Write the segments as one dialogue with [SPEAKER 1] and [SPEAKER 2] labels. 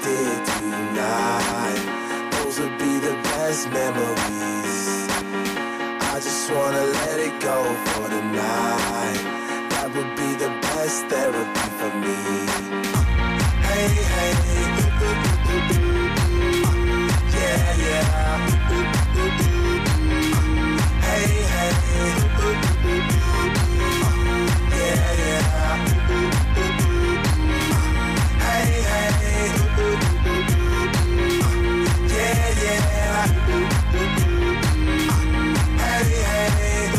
[SPEAKER 1] did tonight, those would be the best memories. I just wanna let it go for the night. That would be the best therapy for me. Hey, hey, yeah, yeah. Hey, hey, yeah, yeah. Hey, hey, yeah, yeah. Hey, hey,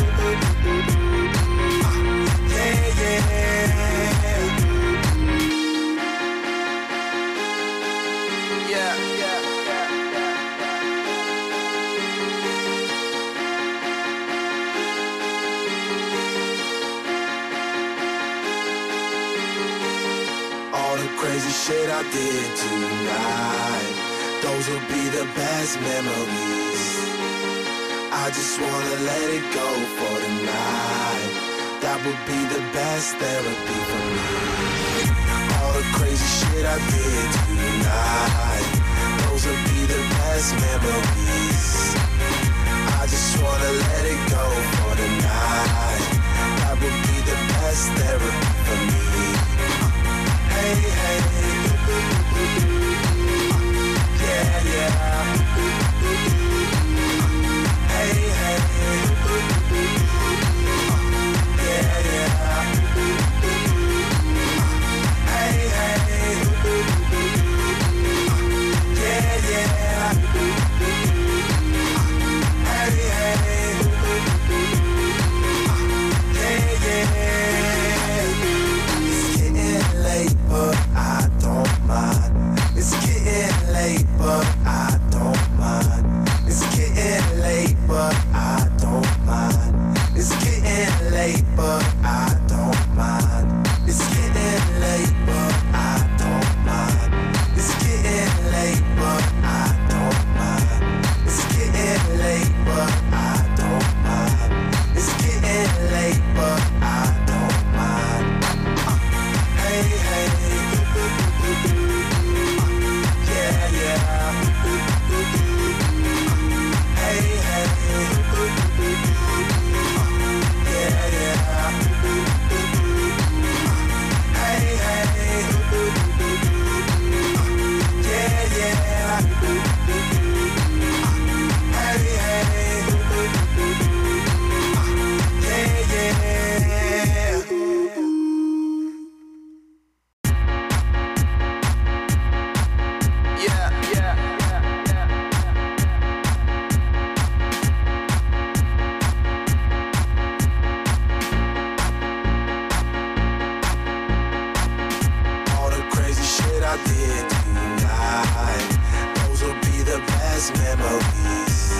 [SPEAKER 1] yeah, yeah. Yeah, yeah. Crazy shit I did tonight, those will be the best memories. I just wanna let it go for the night. That would be the best therapy for me. All the crazy shit I did tonight, those will be the best memories. I just wanna let it go for the night. That would be the best therapy for me. Hey, hey, yeah, yeah. Hey, hey, yeah, yeah. Hey, hey, yeah, yeah. Hey, hey, yeah, yeah. It's getting late, but I don't mind. It's getting late, but I don't mind. It's getting late, but I don't mind. It's getting late, but I don't mind. It's getting late, but I don't mind. It's getting late, but I don't mind. It's getting late, but I don't mind. It's getting late, but I don't mind. Hey, hey, yeah, yeah. Hey, hey, yeah, yeah. Hey, hey, yeah, yeah. Hey, hey, yeah, yeah. Memories.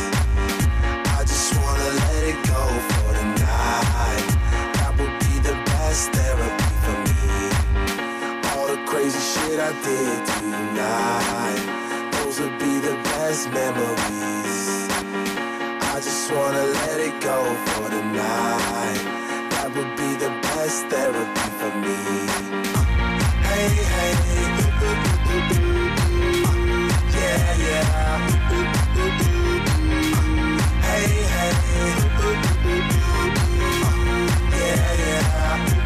[SPEAKER 1] I just wanna let it go for the night. That would be the best therapy for me. All the crazy shit I did tonight, those would be the best memories. I just wanna let it go for the night. That would be the best therapy for me. Hey, hey, yeah, yeah. Hey, hey, yeah, yeah.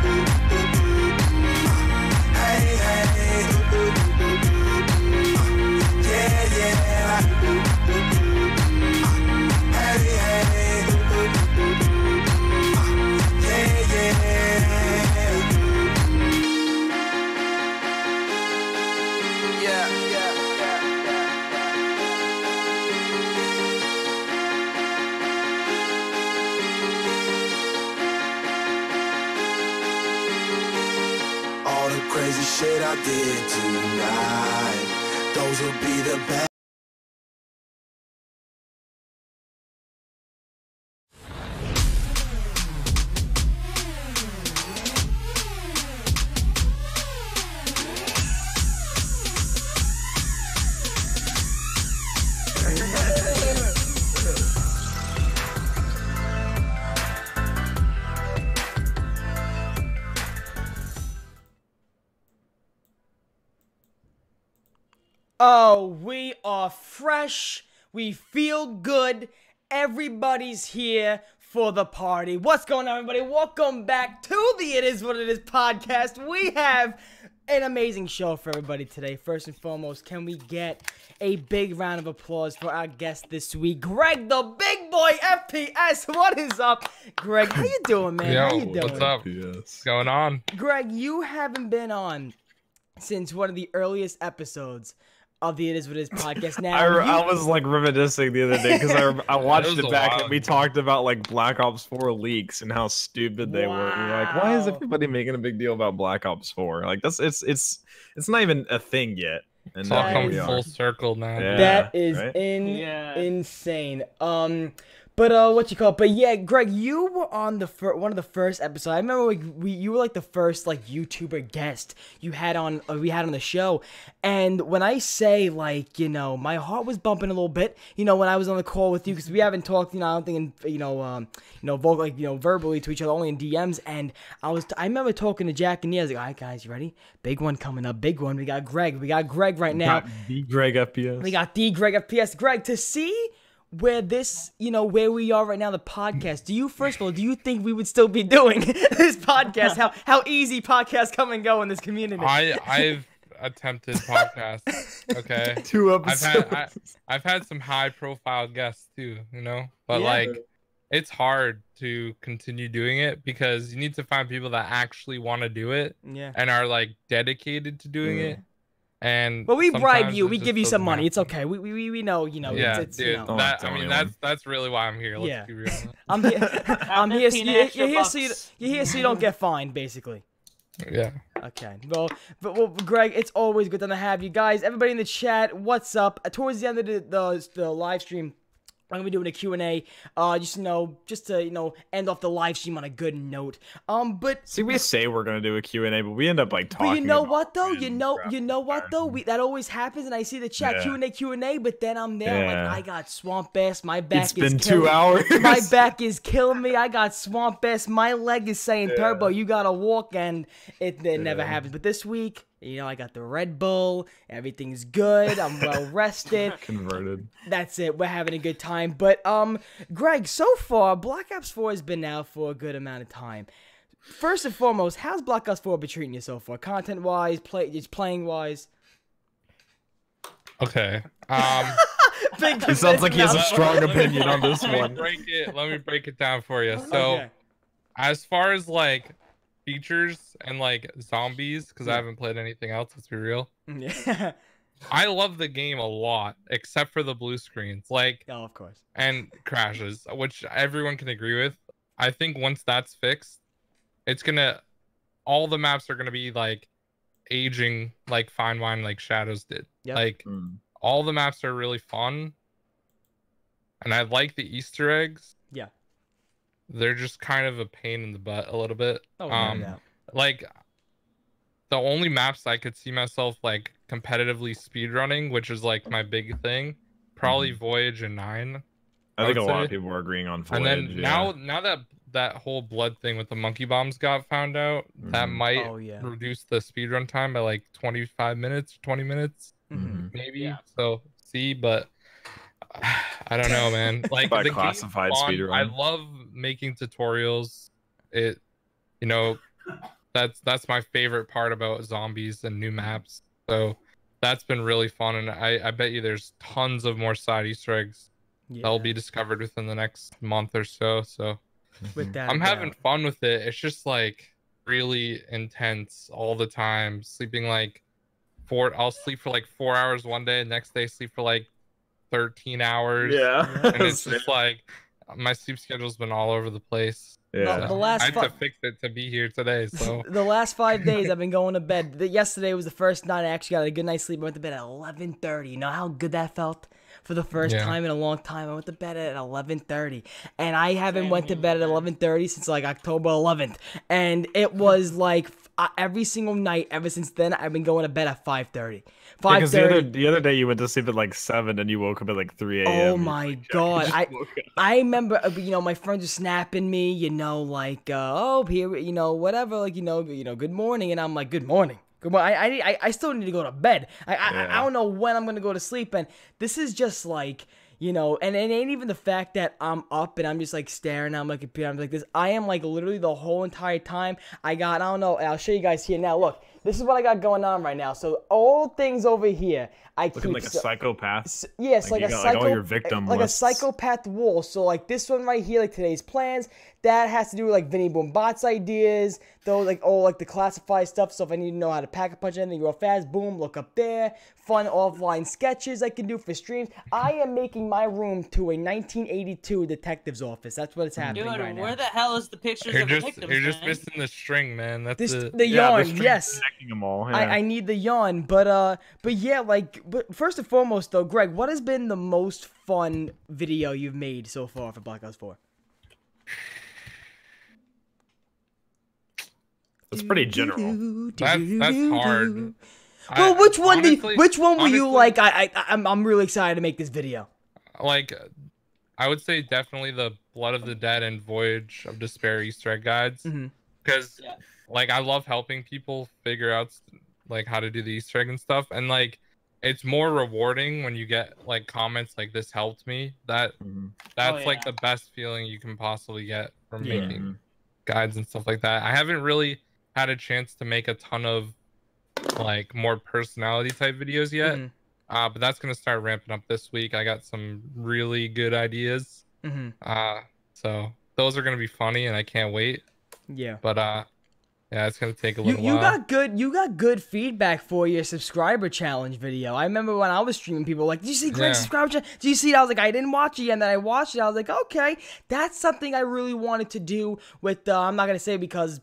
[SPEAKER 1] Hey, hey, yeah, yeah. Hey, hey, yeah, yeah. Yeah, yeah. All the crazy shit I did tonight, those will be the best.
[SPEAKER 2] Oh, we are fresh. We feel good. Everybody's here for the party. What's going on, everybody? Welcome back to the It Is What It Is podcast. We have an amazing show for everybody today. First and foremost, can we get a big round of applause for our guest this week, Greg, the big boy FPS. What is up, Greg? How you doing, man?
[SPEAKER 3] Yo,
[SPEAKER 2] How you doing?
[SPEAKER 3] what's up? What's going on?
[SPEAKER 2] Greg, you haven't been on since one of the earliest episodes of the It Is What It Is podcast. Now,
[SPEAKER 4] I was like reminiscing the other day because I watched it back and we
[SPEAKER 3] ago.
[SPEAKER 4] talked about like Black Ops 4 leaks and how stupid they were. We were like, why is everybody making a big deal about Black Ops 4? Like it's not even a thing yet. And
[SPEAKER 3] It's all
[SPEAKER 2] That
[SPEAKER 3] come
[SPEAKER 2] is-
[SPEAKER 3] full circle now.
[SPEAKER 4] Yeah.
[SPEAKER 2] that is
[SPEAKER 4] right?
[SPEAKER 2] insane. But what you call it? But yeah, Greg, you were on the one of the first episodes. I remember like, you were like the first like YouTuber guest we had on the show. And when I say like, you know, my heart was bumping a little bit, you know, when I was on the call with you, because we haven't talked, you know, I don't think in, verbally to each other, only in DMs. And I remember talking to Jack and Nia. I was like, all right, guys, you ready? Big one coming up, big one. We got Greg right now.
[SPEAKER 4] Got the GregFPS.
[SPEAKER 2] We got the GregFPS. Greg, to see where this, you know, where we are right now, the podcast, first of all, do you think we would still be doing this podcast? How easy podcasts come and go in this community?
[SPEAKER 3] I've attempted podcasts. Okay.
[SPEAKER 4] 2 episodes.
[SPEAKER 3] I've had some high profile guests too, you know, but
[SPEAKER 2] Yeah.
[SPEAKER 3] like it's hard to continue doing it because you need to find people that actually want to do it
[SPEAKER 2] Yeah.
[SPEAKER 3] and are like dedicated to doing it. And
[SPEAKER 2] But we bribe
[SPEAKER 3] sometimes
[SPEAKER 2] you.
[SPEAKER 3] it
[SPEAKER 2] We
[SPEAKER 3] just
[SPEAKER 2] give you some
[SPEAKER 3] doesn't
[SPEAKER 2] money.
[SPEAKER 3] happen.
[SPEAKER 2] It's okay. We know, you know.
[SPEAKER 3] Yeah,
[SPEAKER 2] it's,
[SPEAKER 3] dude.
[SPEAKER 2] you know.
[SPEAKER 4] Don't
[SPEAKER 3] I
[SPEAKER 4] tell
[SPEAKER 3] mean,
[SPEAKER 4] anyone.
[SPEAKER 3] that's really why I'm here. Let's
[SPEAKER 2] Yeah.
[SPEAKER 3] be real.
[SPEAKER 2] I'm here. I'm here. You're here so
[SPEAKER 5] bucks.
[SPEAKER 2] you're here so you don't get fined, basically.
[SPEAKER 3] Yeah.
[SPEAKER 2] Okay. Well, Greg, it's always good to have you guys. Everybody in the chat, what's up? Towards the end of the live stream, I'm gonna be doing a Q&A, just to end off the live stream on a good note. But
[SPEAKER 4] See, we say we're gonna do a Q&A, but we end up like talking.
[SPEAKER 2] But you know
[SPEAKER 4] about
[SPEAKER 2] what though?
[SPEAKER 4] random crap.
[SPEAKER 2] You know what though? That always happens, and I see the chat
[SPEAKER 4] Yeah.
[SPEAKER 2] Q&A, but then I'm there
[SPEAKER 4] Yeah.
[SPEAKER 2] like I got swamp ass. My back
[SPEAKER 4] It's
[SPEAKER 2] is
[SPEAKER 4] been
[SPEAKER 2] killing
[SPEAKER 4] 2 hours.
[SPEAKER 2] My back is killing me. I got swamp ass. My leg is saying Turbo, you gotta walk, and it never happens. But this week, you know, I got the Red Bull. Everything's good. I'm well rested.
[SPEAKER 4] Converted.
[SPEAKER 2] That's it. We're having a good time. But Greg, so far Black Ops 4 has been out for a good amount of time. First and foremost, how's Black Ops 4 been treating you so far? Content wise, playing wise?
[SPEAKER 3] Okay.
[SPEAKER 4] It sounds like he has a strong
[SPEAKER 3] Let me-
[SPEAKER 4] opinion on this
[SPEAKER 3] let me
[SPEAKER 4] one.
[SPEAKER 3] Let me break it down for you. So,
[SPEAKER 2] Okay.
[SPEAKER 3] as far as like features and like zombies, because I haven't played anything else, let's be real.
[SPEAKER 2] Yeah.
[SPEAKER 3] I love the game a lot, except for the blue screens, like,
[SPEAKER 2] Oh, of course.
[SPEAKER 3] and crashes, which everyone can agree with. I think once that's fixed, all the maps are gonna be like aging like fine wine, like Shadows did.
[SPEAKER 2] Yep.
[SPEAKER 3] Like all the maps are really fun, and I like the Easter eggs.
[SPEAKER 2] Yeah.
[SPEAKER 3] They're just kind of a pain in the butt a little bit.
[SPEAKER 2] Oh, yeah.
[SPEAKER 3] Like the only maps I could see myself like competitively speedrunning, which is like my big thing, probably Voyage and 9.
[SPEAKER 4] I think a
[SPEAKER 3] would
[SPEAKER 4] lot
[SPEAKER 3] say.
[SPEAKER 4] of people are agreeing on Voyage.
[SPEAKER 3] And then
[SPEAKER 4] yeah.
[SPEAKER 3] now that whole blood thing with the monkey bombs got found out, that might
[SPEAKER 2] Oh, yeah.
[SPEAKER 3] reduce the speedrun time by like 25 minutes, 20 minutes, maybe.
[SPEAKER 4] Yeah.
[SPEAKER 3] So see, but I don't know, man. Like
[SPEAKER 4] By
[SPEAKER 3] the game's
[SPEAKER 4] classified
[SPEAKER 3] fun.
[SPEAKER 4] speedrun.
[SPEAKER 3] I love making tutorials. That's my favorite part about zombies and new maps. So that's been really fun, and I bet you there's tons of more side Easter eggs that'll be discovered within the next month or so. So
[SPEAKER 2] With that,
[SPEAKER 3] I'm having fun with it. It's just like really intense all the time. Sleeping like I'll sleep for like 4 hours one day, next day sleep for like 13 hours.
[SPEAKER 4] Yeah.
[SPEAKER 3] And it's just like my sleep schedule's been all over the place.
[SPEAKER 4] Yeah.
[SPEAKER 2] The last
[SPEAKER 3] I had
[SPEAKER 2] fu-
[SPEAKER 3] to fix it to be here today. So
[SPEAKER 2] The last 5 days I've been going to bed. Yesterday was the first night I actually got a good night's sleep. I went to bed at 11:30. You know how good that felt? For the first
[SPEAKER 3] Yeah.
[SPEAKER 2] time in a long time, I went to bed at 11:30, and I haven't went to bed at 11:30 since like October 11th. And it was like every single night ever since then. I've been going to bed at 5:30.
[SPEAKER 4] Because the
[SPEAKER 2] 5:30.
[SPEAKER 4] other day you went to sleep at like 7 and you woke up at like 3 a.m.
[SPEAKER 2] Oh my god! I remember, my friends were snapping me, like, oh, here, whatever, like, good morning, and I'm like, good morning. Well, I still need to go to bed. I don't know when I'm gonna go to sleep, and this is just like, you know, and it ain't even the fact that I'm up and I'm just like staring at my computer. I'm like this. I am like literally the whole entire time. I don't know. I'll show you guys here now. Look, this is what I got going on right now. So all things over here, I
[SPEAKER 4] Looking
[SPEAKER 2] keep
[SPEAKER 4] like a psychopath.
[SPEAKER 2] yes, like a
[SPEAKER 4] like all your victim
[SPEAKER 2] like
[SPEAKER 4] lists.
[SPEAKER 2] a psychopath wall. So like this one right here, like today's plans. That has to do with like Vinny Boom Bots ideas, though, like all like the classified stuff. So if I need to know how to pack a punch anything real fast, boom, look up there. Fun offline sketches I can do for streams. I am making my room to a 1982 detective's office. That's what it's happening right now.
[SPEAKER 5] Where the hell is the pictures of the victims?
[SPEAKER 3] You're just missing the string, man. That's
[SPEAKER 2] the yarn. Yes,
[SPEAKER 4] connecting them all. Yeah.
[SPEAKER 2] I need the yarn, but yeah, like, but first and foremost though, Greg, what has been the most fun video you've made so far for Black Ops 4?
[SPEAKER 4] It's pretty general.
[SPEAKER 3] That's hard.
[SPEAKER 2] Well, which one?
[SPEAKER 3] Honestly,
[SPEAKER 2] Which one were you like? I'm really excited to make this video.
[SPEAKER 3] Like, I would say definitely the Blood of the Dead and Voyage of Despair Easter egg guides, because like I love helping people figure out like how to do the Easter egg and stuff, and like it's more rewarding when you get like comments like "this helped me." That's like the best feeling you can possibly get from making guides and stuff like that. I haven't really had a chance to make a ton of like more personality type videos yet, but that's gonna start ramping up this week. I got some really good ideas, so those are gonna be funny, and I can't wait. Yeah, but yeah, it's gonna take a little while.
[SPEAKER 2] You got good feedback for your subscriber challenge video. I remember when I was streaming, people were like, "Did you see Greg's subscriber challenge? Did you see it?" I was like, "I didn't watch it yet," and then I watched it. I was like, "Okay, that's something I really wanted to do." With I'm not gonna say because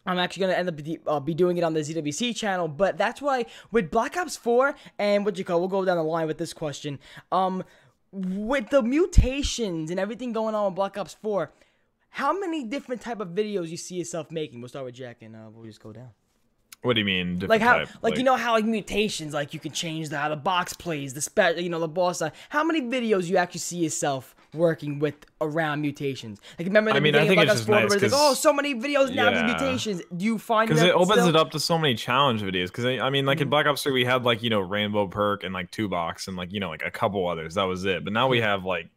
[SPEAKER 2] I'm actually gonna end up be doing it on the ZWC channel, but that's why with Black Ops 4 and we'll go down the line with this question. With the mutations and everything going on with Black Ops 4. How many different type of videos you see yourself making? We'll start with Jack, and we'll just go down.
[SPEAKER 4] What do you mean?
[SPEAKER 2] Like how, like you know how like mutations, like you can change how the box plays, the boss side. How many videos you actually see yourself working with around mutations? Like remember the beginning of Black Ops 4, where it's like, oh, so many videos now with mutations. Do you find
[SPEAKER 4] because it opens it up to so many challenge videos? Because I mean, like in Black Ops 3, we had like Rainbow Perk and like 2-box and like like a couple others. That was it. But now we have like.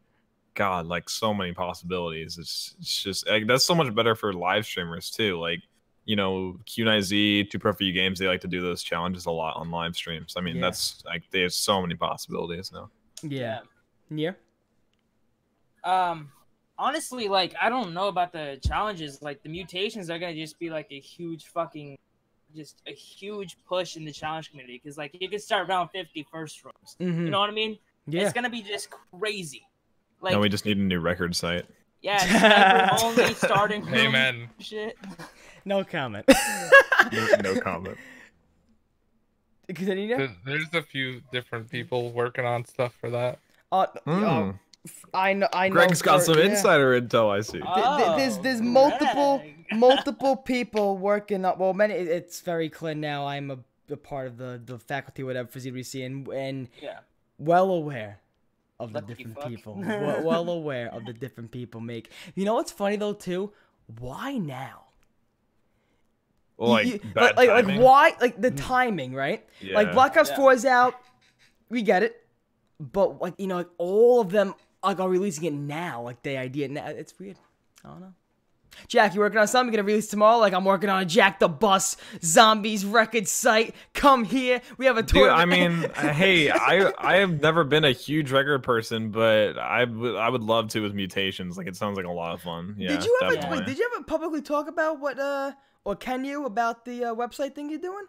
[SPEAKER 4] God, like so many possibilities. It's just like, that's so much better for live streamers too. Like, Q9Z, 2Pro4U Games, they like to do those challenges a lot on live streams. I mean, that's like they have so many possibilities now.
[SPEAKER 2] Yeah.
[SPEAKER 5] Honestly, like I don't know about the challenges. Like the mutations are gonna just be like a huge push in the challenge community, because like you can start round 50 first rooms. You know what I mean? Yeah. It's gonna be just crazy. Like,
[SPEAKER 4] no, we just need a new record site.
[SPEAKER 5] Yeah, sniper only starting.
[SPEAKER 3] Amen.
[SPEAKER 2] Shit. No comment.
[SPEAKER 4] no comment.
[SPEAKER 3] There's a few different people working on stuff for that.
[SPEAKER 2] I know.
[SPEAKER 4] Greg's got some insider intel. I see.
[SPEAKER 2] There's multiple people working on. Well, many. It's very clear now. I'm a part of the faculty, whatever, for ZWC, and well aware of the different people. well aware of the different people make. You know what's funny though too? Why now?
[SPEAKER 4] Well, like
[SPEAKER 2] why? Like the timing, right?
[SPEAKER 4] Yeah.
[SPEAKER 2] Like Black Ops 4 is out. We get it. But like like all of them like are releasing it now. Like the idea now, it's weird. I don't know. Jack, you working on something? You're gonna release tomorrow? Like I'm working on a Jack the Bus Zombies record site. Come here. We have a tour.
[SPEAKER 4] Dude, I mean, hey, I have never been a huge record person, but I would love to with mutations. Like it sounds like a lot of fun. Yeah.
[SPEAKER 2] Did you ever publicly talk about what or can you about the website thing you're doing?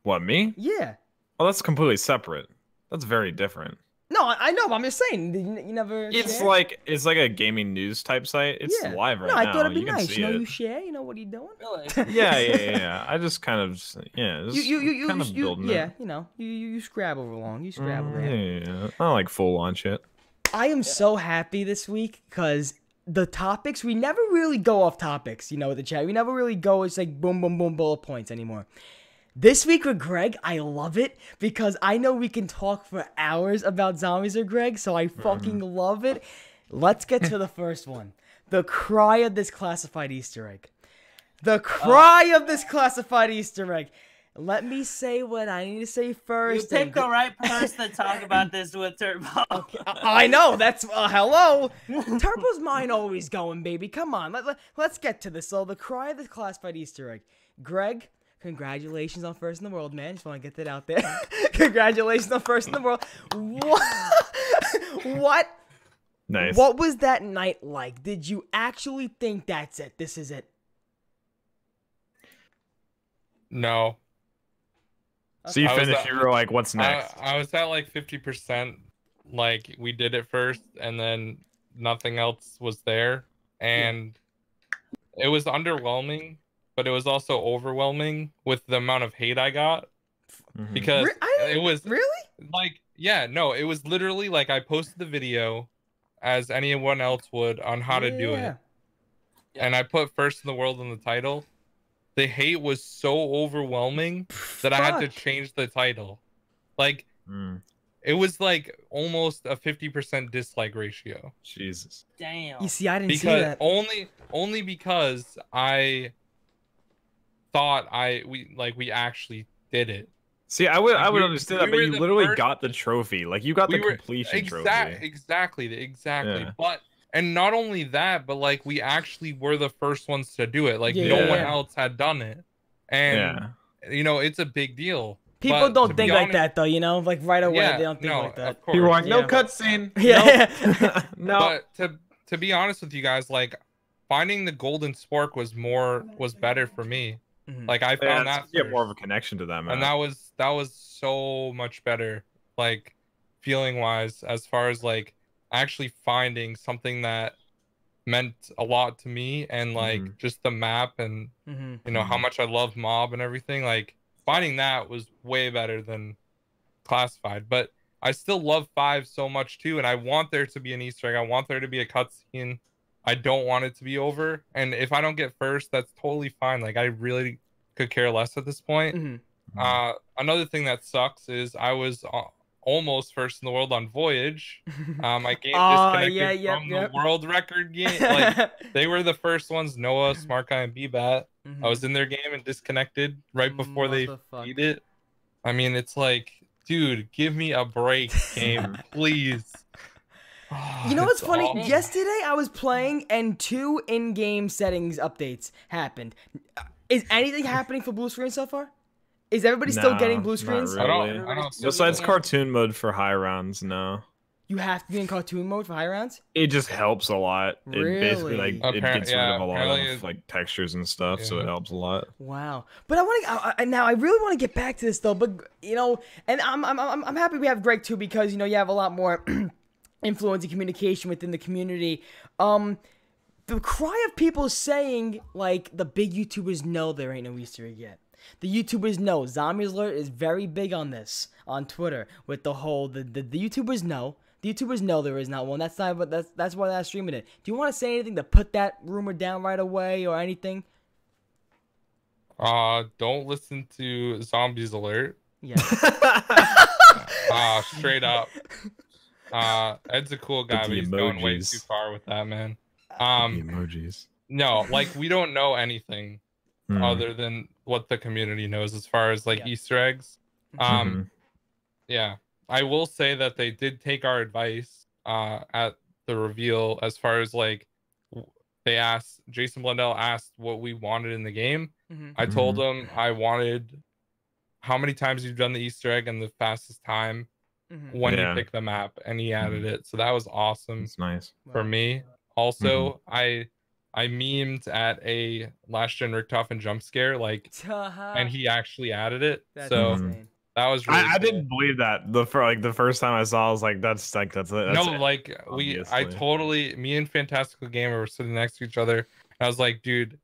[SPEAKER 4] What, me?
[SPEAKER 2] Yeah.
[SPEAKER 4] Oh, that's completely separate. That's very different.
[SPEAKER 2] No, I know, but I'm just saying. You never.
[SPEAKER 4] It's
[SPEAKER 2] share?
[SPEAKER 4] like a gaming news type site. It's live right now.
[SPEAKER 2] I thought it'd be
[SPEAKER 4] you
[SPEAKER 2] nice.
[SPEAKER 4] You
[SPEAKER 2] you share. You know what are you doing?
[SPEAKER 5] Really?
[SPEAKER 4] Yeah. I just kind of you kind of building it.
[SPEAKER 2] You Scrabble along. You Scrabble.
[SPEAKER 4] Yeah. I don't like full on shit.
[SPEAKER 2] I am so happy this week because the topics we never really go off topics. With the chat, we never really go. It's like boom, boom, boom, bullet points anymore. This week with Greg, I love it because I know we can talk for hours about zombies with Greg, so I fucking love it. Let's get to the first one. The cry of this classified Easter egg. The cry of this classified Easter egg. Let me say what I need to say first.
[SPEAKER 5] You pick the right person to talk about this with, Turbo.
[SPEAKER 2] Okay, I know, that's, hello. Turbo's mind always going, baby. Come on, let's get to this. So, the cry of the classified Easter egg. Greg, congratulations on first in the world, man. Just want to get that out there. Congratulations on first in the world. What?
[SPEAKER 4] Nice.
[SPEAKER 2] What was that night like? Did you actually think that's it? This is it?
[SPEAKER 3] No.
[SPEAKER 4] So you finished, you were like, what's next?
[SPEAKER 3] I was at like 50%. Like, we did it first, and then nothing else was there. And it was underwhelming, but it was also overwhelming with the amount of hate I got. Because it was...
[SPEAKER 2] Really?
[SPEAKER 3] Like, yeah, no, it was literally like I posted the video as anyone else would on how to do it. And I put first in the world in the title. The hate was so overwhelming that I had to change the title. Like, it was like almost a 50% dislike ratio.
[SPEAKER 4] Jesus.
[SPEAKER 5] Damn.
[SPEAKER 2] You see, I didn't see that.
[SPEAKER 3] Only because I thought we actually did it.
[SPEAKER 4] See, I would understand that, but you literally got the trophy. Like, you got the completion trophy.
[SPEAKER 3] Exactly.
[SPEAKER 4] Yeah.
[SPEAKER 3] And not only that, but like we actually were the first ones to do it. Like no one else had done it. And you know, it's a big deal.
[SPEAKER 2] People don't think like that though, you know? Like right away they don't think like that.
[SPEAKER 4] People are like, no cutscene.
[SPEAKER 2] Yeah.
[SPEAKER 4] No.
[SPEAKER 3] But to be honest with you guys, like finding the golden spork was better for me. Like I found that
[SPEAKER 4] you have more of a connection to them.
[SPEAKER 3] And that was so much better, like feeling wise, as far as like actually finding something that meant a lot to me, and like just the map, and you know how much I love mob and everything. Like finding that was way better than classified. But I still love 5 so much too, and I want there to be an Easter egg. I want there to be a cutscene. I don't want it to be over, and if I don't get first, that's totally fine. Like I really could care less at this point. Another thing that sucks is I was almost first in the world on Voyage. My game disconnected from the world record game. Like they were the first ones, Noah, Smart Guy, and BBat. I was in their game and disconnected right before they beat it. I mean, it's like, dude, give me a break, game, please.
[SPEAKER 2] You know what's funny? Awful. Yesterday I was playing and 2 in-game settings updates happened. Is anything happening for blue screen so far? Is everybody still getting blue screens?
[SPEAKER 4] Not really. I don't Besides cartoon mode for high rounds, no.
[SPEAKER 2] You have to be in cartoon mode for high rounds?
[SPEAKER 4] It just helps a lot.
[SPEAKER 2] Really?
[SPEAKER 4] It basically it gets rid of a lot of like textures and stuff, so it helps a lot.
[SPEAKER 2] Wow. But I really want to get back to this though. But you know, and I'm happy we have Greg too, because you know you have a lot more influence and communication within the community. The cry of people saying like the big YouTubers know there ain't no Easter egg yet. The YouTubers know. Zombies Alert is very big on this on Twitter with the whole the YouTubers know. The YouTubers know there is not one. That's why they're not streaming it. Do you want to say anything to put that rumor down right away or anything?
[SPEAKER 3] Don't listen to Zombies Alert.
[SPEAKER 2] Yeah.
[SPEAKER 3] Straight up. Ed's a cool guy, but he's going way too far with that, man.
[SPEAKER 4] The emojis.
[SPEAKER 3] No, like we don't know anything other than what the community knows as far as like Easter eggs. Yeah, I will say that they did take our advice at the reveal as far as like Jason Blundell asked what we wanted in the game. I told him I wanted how many times you've done the Easter egg and the fastest time when you pick the map, and he added it. So that was awesome.
[SPEAKER 4] It's nice
[SPEAKER 3] for me. Also, I memed at a last gen Richtofen jump scare, like, and he actually added it. That's insane. That was really
[SPEAKER 4] I didn't believe that the first time I saw. I was like, that's
[SPEAKER 3] no, like obviously. Me and Fantastical Gamer were sitting next to each other, and I was like, dude,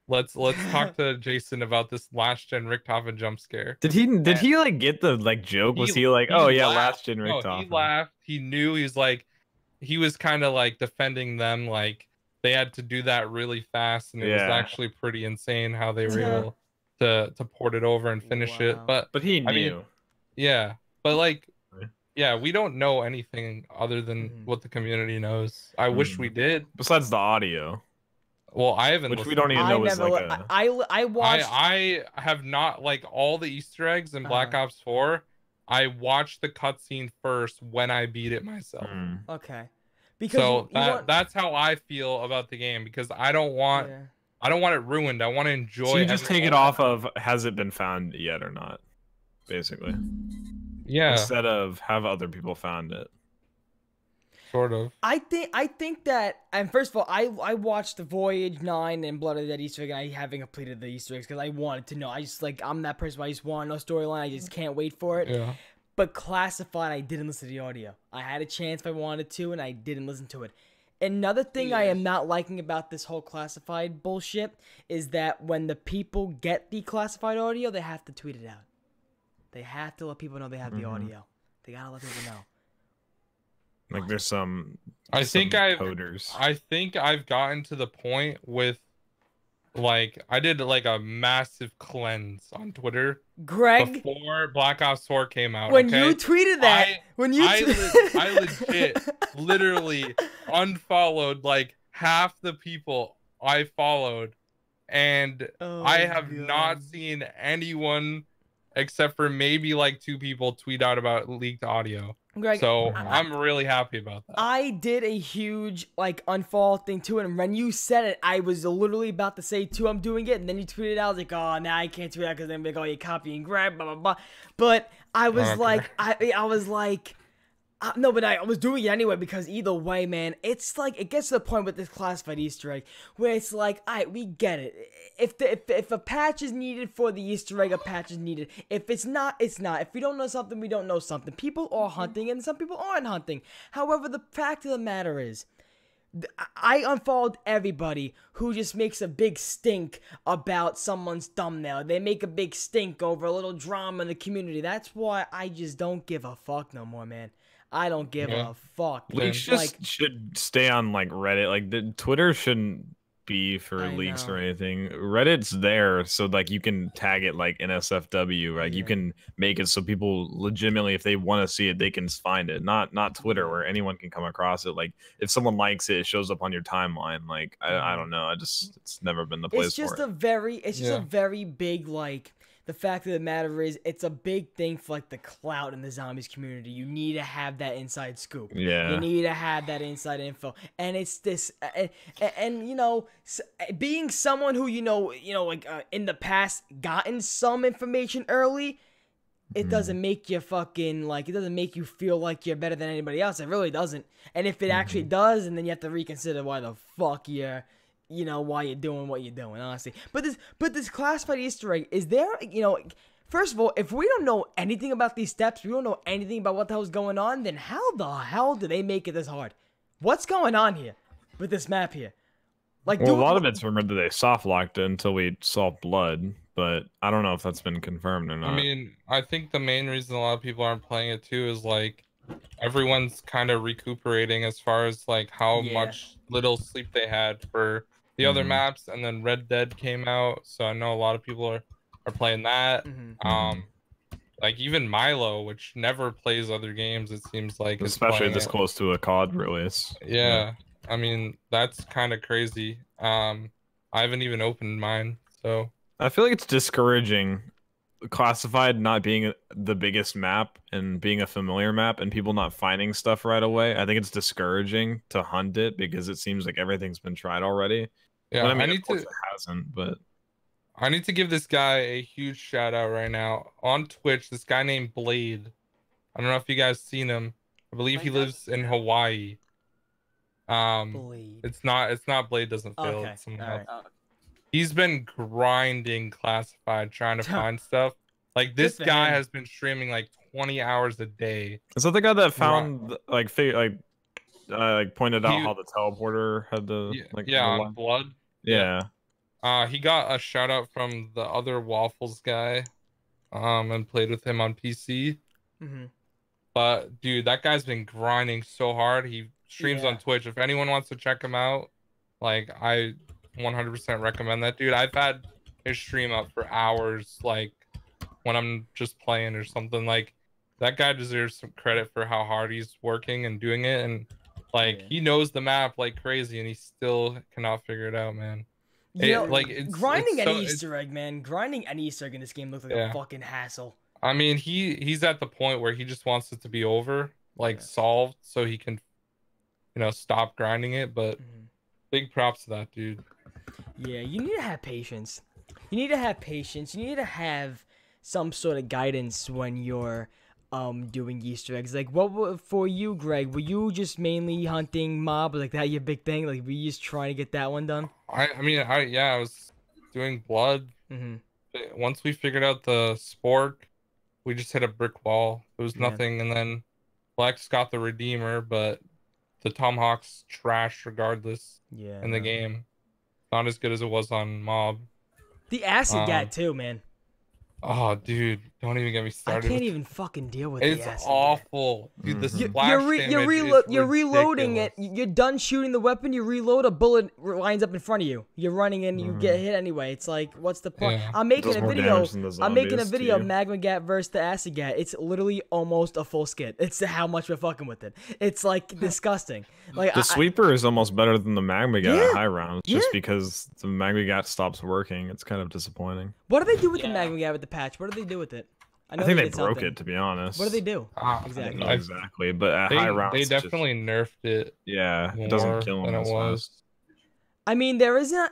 [SPEAKER 3] let's talk to Jason about this last gen Richtofen jump scare.
[SPEAKER 4] Did he like get the like joke? Was he like, oh yeah, last gen Richtofen?
[SPEAKER 3] No, he laughed. He knew. He's like, he was kind of like defending them, like they had to do that really fast, and it was actually pretty insane how they were able to port it over and finish it. But
[SPEAKER 4] he knew.
[SPEAKER 3] But like, we don't know anything other than what the community knows. I wish we did.
[SPEAKER 4] Besides the audio.
[SPEAKER 3] Well, I haven't.
[SPEAKER 4] Which we don't even know is like a.
[SPEAKER 2] I watched.
[SPEAKER 3] I have not like all the Easter eggs in Black Ops 4. I watched the cutscene first when I beat it myself.
[SPEAKER 2] Okay. Because
[SPEAKER 3] so that's how I feel about the game, because I don't want it ruined. I want to enjoy.
[SPEAKER 4] So you just take it off of has it been found yet or not, basically.
[SPEAKER 3] Yeah.
[SPEAKER 4] Instead of have other people found it.
[SPEAKER 3] Sort of.
[SPEAKER 2] I think that, and first of all, I watched the Voyage 9 and Blood of the Dead Easter egg, and I haven't completed the Easter eggs because I wanted to know. I just I'm that person. I just want to know storyline. I just can't wait for it.
[SPEAKER 3] Yeah.
[SPEAKER 2] But Classified, I didn't listen to the audio. I had a chance if I wanted to, and I didn't listen to it. Another thing I am not liking about this whole Classified bullshit is that when the people get the Classified audio, they have to tweet it out. They have to let people know they have the audio. They gotta let people know.
[SPEAKER 4] Like there's some.
[SPEAKER 3] I think
[SPEAKER 4] coders.
[SPEAKER 3] I think I've gotten to the point with, like, I did like a massive cleanse on Twitter,
[SPEAKER 2] Greg,
[SPEAKER 3] before Black Ops 4 came out.
[SPEAKER 2] When you tweeted that,
[SPEAKER 3] I legit, literally unfollowed like half the people I followed, and I have not seen anyone except for maybe like 2 people tweet out about leaked audio.
[SPEAKER 2] Greg,
[SPEAKER 3] so I'm really happy about that.
[SPEAKER 2] I did a huge like unfollow thing too, and when you said it, I was literally about to say too, I'm doing it, and then you tweeted out, I was like, oh, now I can't tweet out because then they go, you copy and grab, blah blah blah. But I was like, I was like. No, but I was doing it anyway because either way, man, it's like it gets to the point with this Classified Easter egg where it's like, alright, we get it. If a patch is needed for the Easter egg, a patch is needed. If it's not, it's not. If we don't know something, we don't know something. People are hunting and some people aren't hunting. However, the fact of the matter is, I unfollowed everybody who just makes a big stink about someone's thumbnail. They make a big stink over a little drama in the community. That's why I just don't give a fuck no more, man. I don't give a fuck.
[SPEAKER 4] Leaks just should stay on like Reddit. Like the Twitter shouldn't be for leaks or anything. Reddit's there so like you can tag it like NSFW. Like you can make it so people legitimately, if they want to see it, they can find it. Not Twitter where anyone can come across it. Like if someone likes it, it shows up on your timeline. Like I don't know. It's never been the place.
[SPEAKER 2] It's just
[SPEAKER 4] for it.
[SPEAKER 2] It's just a very big like. The fact of the matter is, it's a big thing for like the clout in the zombies community. You need to have that inside scoop.
[SPEAKER 4] Yeah.
[SPEAKER 2] You need to have that inside info, and it's this, and you know, being someone who like in the past gotten some information early, it doesn't make you fucking like it doesn't make you feel like you're better than anybody else. It really doesn't. And if it actually does, and then you have to reconsider why the fuck you're. Why you're doing what you're doing, honestly. But this Classified Easter egg, is there, first of all, if we don't know anything about these steps, we don't know anything about what the hell's going on, then how the hell do they make it this hard? What's going on here with this map here? Like,
[SPEAKER 4] well, a lot of it's rumored that they soft locked it until we saw blood, but I don't know if that's been confirmed or not.
[SPEAKER 3] I mean, I think the main reason a lot of people aren't playing it too is like everyone's kind of recuperating as far as like how much little sleep they had for the other maps, and then Red Dead came out, so I know a lot of people are playing that. Like even Milo, which never plays other games, it seems like,
[SPEAKER 4] especially this close to a COD release.
[SPEAKER 3] Yeah, I mean that's kind of crazy. I haven't even opened mine, so
[SPEAKER 4] I feel like it's discouraging Classified not being the biggest map and being a familiar map and people not finding stuff right away. I think it's discouraging to hunt it because it seems like everything's been tried already.
[SPEAKER 3] Yeah,
[SPEAKER 4] I mean,
[SPEAKER 3] I need to.
[SPEAKER 4] It hasn't, but
[SPEAKER 3] I need to give this guy a huge shout out right now on Twitch. This guy named Blade. I don't know if you guys seen him. I believe he lives in Hawaii.
[SPEAKER 2] Blade.
[SPEAKER 3] It's not Blade doesn't fail.
[SPEAKER 2] Okay.
[SPEAKER 3] It's someone
[SPEAKER 2] All
[SPEAKER 3] else. He's been grinding Classified, trying to find stuff. Like this guy has been streaming like 20 hours a day.
[SPEAKER 4] Is that the guy that found like pointed out how the teleporter had the
[SPEAKER 3] on blood?
[SPEAKER 4] Yeah.
[SPEAKER 3] He got a shout out from the other Waffles guy, and played with him on PC. But dude, that guy's been grinding so hard. He streams on Twitch. If anyone wants to check him out, like I 100% recommend that dude. I've had his stream up for hours, like when I'm just playing or something. Like that guy deserves some credit for how hard he's working and doing it. And Like he knows the map like crazy, and he still cannot figure it out, man.
[SPEAKER 2] Grinding an Easter egg, man. Grinding an Easter egg in this game looks like a fucking hassle.
[SPEAKER 3] I mean, he's at the point where he just wants it to be over, like solved, so he can, stop grinding it. But big props to that dude.
[SPEAKER 2] Yeah, you need to have patience. You need to have patience. You need to have some sort of guidance when you're doing Easter eggs. Like, what for you, Greg? Were you just mainly hunting mob? Like that your big thing? Like, were you just trying to get that one done?
[SPEAKER 3] I was doing blood. Once we figured out the spork, we just hit a brick wall. It was nothing, and then Flex got the Redeemer, but the Tomahawk's trash regardless.
[SPEAKER 2] Yeah.
[SPEAKER 3] In the game, not as good as it was on mob.
[SPEAKER 2] The acid gat too, man.
[SPEAKER 3] Oh, dude, don't even get me started.
[SPEAKER 2] I can't even fucking deal with
[SPEAKER 3] it. It's awful, dude. The splash
[SPEAKER 2] you're reloading it. You're done shooting the weapon. You reload. A bullet lines up in front of you. You're running and you get hit anyway. It's like, what's the point?
[SPEAKER 3] Yeah.
[SPEAKER 2] I'm making a video. I'm making a video of Magma Gat versus the acid gat. It's literally almost a full skit. It's how much we're fucking with it. It's like disgusting. Like
[SPEAKER 4] the sweeper is almost better than the Magma Gat at high rounds, just because the Magma Gat stops working. It's kind of disappointing.
[SPEAKER 2] What do they do with the Magma Gat with the patch? What do they do with it?
[SPEAKER 4] I think they broke it, to be honest.
[SPEAKER 2] What do they do?
[SPEAKER 4] Exactly. Exactly, but at high rounds,
[SPEAKER 3] they definitely nerfed it.
[SPEAKER 4] Yeah, it doesn't kill them as fast.
[SPEAKER 2] I mean, there is there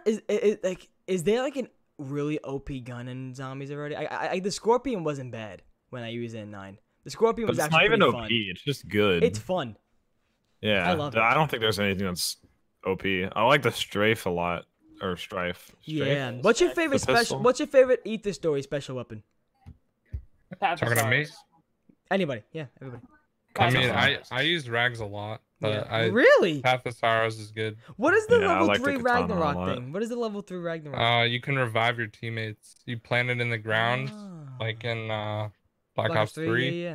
[SPEAKER 2] like an really OP gun in Zombies already? The Scorpion wasn't bad when I used it in 9. The Scorpion was actually
[SPEAKER 4] it's not even
[SPEAKER 2] fun.
[SPEAKER 4] OP. It's just good.
[SPEAKER 2] It's fun.
[SPEAKER 4] Yeah,
[SPEAKER 2] I love it.
[SPEAKER 4] I don't think there's anything that's OP. I like the Strafe a lot, or Strife.
[SPEAKER 2] Yeah. What's your favorite special? What's your favorite Ether Story special weapon?
[SPEAKER 3] Talking to me?
[SPEAKER 2] Anybody? Yeah, everybody.
[SPEAKER 3] I mean, I use Rags a lot, but
[SPEAKER 2] really
[SPEAKER 3] Pathosaurus is good.
[SPEAKER 2] What is the level 3 Ragnarok thing? What is the level 3 Ragnarok?
[SPEAKER 3] You can revive your teammates. You plant it in the ground, like in Black Ops 3,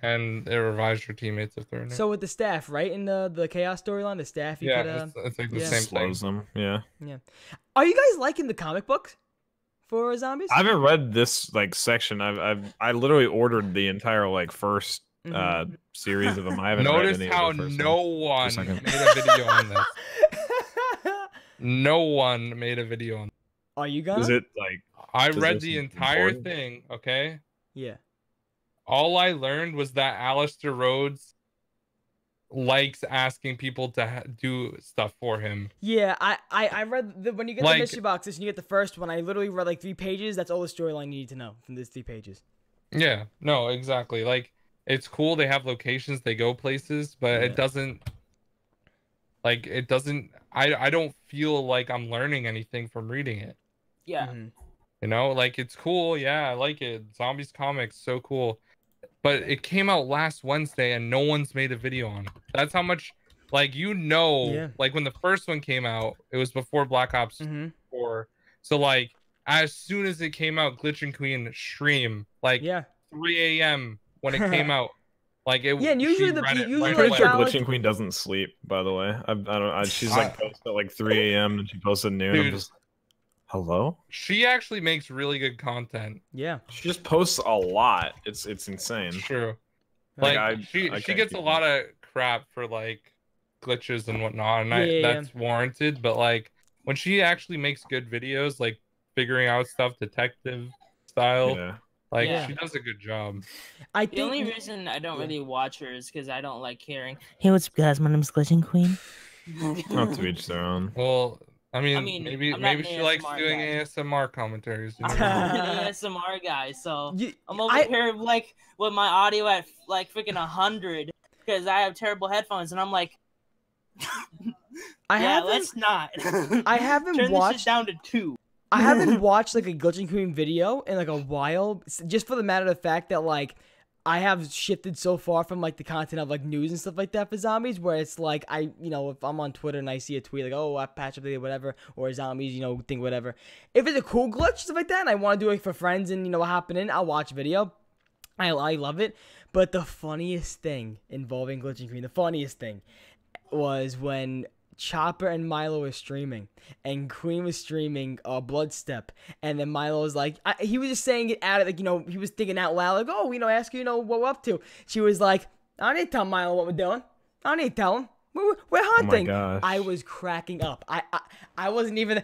[SPEAKER 3] and it revives your teammates if they're in it.
[SPEAKER 2] So with the staff, right, in the Chaos storyline, the staff you could
[SPEAKER 3] it's like the same
[SPEAKER 4] slows them. Yeah.
[SPEAKER 2] Are you guys liking the comic books for Zombies?
[SPEAKER 4] I haven't read this section. I literally ordered the entire first series of them. I haven't
[SPEAKER 3] noticed
[SPEAKER 4] read any
[SPEAKER 3] how
[SPEAKER 4] of the first
[SPEAKER 3] no one made a video on this. No one made a video on this.
[SPEAKER 2] Are you gonna?
[SPEAKER 4] Is it
[SPEAKER 3] I read the entire thing, okay?
[SPEAKER 2] Yeah.
[SPEAKER 3] All I learned was that Alistair Rhodes likes asking people to do stuff for him.
[SPEAKER 2] Yeah, I read when you get the mystery boxes and you get the first one, I literally read 3 pages. That's all the storyline you need to know from these 3 pages.
[SPEAKER 3] Yeah, no, exactly. It's cool they have locations, they go places, but it doesn't I don't feel like I'm learning anything from reading it.
[SPEAKER 5] Yeah.
[SPEAKER 3] It's cool. Yeah, I like it. Zombies comics, so cool. But it came out last Wednesday and no one's made a video on it. That's how much, when the first one came out, it was before Black Ops 4. So, as soon as it came out, Glitch and Queen stream, 3 a.m. when it came out.
[SPEAKER 2] And usually
[SPEAKER 4] I'm pretty sure Glitch and Queen doesn't sleep, by the way. I don't she's posted at 3 a.m. and she posted at noon. I'm just, hello?
[SPEAKER 3] She actually makes really good content.
[SPEAKER 2] Yeah.
[SPEAKER 4] She just posts a lot. It's insane.
[SPEAKER 3] True. She gets a lot of crap for glitches and whatnot, and that's warranted. But when she actually makes good videos, figuring out stuff detective style, she does a good job.
[SPEAKER 5] The only reason I don't really watch her is because I don't like hearing, "Hey, what's up, guys? My name's Glitch and Queen."
[SPEAKER 4] Not to each their own.
[SPEAKER 3] Well, I mean maybe she likes doing ASMR commentaries.
[SPEAKER 5] I'm not an ASMR guy, so I'm over here with my audio at freaking 100 because I have terrible headphones, and I'm like, let's not.
[SPEAKER 2] I haven't
[SPEAKER 5] Turn
[SPEAKER 2] watched
[SPEAKER 5] this shit down to 2.
[SPEAKER 2] I haven't watched a Glitch and Queen video in a while, just for the matter of the fact that I have shifted so far from the content of news and stuff like that for Zombies, where it's if I'm on Twitter and I see a tweet I patch up the whatever, or Zombies thing whatever, if it's a cool glitch stuff like that and I want to do it for friends and hopping in, I'll watch a video. I love it. But the funniest thing involving Glitch and Queen, the funniest thing was when Chopper and Milo were streaming, and Queen was streaming Bloodstep, and then Milo was he was just saying it out of he was thinking out loud ask what we're up to. She was like, I don't need to tell Milo what we're doing. I don't need to tell him. We're hunting.
[SPEAKER 4] gosh.
[SPEAKER 2] I was cracking up. I wasn't even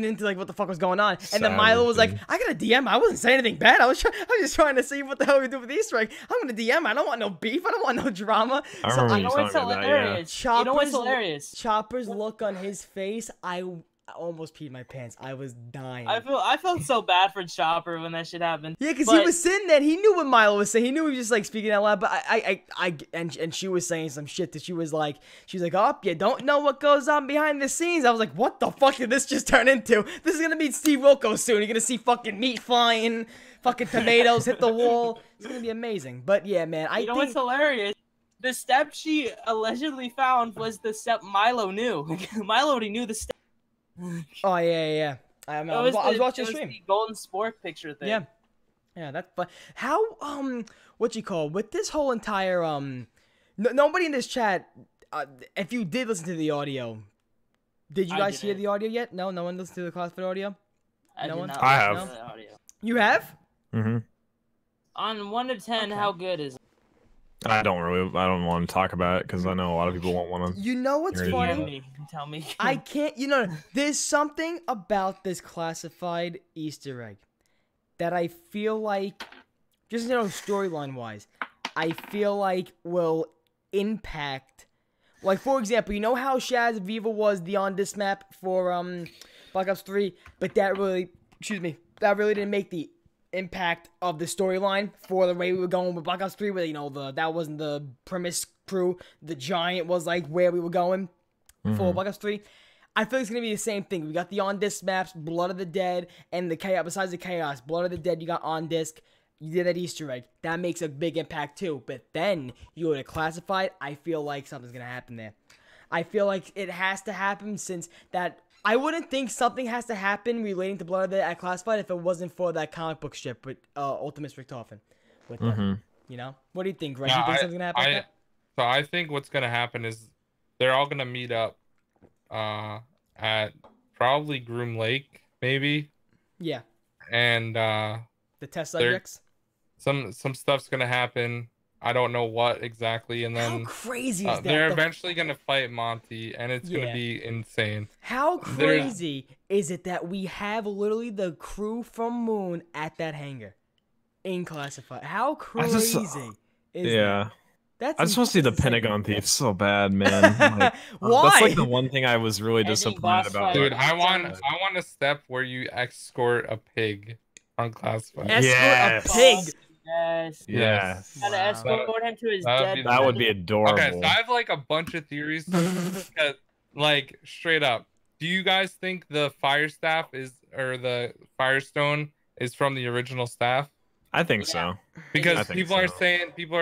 [SPEAKER 2] into like what the fuck was going on. And then Milo was like, I got a DM. I wasn't saying anything bad. I was just trying to see what the hell we do with Easter egg. I'm gonna DM. I don't want no beef. I don't want no drama.
[SPEAKER 4] I know what's
[SPEAKER 5] hilarious. You know what's hilarious?
[SPEAKER 2] Chopper's look on his face. I almost peed my pants. I was dying.
[SPEAKER 5] I felt so bad for Chopper when that shit happened.
[SPEAKER 2] Yeah, because he was sitting there. And he knew what Milo was saying. He knew he was just like speaking out loud. But and she was saying some shit that she was like, oh, you don't know what goes on behind the scenes. I was like, what the fuck did this just turn into? This is gonna be Steve Wilkos soon. You're gonna see fucking meat flying, fucking tomatoes hit the wall. It's gonna be amazing. But yeah, man, I think
[SPEAKER 5] what's hilarious? The step she allegedly found was the step Milo knew. Milo already knew the step.
[SPEAKER 2] Oh yeah. I was watching the stream.
[SPEAKER 5] The golden sport picture thing.
[SPEAKER 2] Yeah, that's fun. How what you call with this whole entire nobody in this chat. If you did listen to the audio, did you guys hear the audio yet? No one listened to the Classifed audio. No one.
[SPEAKER 4] I have.
[SPEAKER 5] No?
[SPEAKER 2] You have?
[SPEAKER 4] Mm-hmm.
[SPEAKER 5] On 1 to 10, how good is it?
[SPEAKER 4] I don't want to talk about it because I know a lot of people won't want to.
[SPEAKER 2] You know what's funny?
[SPEAKER 5] Tell me.
[SPEAKER 2] I can't. There's something about this Classified Easter egg that I feel like, just storyline wise, I feel like will impact. Like for example, you know how Shaz Viva was the on this map for Black Ops 3, but that really didn't make the impact of the storyline for the way we were going with Black Ops 3, where that wasn't the premise crew. The Giant was like where we were going for Black Ops 3. I feel it's gonna be the same thing. We got the on disc maps, Blood of the Dead, and the Chaos. Besides the Chaos, Blood of the Dead, you got on disc. You did that Easter egg. That makes a big impact too. But then you go to Classified. I feel like something's gonna happen there. I feel like it has to happen since that. I wouldn't think something has to happen relating to Blood of the Dead at Classified if it wasn't for that comic book strip with Ultimate Richtofen. With them. What do you think, Greg? You think something's gonna happen?
[SPEAKER 3] So I think what's gonna happen is they're all gonna meet up at probably Groom Lake, maybe.
[SPEAKER 2] Yeah.
[SPEAKER 3] And
[SPEAKER 2] the test subjects.
[SPEAKER 3] Some stuff's gonna happen. I don't know what exactly, and then
[SPEAKER 2] how crazy is that?
[SPEAKER 3] They're eventually gonna fight Monty, and it's gonna be insane.
[SPEAKER 2] How crazy is it that we have literally the crew from Moon at that hangar in Classified? How crazy is that?
[SPEAKER 4] I just want to see the Pentagon Thief so bad, man. Like,
[SPEAKER 2] why?
[SPEAKER 4] That's like the one thing I was really disappointed about.
[SPEAKER 3] Dude, I want a step where you escort a pig on Classified.
[SPEAKER 2] Escort a pig.
[SPEAKER 5] Yes. Gotta escort him to his dead.
[SPEAKER 4] That would be adorable.
[SPEAKER 3] Okay, so I have like a bunch of theories. Like straight up, do you guys think the fire staff or the Firestone is from the original staff?
[SPEAKER 4] I think so.
[SPEAKER 3] Because people are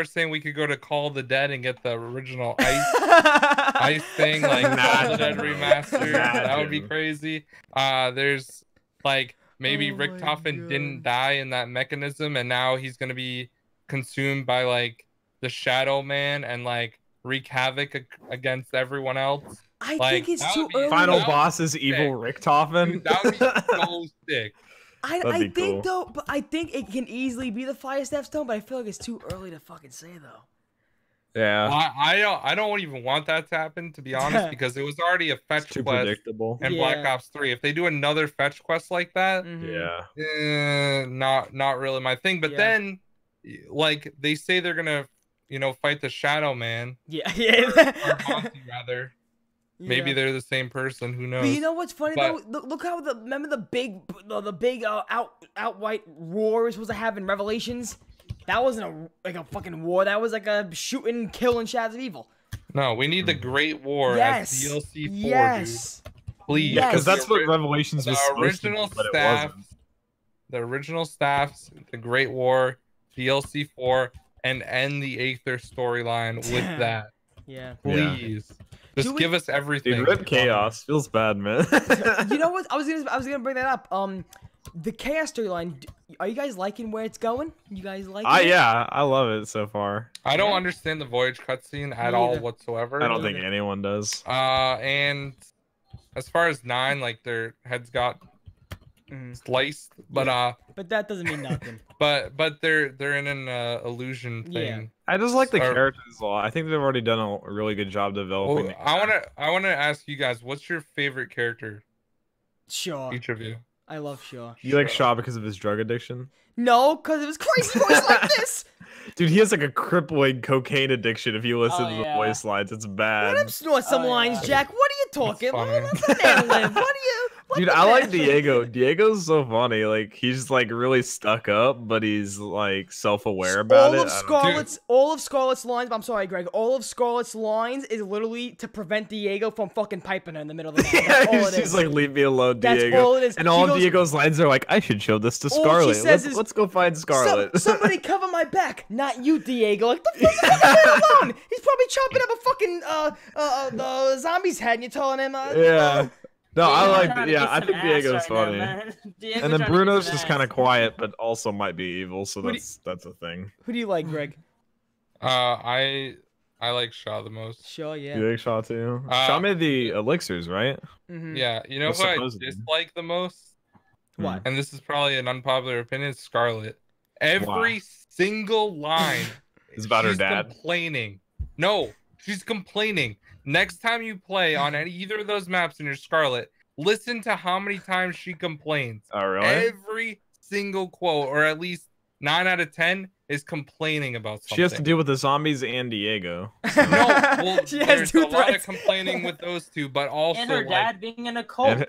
[SPEAKER 3] saying we could go to Call of the Dead and get the original ice thing, like Call of the Dead remastered. That would be crazy. There's like maybe Richtofen didn't die in that mechanism, and now he's gonna be consumed by like the Shadow Man and like wreak havoc against everyone else.
[SPEAKER 2] I think it's too early.
[SPEAKER 4] Final boss is evil Richtofen.
[SPEAKER 3] Dude, that would be so sick.
[SPEAKER 2] I think though, but I think it can easily be the Fire Staff Stone, but I feel like it's too early to fucking say though.
[SPEAKER 4] Yeah.
[SPEAKER 3] Well, I don't even want that to happen, to be honest, because it was already a fetch quest
[SPEAKER 4] predictable.
[SPEAKER 3] in Black Ops 3. If they do another fetch quest like that, not really my thing. But then, like they say they're gonna, fight the Shadow Man. Or Monty, rather. Maybe they're the same person. Who knows?
[SPEAKER 2] But you know what's funny though? Look how remember the big outright war we're supposed to have in Revelations. That wasn't a fucking war. That was like a shooting, killing Shadows of Evil.
[SPEAKER 3] No, we need the Great War as DLC 4, dude. Please.
[SPEAKER 4] Yeah, because that's what Revelations was supposed to be, but it wasn't.
[SPEAKER 3] The original staffs, the Great War, DLC 4, and end the Aether storyline with that. Please. Just give us everything.
[SPEAKER 4] Dude, Rip Chaos feels bad, man.
[SPEAKER 2] You know what? I was gonna bring that up. The Chaos storyline. Are you guys liking where it's going? You guys like it?
[SPEAKER 4] Yeah, I love it so far.
[SPEAKER 3] I don't understand the Voyage cutscene at all whatsoever.
[SPEAKER 4] I don't think anyone does.
[SPEAKER 3] And as far as 9, like their heads got sliced, but
[SPEAKER 2] that doesn't mean nothing.
[SPEAKER 3] but they're in an illusion thing.
[SPEAKER 4] I just like the characters a lot. I think they've already done a really good job developing.
[SPEAKER 3] Well, I wanna ask you guys, what's your favorite character?
[SPEAKER 2] Shaw.
[SPEAKER 3] Each of you.
[SPEAKER 2] I love Shaw.
[SPEAKER 4] You like Shaw because of his drug addiction?
[SPEAKER 2] No, because it was crazy voice like this.
[SPEAKER 4] Dude, he has like a crippling cocaine addiction. If you listen to the voice lines, it's bad.
[SPEAKER 2] Let him snort some lines, Jack. What are you talking? Let the man live. What are you?
[SPEAKER 4] Dude, I like Diego. Diego's so funny. Like he's like really stuck up, but he's like self-aware about it.
[SPEAKER 2] All of Scarlett's lines. I'm sorry, Greg. All of Scarlett's lines is literally to prevent Diego from fucking piping her in the middle of the night. That's all it is.
[SPEAKER 4] She's like, "Leave me alone, Diego."
[SPEAKER 2] That's all it is.
[SPEAKER 4] And all Diego's lines are like, "I should show this to Scarlett. Let's go find Scarlett."
[SPEAKER 2] Somebody cover my back, not you, Diego. Like the fuck, leave him alone. He's probably chopping up a fucking the zombie's head, and you're telling him,
[SPEAKER 4] yeah. No, I think Diego's funny. And then Bruno's just kind of quiet, but also might be evil, so that's a thing.
[SPEAKER 2] Who do you like, Greg?
[SPEAKER 3] I like Shaw the most.
[SPEAKER 2] Shaw, yeah.
[SPEAKER 4] You like Shaw too? Shaw made the elixirs, right?
[SPEAKER 3] Yeah, you know who I dislike the most?
[SPEAKER 2] What?
[SPEAKER 3] And this is probably an unpopular opinion, Scarlett. Every single line
[SPEAKER 4] is about her dad.
[SPEAKER 3] Complaining. No, she's complaining. Next time you play on either of those maps in your Scarlet, listen to how many times she complains.
[SPEAKER 4] Oh, really?
[SPEAKER 3] Every single quote, or at least 9 out of 10, is complaining about something.
[SPEAKER 4] She has to deal with the zombies and Diego.
[SPEAKER 3] So. No, well, there's a lot of complaining with those two, but also
[SPEAKER 5] and her dad being in a cult.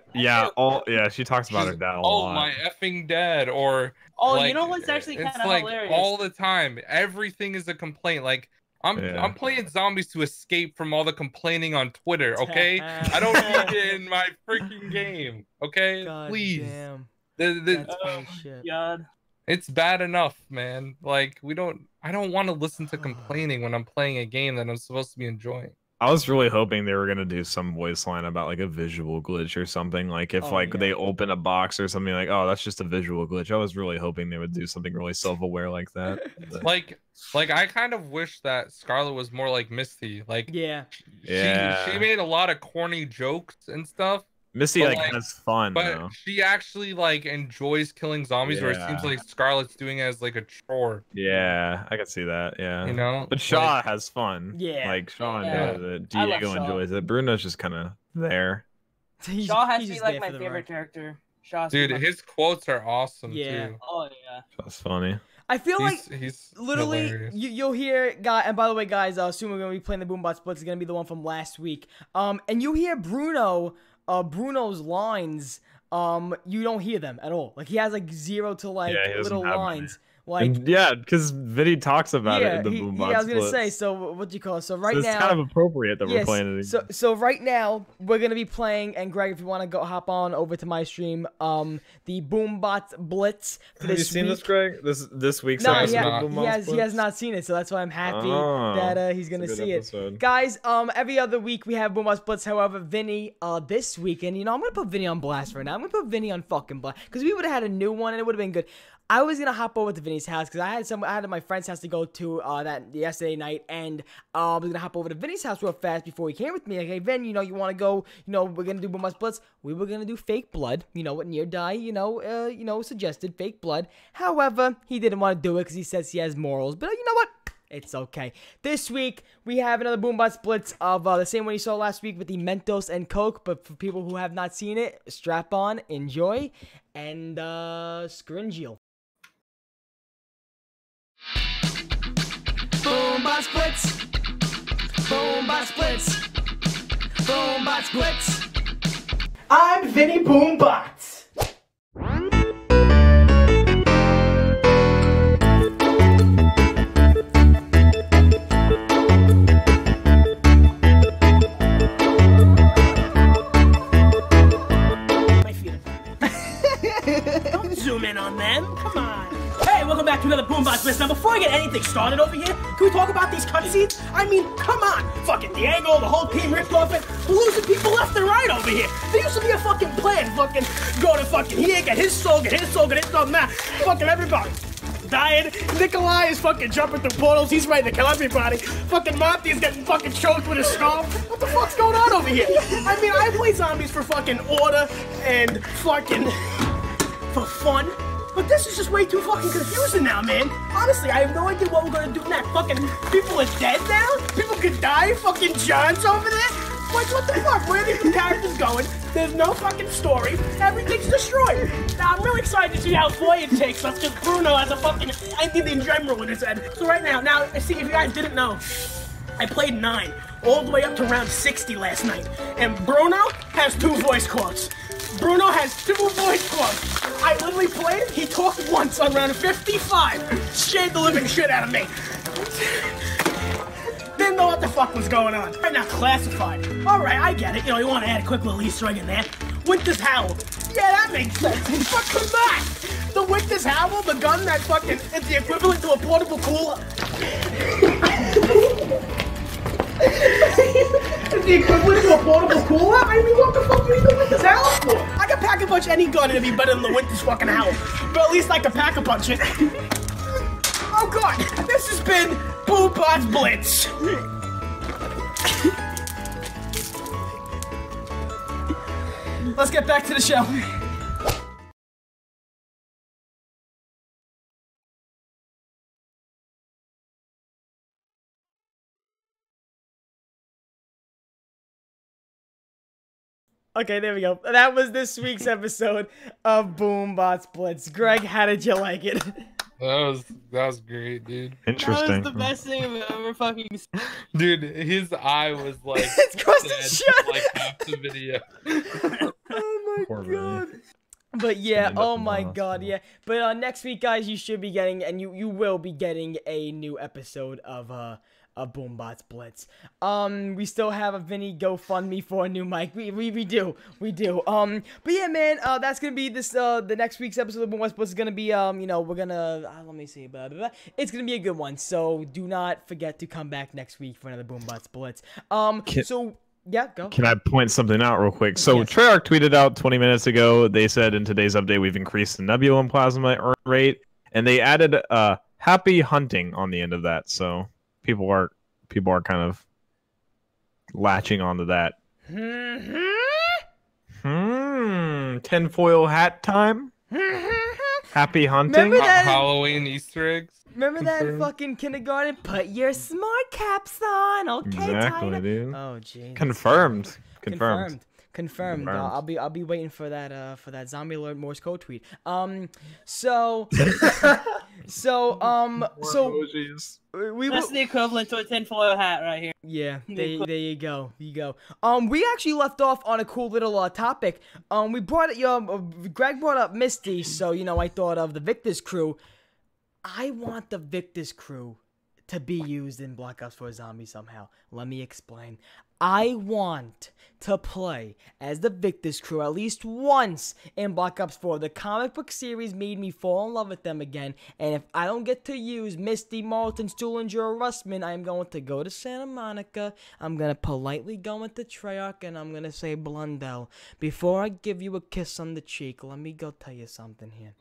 [SPEAKER 4] She talks about her dad a lot.
[SPEAKER 3] Oh, my effing dad, or
[SPEAKER 5] you know what's actually kind of hilarious?
[SPEAKER 3] All the time, everything is a complaint. Like. I'm playing zombies to escape from all the complaining on Twitter, okay? I don't need it in my freaking game, okay?
[SPEAKER 2] God
[SPEAKER 3] please.
[SPEAKER 2] Damn.
[SPEAKER 5] God.
[SPEAKER 3] It's bad enough, man. Like I don't want to listen to complaining when I'm playing a game that I'm supposed to be enjoying.
[SPEAKER 4] I was really hoping they were gonna do some voice line about like a visual glitch or something. Like if they open a box or something, like, oh, that's just a visual glitch. I was really hoping they would do something really self-aware like that. But...
[SPEAKER 3] like I kind of wish that Scarlett was more like Misty. Like she made a lot of corny jokes and stuff.
[SPEAKER 4] Misty has fun,
[SPEAKER 3] but she actually enjoys killing zombies. Where it seems like Scarlett's doing it as like a chore.
[SPEAKER 4] Yeah, I can see that. Yeah,
[SPEAKER 3] you know.
[SPEAKER 4] But Shaw has fun.
[SPEAKER 2] Yeah,
[SPEAKER 4] like Shaw enjoys it. Diego enjoys it. Bruno's just kind of there.
[SPEAKER 5] Shaw has to be like my favorite character.
[SPEAKER 3] Dude, his quotes are awesome too.
[SPEAKER 5] Oh yeah.
[SPEAKER 4] That's funny.
[SPEAKER 2] I feel
[SPEAKER 3] he's
[SPEAKER 2] literally you'll hear and by the way, guys, soon we're gonna be playing the Boombot Splits. It's gonna be the one from last week. And you hear Bruno's lines, you don't hear them at all. Like he has like 0 to little lines.
[SPEAKER 4] Because Vinny talks about it in the Boombot
[SPEAKER 2] I was gonna say. So what do you call it? So now
[SPEAKER 4] it's kind of appropriate that we're playing it.
[SPEAKER 2] So right now we're gonna be playing. And Greg, if you want to hop on over to my stream, the Boombot Blitz for this week.
[SPEAKER 4] Have you seen this, Greg? This week's
[SPEAKER 2] episode? He has not seen it, so that's why I'm happy that he's gonna see it. Guys, every other week we have Boombot Blitz. However, Vinny, this week, and I'm gonna put Vinny on blast right now. I'm gonna put Vinny on fucking blast because we would have had a new one and it would have been good. I was gonna hop over to Vinny's house because I had my friend's house to go to yesterday night, and I was gonna hop over to Vinny's house real fast before he came with me. Like, hey Vin, you want to go? We're gonna do Boombot Splits. We were gonna do fake blood. What Near Die suggested fake blood. However, he didn't want to do it because he says he has morals. But you know what? It's okay. This week, we have another Boombot Splits of the same one you saw last week with the Mentos and Coke. But for people who have not seen it, strap on, enjoy, and scringial. Boombot Splits. Boombot Splits. Boombot Splits. I'm Vinny Boombot.
[SPEAKER 6] Don't zoom in on them. Come on. Hey, welcome back to another Boombot Splits. Now, before I get anything started over here, can we talk about these cutscenes? I mean, come on. Fucking Diego, the whole team ripped off it. We're losing people left and right over here. There used to be a fucking plan. Fucking go to fucking here, get his soul, get his soul, get his soul, nah. Fucking everybody. Dying. Nikolai is fucking jumping through portals. He's ready to kill everybody. Fucking Monty's getting fucking choked with his skull. What the fuck's going on over here? I mean, I play zombies for fucking order and fucking for fun. But this is just way too fucking confusing now, man. Honestly, I have no idea what we're gonna do next. Fucking people are dead now? People could die? Fucking John's over there? Like, what the fuck? Where are these characters going? There's no fucking story. Everything's destroyed. Now, I'm really excited to see how Voyage takes us, because Bruno has a fucking Indian general in his head. So right now, see, if you guys didn't know, I played 9, all the way up to round 60 last night. And Bruno has 2 voice quotes. Bruno has 2 voice quotes. I literally played, he talked once on round 55. Scared the living shit out of me. Didn't know what the fuck was going on. Right now, Classified. Alright, I get it. You know, you want to add a quick little Easter egg in there. Winter's Howl. Yeah, that makes sense. But come back! The Winter's Howl, the gun that fucking is the equivalent to a portable cooler. Is the equivalent to a portable cooler? I mean, what the fuck do you think Winter's Howl for? I can pack a punch any gun and it'd be better than the Winter's fucking Howl. But at least I can pack a punch it. Oh god, this has been Boombots Blitz. Let's get back to the show. Okay, there we go. That was this week's episode of Boombots Blitz. Greg, how did you like it?
[SPEAKER 3] That was great, dude.
[SPEAKER 4] Interesting.
[SPEAKER 5] That was the best thing I've ever fucking seen.
[SPEAKER 3] Dude, his eye was like
[SPEAKER 2] It's crusted shut.
[SPEAKER 3] like half the video.
[SPEAKER 2] Oh my
[SPEAKER 4] Poor
[SPEAKER 2] god.
[SPEAKER 4] Vinny.
[SPEAKER 2] But yeah,
[SPEAKER 4] Stand up
[SPEAKER 2] oh
[SPEAKER 4] in the
[SPEAKER 2] my
[SPEAKER 4] hospital.
[SPEAKER 2] god, yeah. But next week, guys, you should be getting, and you will be getting a new episode of Boombots Blitz. We still have a Vinny GoFundMe for a new mic. We do. But yeah, man, that's gonna be this the next week's episode of Boombots Blitz is gonna be you know, we're gonna let me see, blah, blah, blah. It's gonna be a good one. So do not forget to come back next week for another Boombots Blitz. So yeah, go.
[SPEAKER 4] Can I point something out real quick? So
[SPEAKER 2] Yes.
[SPEAKER 4] Treyarch tweeted out 20 minutes ago. They said in today's update we've increased the Nebula and Plasma earn rate, and they added happy hunting on the end of that. So people are kind of latching onto that. Tinfoil hat time. Happy hunting.
[SPEAKER 2] Remember that?
[SPEAKER 3] Halloween Easter eggs.
[SPEAKER 2] Remember that
[SPEAKER 3] Confirmed.
[SPEAKER 2] fucking kindergarten? Put your smart caps on, okay,
[SPEAKER 4] Exactly,
[SPEAKER 2] Tyler?
[SPEAKER 4] dude.
[SPEAKER 2] Oh, jeez.
[SPEAKER 4] Confirmed.
[SPEAKER 2] Confirmed.
[SPEAKER 4] Confirmed.
[SPEAKER 2] I'll be waiting for that zombie alert Morse code tweet. So
[SPEAKER 4] Emojis.
[SPEAKER 2] we
[SPEAKER 5] That's the equivalent to a tinfoil hat right here.
[SPEAKER 2] yeah, there you go. We actually left off on a cool little topic. We brought it. Greg brought up Misty, so you know I thought of the Victor's crew. I want the Victor's crew to be used in Black Ops 4 Zombies somehow. Let me explain. I want to play as the Victor's crew at least once in Black Ops 4. The comic book series made me fall in love with them again, and if I don't get to use Misty, Martin, Stuhlinger, or Rustman, I am going to go to Santa Monica. I'm going to politely go into Treyarch, and I'm going to say, Blundell, before I give you a kiss on the cheek, let me go tell you something here.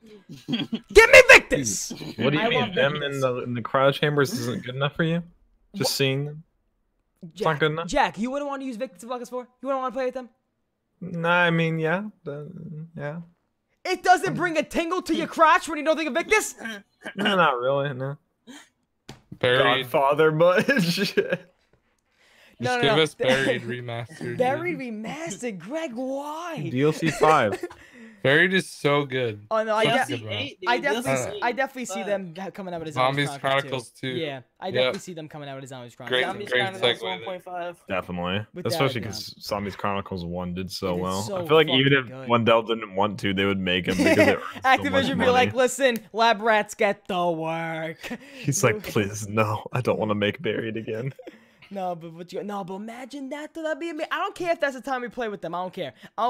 [SPEAKER 2] Give me Victor's!
[SPEAKER 4] What do you
[SPEAKER 2] I
[SPEAKER 4] mean?
[SPEAKER 2] want
[SPEAKER 4] Them
[SPEAKER 2] Victor's.
[SPEAKER 4] in the cryo chambers isn't good enough for you? Just seeing them? not good enough?
[SPEAKER 2] Jack, you wouldn't want to use Victor's Black Ops 4? You wouldn't want to play with them?
[SPEAKER 4] Nah, I mean, yeah. Yeah.
[SPEAKER 2] It doesn't bring a tingle to your crotch when you don't think of Victus?
[SPEAKER 4] No, not really, no.
[SPEAKER 3] Buried.
[SPEAKER 4] Godfather, but shit.
[SPEAKER 3] Just give us Buried remastered.
[SPEAKER 2] Buried remastered? Greg, why?
[SPEAKER 4] DLC 5.
[SPEAKER 3] Buried is so good.
[SPEAKER 2] Oh no,
[SPEAKER 3] DLC
[SPEAKER 2] I
[SPEAKER 5] 8, dude.
[SPEAKER 2] definitely see them coming out with a
[SPEAKER 3] Zombies
[SPEAKER 2] Zombies
[SPEAKER 3] Chronicles 2.
[SPEAKER 2] Yeah, I definitely see them coming out with a Zombies Chronicles.
[SPEAKER 3] Great-
[SPEAKER 5] Zombies
[SPEAKER 3] great
[SPEAKER 5] Chronicles
[SPEAKER 3] segue
[SPEAKER 5] 1.5.
[SPEAKER 4] Definitely.
[SPEAKER 2] With
[SPEAKER 4] Especially
[SPEAKER 2] that,
[SPEAKER 4] because Zombies Chronicles 1 did so
[SPEAKER 2] It did
[SPEAKER 4] well.
[SPEAKER 2] so
[SPEAKER 4] I feel like even if
[SPEAKER 2] fucking good.
[SPEAKER 4] Wendell didn't want to, they would make him because it earns so much
[SPEAKER 2] Activision be
[SPEAKER 4] money.
[SPEAKER 2] like, listen, lab rats get the work.
[SPEAKER 4] He's like, please, no, I don't want to make Buried again.
[SPEAKER 2] No, but imagine that though. That'd be amazing. I don't care if that's the time we play with them. I don't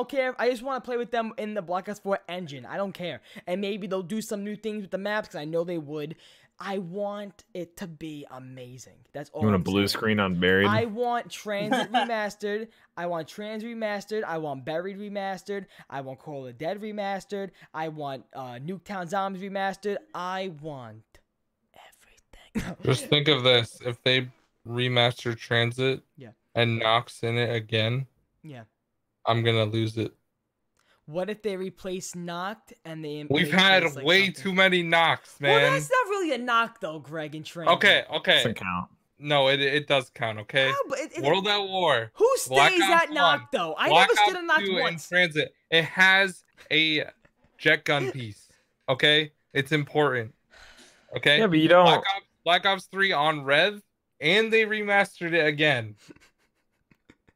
[SPEAKER 2] care. I just want to play with them in the Black Ops 4 engine. I don't care. And maybe they'll do some new things with the maps because I know they would. I want it to be amazing. That's all.
[SPEAKER 4] You want a
[SPEAKER 2] I'm
[SPEAKER 4] blue
[SPEAKER 2] saying.
[SPEAKER 4] screen on Buried?
[SPEAKER 2] I want Transit remastered. I want Trans remastered. I want Buried remastered. I want Call of the Dead remastered. I want Nuketown Zombies remastered. I want everything.
[SPEAKER 3] Just think of this. If they remaster Transit
[SPEAKER 2] Yeah.
[SPEAKER 3] and Nox in it again,
[SPEAKER 2] Yeah.
[SPEAKER 3] I'm going to lose it.
[SPEAKER 2] What if they replace knocked and they?
[SPEAKER 3] We've had
[SPEAKER 2] replace, like,
[SPEAKER 3] way
[SPEAKER 2] something?
[SPEAKER 3] too many knocks, man.
[SPEAKER 2] Well, that's not really a knock though, Greg and Trent.
[SPEAKER 3] Okay.
[SPEAKER 4] Doesn't count.
[SPEAKER 3] No, it does count. Okay.
[SPEAKER 2] How? But
[SPEAKER 3] World at War.
[SPEAKER 2] Who stays at knock though? I never stood at knock once.
[SPEAKER 3] In transit. It has a jet gun piece. Okay, it's important. Okay.
[SPEAKER 4] Yeah, but you don't.
[SPEAKER 3] Black Ops 3 on Rev, and they remastered it again.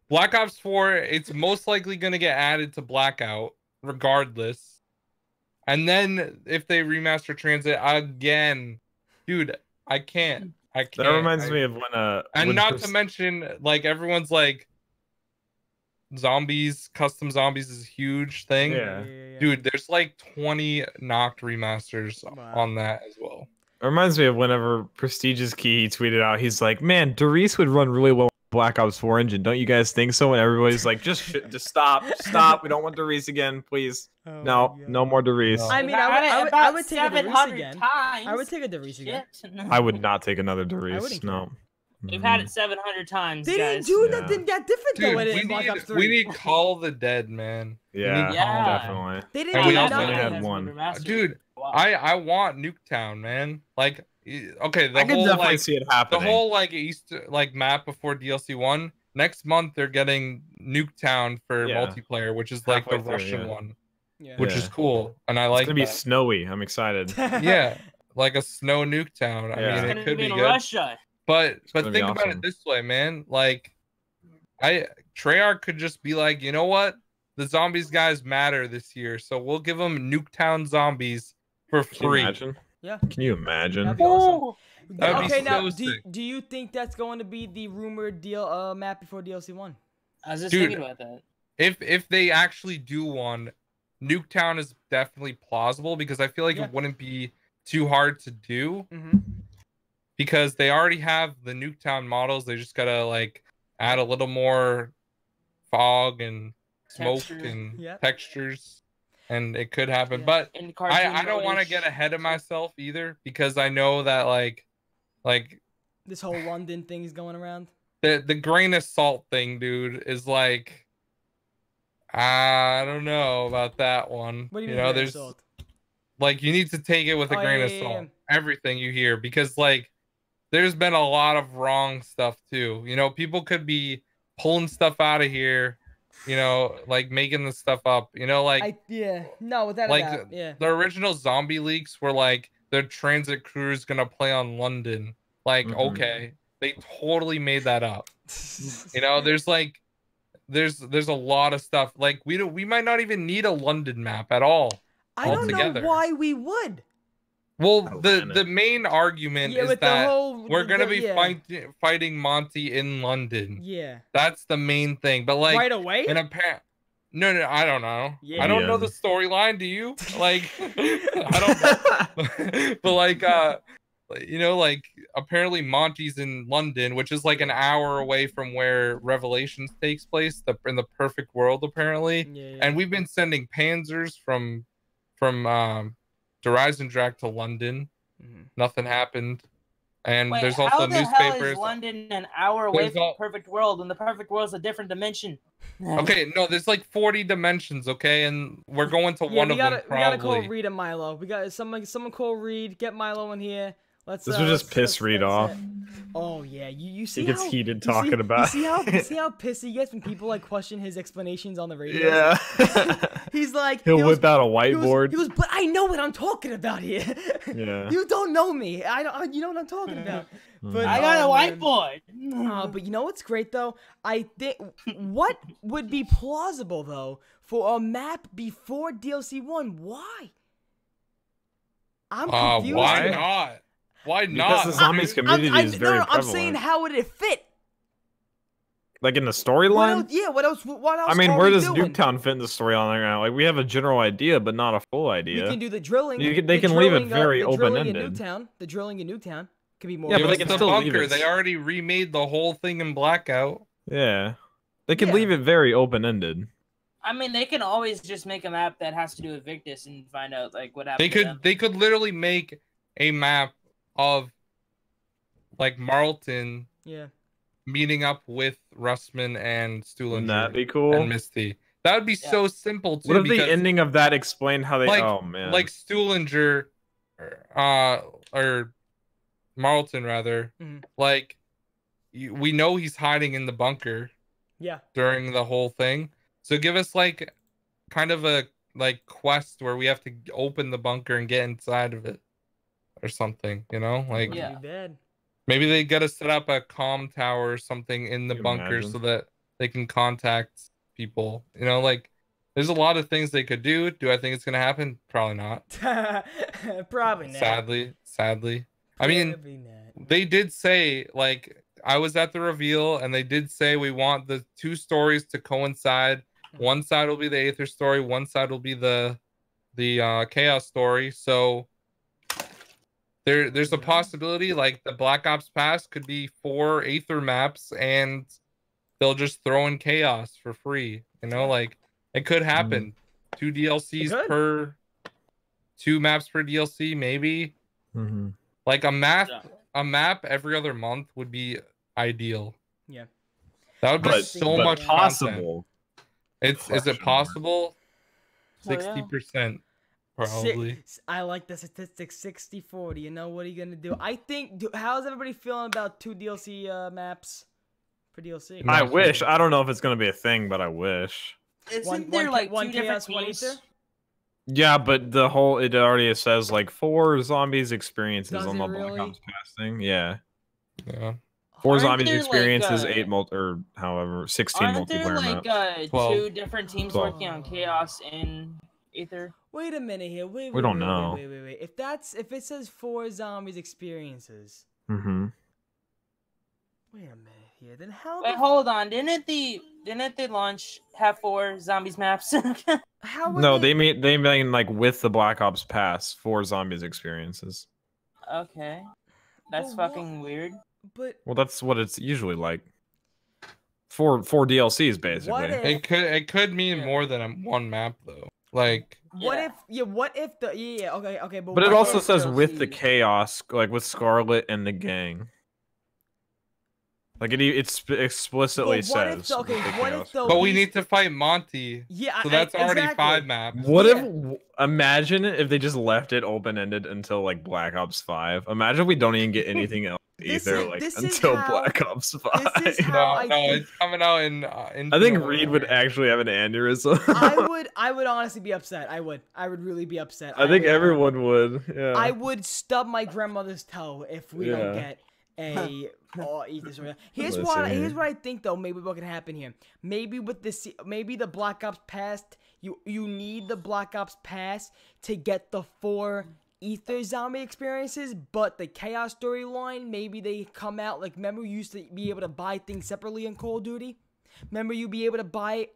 [SPEAKER 3] Black Ops 4, it's most likely going to get added to Blackout, regardless. And then if they remaster Transit again, dude, I can't.
[SPEAKER 4] That reminds me of when
[SPEAKER 3] and not to mention, like, everyone's like, zombies, custom zombies is a huge thing.
[SPEAKER 4] Yeah.
[SPEAKER 3] Dude, there's like 20 knocked remasters on that as well.
[SPEAKER 4] It reminds me of whenever Prestigious Key tweeted out, he's like, man, Doris would run really well with Black Ops 4 engine. Don't you guys think so? And everybody's like, just stop. We don't want Doris again, please. No more Doris.
[SPEAKER 2] I mean, I would take a Doris again. I would take a Doris again.
[SPEAKER 4] I would not take another Doris. No.
[SPEAKER 5] We've had it 700 times.
[SPEAKER 2] They didn't do nothing that different though in Black Ops 3.
[SPEAKER 3] We need Call of the Dead, man.
[SPEAKER 4] Yeah, definitely.
[SPEAKER 2] They didn't
[SPEAKER 3] do
[SPEAKER 2] do
[SPEAKER 3] nothing.
[SPEAKER 4] Had one.
[SPEAKER 3] Dude, I want Nuketown, man. Like, okay,
[SPEAKER 4] I can definitely see it happening.
[SPEAKER 3] The whole like Easter map before DLC1. Next month they're getting Nuketown for multiplayer, which is like the Russian one, which is cool, and I like.
[SPEAKER 4] It's gonna be snowy. I'm excited.
[SPEAKER 3] Yeah, like a snow Nuketown. I mean, it could be good.
[SPEAKER 5] Russia.
[SPEAKER 3] But think about it this way, man. Like, Treyarch could just be like, you know what? The zombies guys matter this year, so we'll give them Nuketown zombies for free.
[SPEAKER 4] Can you imagine?
[SPEAKER 2] Yeah.
[SPEAKER 4] Can you imagine?
[SPEAKER 2] That'd be awesome.
[SPEAKER 3] That'd
[SPEAKER 2] Okay,
[SPEAKER 3] be
[SPEAKER 2] now
[SPEAKER 3] so sick.
[SPEAKER 2] do you think that's going to be the rumored map before DLC1?
[SPEAKER 5] I was just thinking about that.
[SPEAKER 3] If they actually do one, Nuketown is definitely plausible because I feel like it wouldn't be too hard to do. Because they already have the Nuketown models. They just gotta like add a little more fog and smoke and textures, and it could happen. But I don't want to get ahead of myself either because I know that like
[SPEAKER 2] this whole London thing is going around.
[SPEAKER 3] The grain of salt thing, dude, is like I don't know about that one.
[SPEAKER 2] What do you mean grain of salt?
[SPEAKER 3] Like you need to take it with a grain of salt. Everything you hear because like. There's been a lot of wrong stuff too. You know, people could be pulling stuff out of here, you know, like making the stuff up, you know, like
[SPEAKER 2] no, without
[SPEAKER 3] like
[SPEAKER 2] a doubt.
[SPEAKER 3] The original zombie leaks were like their transit crew is gonna play on London. Like, okay, they totally made that up. You know, there's like there's a lot of stuff. Like we might not even need a London map at all.
[SPEAKER 2] I don't know why we would.
[SPEAKER 3] Well, the main argument is that we're gonna be fighting Monty in London.
[SPEAKER 2] Yeah,
[SPEAKER 3] that's the main thing. But like
[SPEAKER 2] right away,
[SPEAKER 3] in a no, I don't know. Yeah. I don't know the storyline. Do you? Like, I don't know. But like, you know, like apparently Monty's in London, which is like an hour away from where Revelations takes place, in the perfect world apparently. Yeah. And we've been sending Panzers from Horizon Drag to London. Nothing happened. And there's also newspapers.
[SPEAKER 5] How the hell is London an hour away from the perfect world, and the perfect world's a different dimension?
[SPEAKER 3] Okay, no, there's like 40 dimensions, okay, and we're going to one of them probably.
[SPEAKER 2] We gotta call Reed and Milo. We got someone call Reed. Get Milo in here.
[SPEAKER 4] This would just piss Reed off.
[SPEAKER 2] Oh yeah, you see
[SPEAKER 4] he gets heated talking about.
[SPEAKER 2] You see how pissed he gets when people like question his explanations on the radio.
[SPEAKER 4] Yeah.
[SPEAKER 2] He's like
[SPEAKER 4] he'll whip out a whiteboard.
[SPEAKER 2] He goes, but I know what I'm talking about here.
[SPEAKER 4] Yeah.
[SPEAKER 2] You don't know me. I don't. You know what I'm talking about. But
[SPEAKER 5] I got a whiteboard.
[SPEAKER 2] But you know what's great though? I think what would be plausible though for a map before DLC1? Why? I'm confused.
[SPEAKER 3] Why not? Why not?
[SPEAKER 4] Because the zombies community is very prevalent.
[SPEAKER 2] I'm saying, how would it fit?
[SPEAKER 4] Like in the storyline?
[SPEAKER 2] What else?
[SPEAKER 4] I mean, where does Nuketown fit in the storyline right now? Like, we have a general idea, but not a full idea.
[SPEAKER 2] We can do the drilling.
[SPEAKER 4] They can leave it very open-ended.
[SPEAKER 2] The drilling in Nuketown could be more.
[SPEAKER 3] Yeah, but they can still leave it. They already remade the whole thing in Blackout.
[SPEAKER 4] Yeah, they can leave it very open-ended.
[SPEAKER 5] I mean, they can always just make a map that has to do with Victus and find out like what happened.
[SPEAKER 3] They could literally make a map of like Marlton meeting up with Russman and Stuhlinger.
[SPEAKER 4] Wouldn't that be cool?
[SPEAKER 3] And Misty. That would be so simple too.
[SPEAKER 4] What if the ending of that explained how they?
[SPEAKER 3] Like,
[SPEAKER 4] oh man,
[SPEAKER 3] like Stuhlinger, or Marlton rather. Like, we know he's hiding in the bunker.
[SPEAKER 2] Yeah.
[SPEAKER 3] During the whole thing, so give us like, kind of a quest where we have to open the bunker and get inside of it, or something. You know, like maybe they got to set up a comm tower or something in the bunker so that they can contact people. You know, like there's a lot of things they could do. Do I think it's gonna happen? Probably not.
[SPEAKER 2] Probably not.
[SPEAKER 3] Sadly. I mean, they did say, like, I was at the reveal and they did say we want the 2 stories to coincide. One side will be the Aether story, one side will be the Chaos story. So there's a possibility like the Black Ops Pass could be 4 Aether maps and they'll just throw in Chaos for free. You know, like it could happen. 2 DLCs per 2 maps per DLC, maybe. Like a map every other month would be ideal.
[SPEAKER 2] Yeah.
[SPEAKER 3] That would be so much
[SPEAKER 4] possible.
[SPEAKER 3] Is it possible? 60%. Probably.
[SPEAKER 2] I like the statistic 60-40. You know, what are you gonna do? I think. How's everybody feeling about 2 DLC maps for DLC?
[SPEAKER 4] I wish. I don't know if it's gonna be a thing, but I wish.
[SPEAKER 5] Isn't there like 2 different
[SPEAKER 2] Chaos, 1 Aether?
[SPEAKER 4] Yeah, but it already says like 4 zombies experiences on the
[SPEAKER 2] really?
[SPEAKER 4] Black Ops Pass thing. Yeah. 4
[SPEAKER 5] Aren't
[SPEAKER 4] zombies
[SPEAKER 5] there,
[SPEAKER 4] experiences,
[SPEAKER 5] like,
[SPEAKER 4] 8 or however 16
[SPEAKER 5] aren't there
[SPEAKER 4] multiplayer
[SPEAKER 5] like
[SPEAKER 4] maps.
[SPEAKER 5] 2 different teams working on Chaos and Aether?
[SPEAKER 2] Wait a minute here. Wait.
[SPEAKER 4] We don't know.
[SPEAKER 2] Wait. If it says 4 zombies experiences. Wait a minute here. Then how?
[SPEAKER 5] Wait, hold on. Didn't the launch have 4 zombies maps?
[SPEAKER 4] No, they mean like with the Black Ops Pass, 4 zombies experiences.
[SPEAKER 5] Okay, that's fucking weird.
[SPEAKER 2] But
[SPEAKER 4] well, that's what it's usually like. 4 DLCs basically.
[SPEAKER 3] It could mean more than 1 map though. Like
[SPEAKER 2] what if the okay,
[SPEAKER 4] but it also says with the Chaos, like with Scarlet and the gang. Like it explicitly says.
[SPEAKER 3] But we need to fight Monty.
[SPEAKER 2] Yeah,
[SPEAKER 3] so that's already 5 maps.
[SPEAKER 4] What if? Imagine if they just left it open ended until like Black Ops 5. Imagine we don't even get anything else either, until Black Ops 5.
[SPEAKER 3] No, it's coming out in.
[SPEAKER 4] I think Reed would actually have an aneurysm.
[SPEAKER 2] I would honestly be upset. I would really be upset.
[SPEAKER 4] I think everyone would. Yeah.
[SPEAKER 2] I would stub my grandmother's toe if we don't get a Aether story. Here's what I think though. Maybe what can happen here. Maybe with this. Maybe the Black Ops Pass. You need the Black Ops Pass to get the 4 Aether zombie experiences, but the Chaos storyline, maybe they come out like, remember you used to be able to buy things separately in Call of Duty? Remember you'd be able to buy,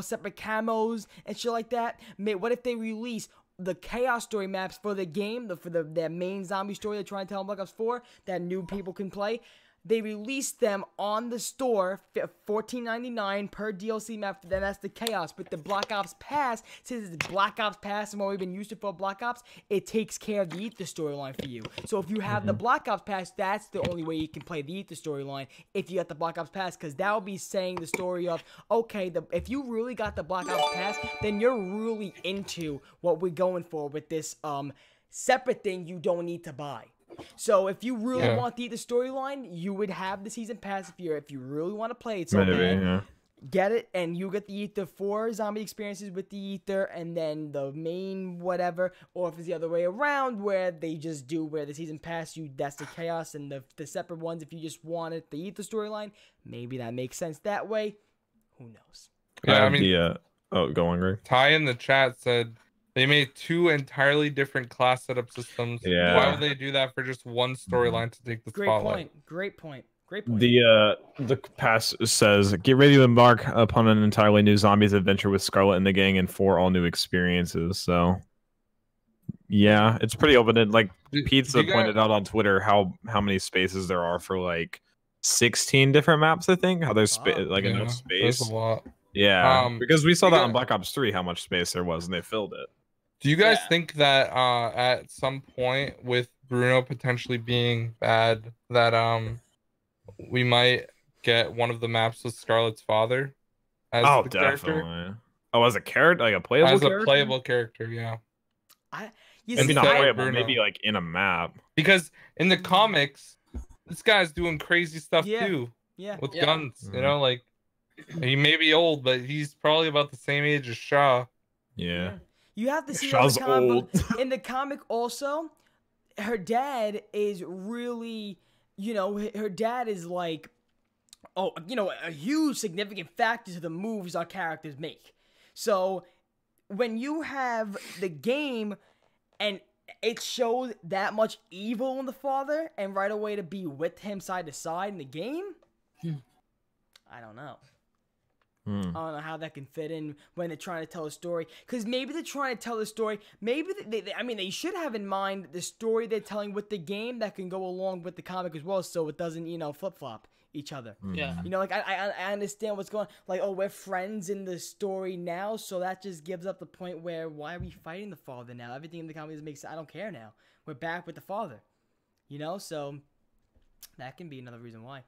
[SPEAKER 2] separate camos and shit like that? What if they release the Chaos story maps for the game, for their main zombie story they're trying to tell in Black Ops 4 that new people can play? They released them on the store, $14.99 per DLC map. Then that's the Chaos. But the Black Ops Pass, since it's Black Ops Pass and what we've been used to for Black Ops, it takes care of the Aether storyline for you. So if you have the Black Ops Pass, that's the only way you can play the Aether storyline if you got the Black Ops Pass, because that will be saying the story of, okay, if you really got the Black Ops Pass, then you're really into what we're going for with this separate thing you don't need to buy. So if you really want the storyline, you would have the season pass if you really want to play it. So get it, and you get the Aether 4 zombie experiences with the Aether, and then the main whatever. Or if it's the other way around, where they just do where the season pass that's the Chaos, and the separate ones. If you just wanted the Aether storyline, maybe that makes sense that way. Who knows?
[SPEAKER 3] Yeah, I mean,
[SPEAKER 4] go on, Greg.
[SPEAKER 3] Ty in the chat said they made 2 entirely different class setup systems.
[SPEAKER 4] Yeah.
[SPEAKER 3] Why would they do that for just one storyline to take the spotlight?
[SPEAKER 2] Great point.
[SPEAKER 4] The pass says, get ready to embark upon an entirely new zombies adventure with Scarlet and the gang and 4 all new experiences. So yeah, it's pretty open. Like Pizza pointed out on Twitter how many spaces there are for like 16 different maps. I think how there's enough space.
[SPEAKER 3] That's a lot.
[SPEAKER 4] Yeah, because we saw that on Black Ops 3 how much space there was, and they filled it.
[SPEAKER 3] Do you guys think that at some point with Bruno potentially being bad, that we might get one of the maps with Scarlet's father as the character?
[SPEAKER 4] Definitely. Oh, as a character, like a playable character?
[SPEAKER 3] As a playable character, yeah.
[SPEAKER 4] Maybe not playable, maybe like in a map.
[SPEAKER 3] Because in the comics, this guy's doing crazy stuff too.
[SPEAKER 2] Yeah.
[SPEAKER 3] With guns, you know, like he may be old, but he's probably about the same age as Shaw.
[SPEAKER 4] Yeah.
[SPEAKER 2] You have to see
[SPEAKER 4] Shaw's old.
[SPEAKER 2] in the comic also, her dad is really, you know, her dad is like, oh, you know, a huge significant factor to the moves our characters make. So when you have the game and it shows that much evil in the father and right away to be with him side to side in the game, I don't know. I don't know how that can fit in when they're trying to tell a story. Because maybe they're trying to tell a story. Maybe they should have in mind the story they're telling with the game that can go along with the comic as well, so it doesn't, you know, flip flop each other.
[SPEAKER 5] Yeah.
[SPEAKER 2] You know, like I understand what's going on. Like, oh, we're friends in the story now, so that just gives up the point where why are we fighting the father now? Everything in the comics makes I don't care now. We're back with the father. You know, so that can be another reason why.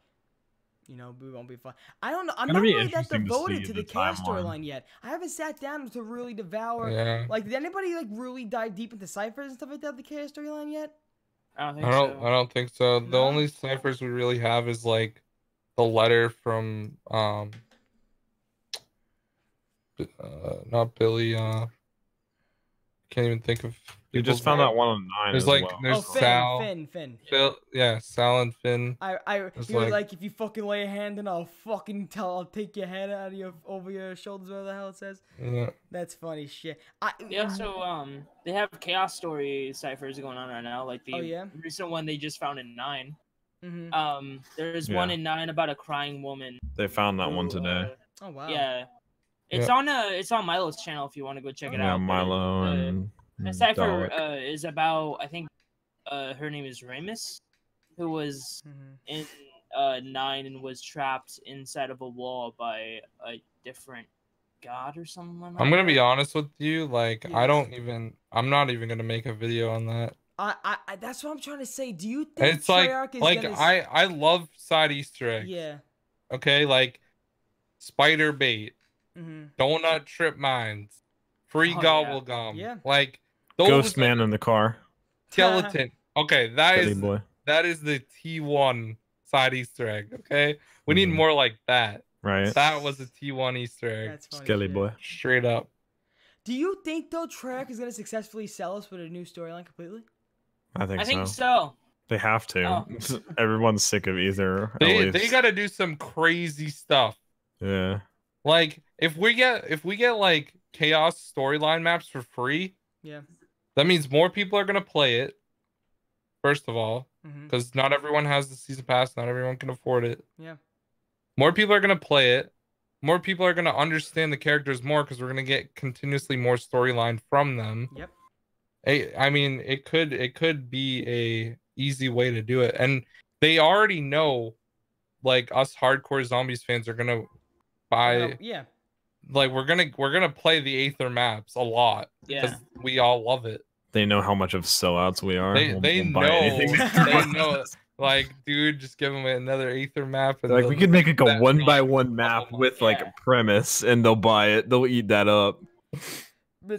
[SPEAKER 2] You know, we won't be fun. I don't know. I'm not really that devoted to the chaos storyline yet. I haven't sat down to really devour.
[SPEAKER 3] Yeah.
[SPEAKER 2] Like, did anybody like really dive deep into ciphers and stuff like that? The chaos storyline yet?
[SPEAKER 5] I don't think so.
[SPEAKER 3] The only ciphers we really have is like the letter from not Billy. Can't even think of.
[SPEAKER 4] You just found that one on 9.
[SPEAKER 3] There's like there's Sal,
[SPEAKER 2] Finn.
[SPEAKER 3] Phil, yeah, Sal and Finn.
[SPEAKER 2] He was like, if you fucking lay a hand, then I'll take your head out of over your shoulders, whatever the hell it says.
[SPEAKER 3] Yeah.
[SPEAKER 2] That's funny shit.
[SPEAKER 5] They also they have chaos story ciphers going on right now. Like the recent one they just found in 9.
[SPEAKER 2] Mm-hmm.
[SPEAKER 5] There's one in 9 about a crying woman.
[SPEAKER 4] They found that one today.
[SPEAKER 2] Oh wow.
[SPEAKER 5] Yeah. It's on Milo's channel if you want to go check it out.
[SPEAKER 4] Yeah, Milo and
[SPEAKER 5] the cipher is about, I think her name is Ramus, who was in 9 and was trapped inside of a wall by a different god or something like that.
[SPEAKER 3] I'm gonna be honest with you, like I'm not even gonna make a video on that.
[SPEAKER 2] I that's what I'm trying to say. Do you think
[SPEAKER 3] it's I love side Easter eggs.
[SPEAKER 2] Yeah.
[SPEAKER 3] Okay, like spider bait, donut trip mines, free gobble gum.
[SPEAKER 2] Yeah.
[SPEAKER 3] Like those
[SPEAKER 4] Ghost Man in the car.
[SPEAKER 3] Skeleton. Okay, that is
[SPEAKER 4] boy.
[SPEAKER 3] That is the T1 side Easter egg. Okay, we need more like that.
[SPEAKER 4] Right.
[SPEAKER 3] That was a T1 Easter egg.
[SPEAKER 2] That's funny
[SPEAKER 4] Skelly
[SPEAKER 2] shit.
[SPEAKER 4] boy.
[SPEAKER 3] Straight up.
[SPEAKER 2] Do you think though Treyarch is gonna successfully sell us with a new storyline completely?
[SPEAKER 4] I think
[SPEAKER 5] so.
[SPEAKER 4] They have to. Oh. Everyone's sick of either.
[SPEAKER 3] They got to do some crazy stuff.
[SPEAKER 4] Yeah.
[SPEAKER 3] Like if we get like chaos storyline maps for free, that means more people are gonna play it. First of all, because not everyone has the season pass, not everyone can afford it.
[SPEAKER 2] Yeah.
[SPEAKER 3] More people are gonna play it. More people are gonna understand the characters more because we're gonna get continuously more storyline from them.
[SPEAKER 2] Yep.
[SPEAKER 3] I mean, it could be a easy way to do it, and they already know, like us hardcore zombies fans are gonna buy.
[SPEAKER 2] Yeah.
[SPEAKER 3] Like we're gonna play the Aether maps a lot.
[SPEAKER 5] Yeah.
[SPEAKER 3] We all love it.
[SPEAKER 4] They know how much of sellouts we are.
[SPEAKER 3] They know. Like, dude, just give them another Aether map. And
[SPEAKER 4] like we could make it a 1x1 map with like a premise, and they'll buy it. They'll eat that up.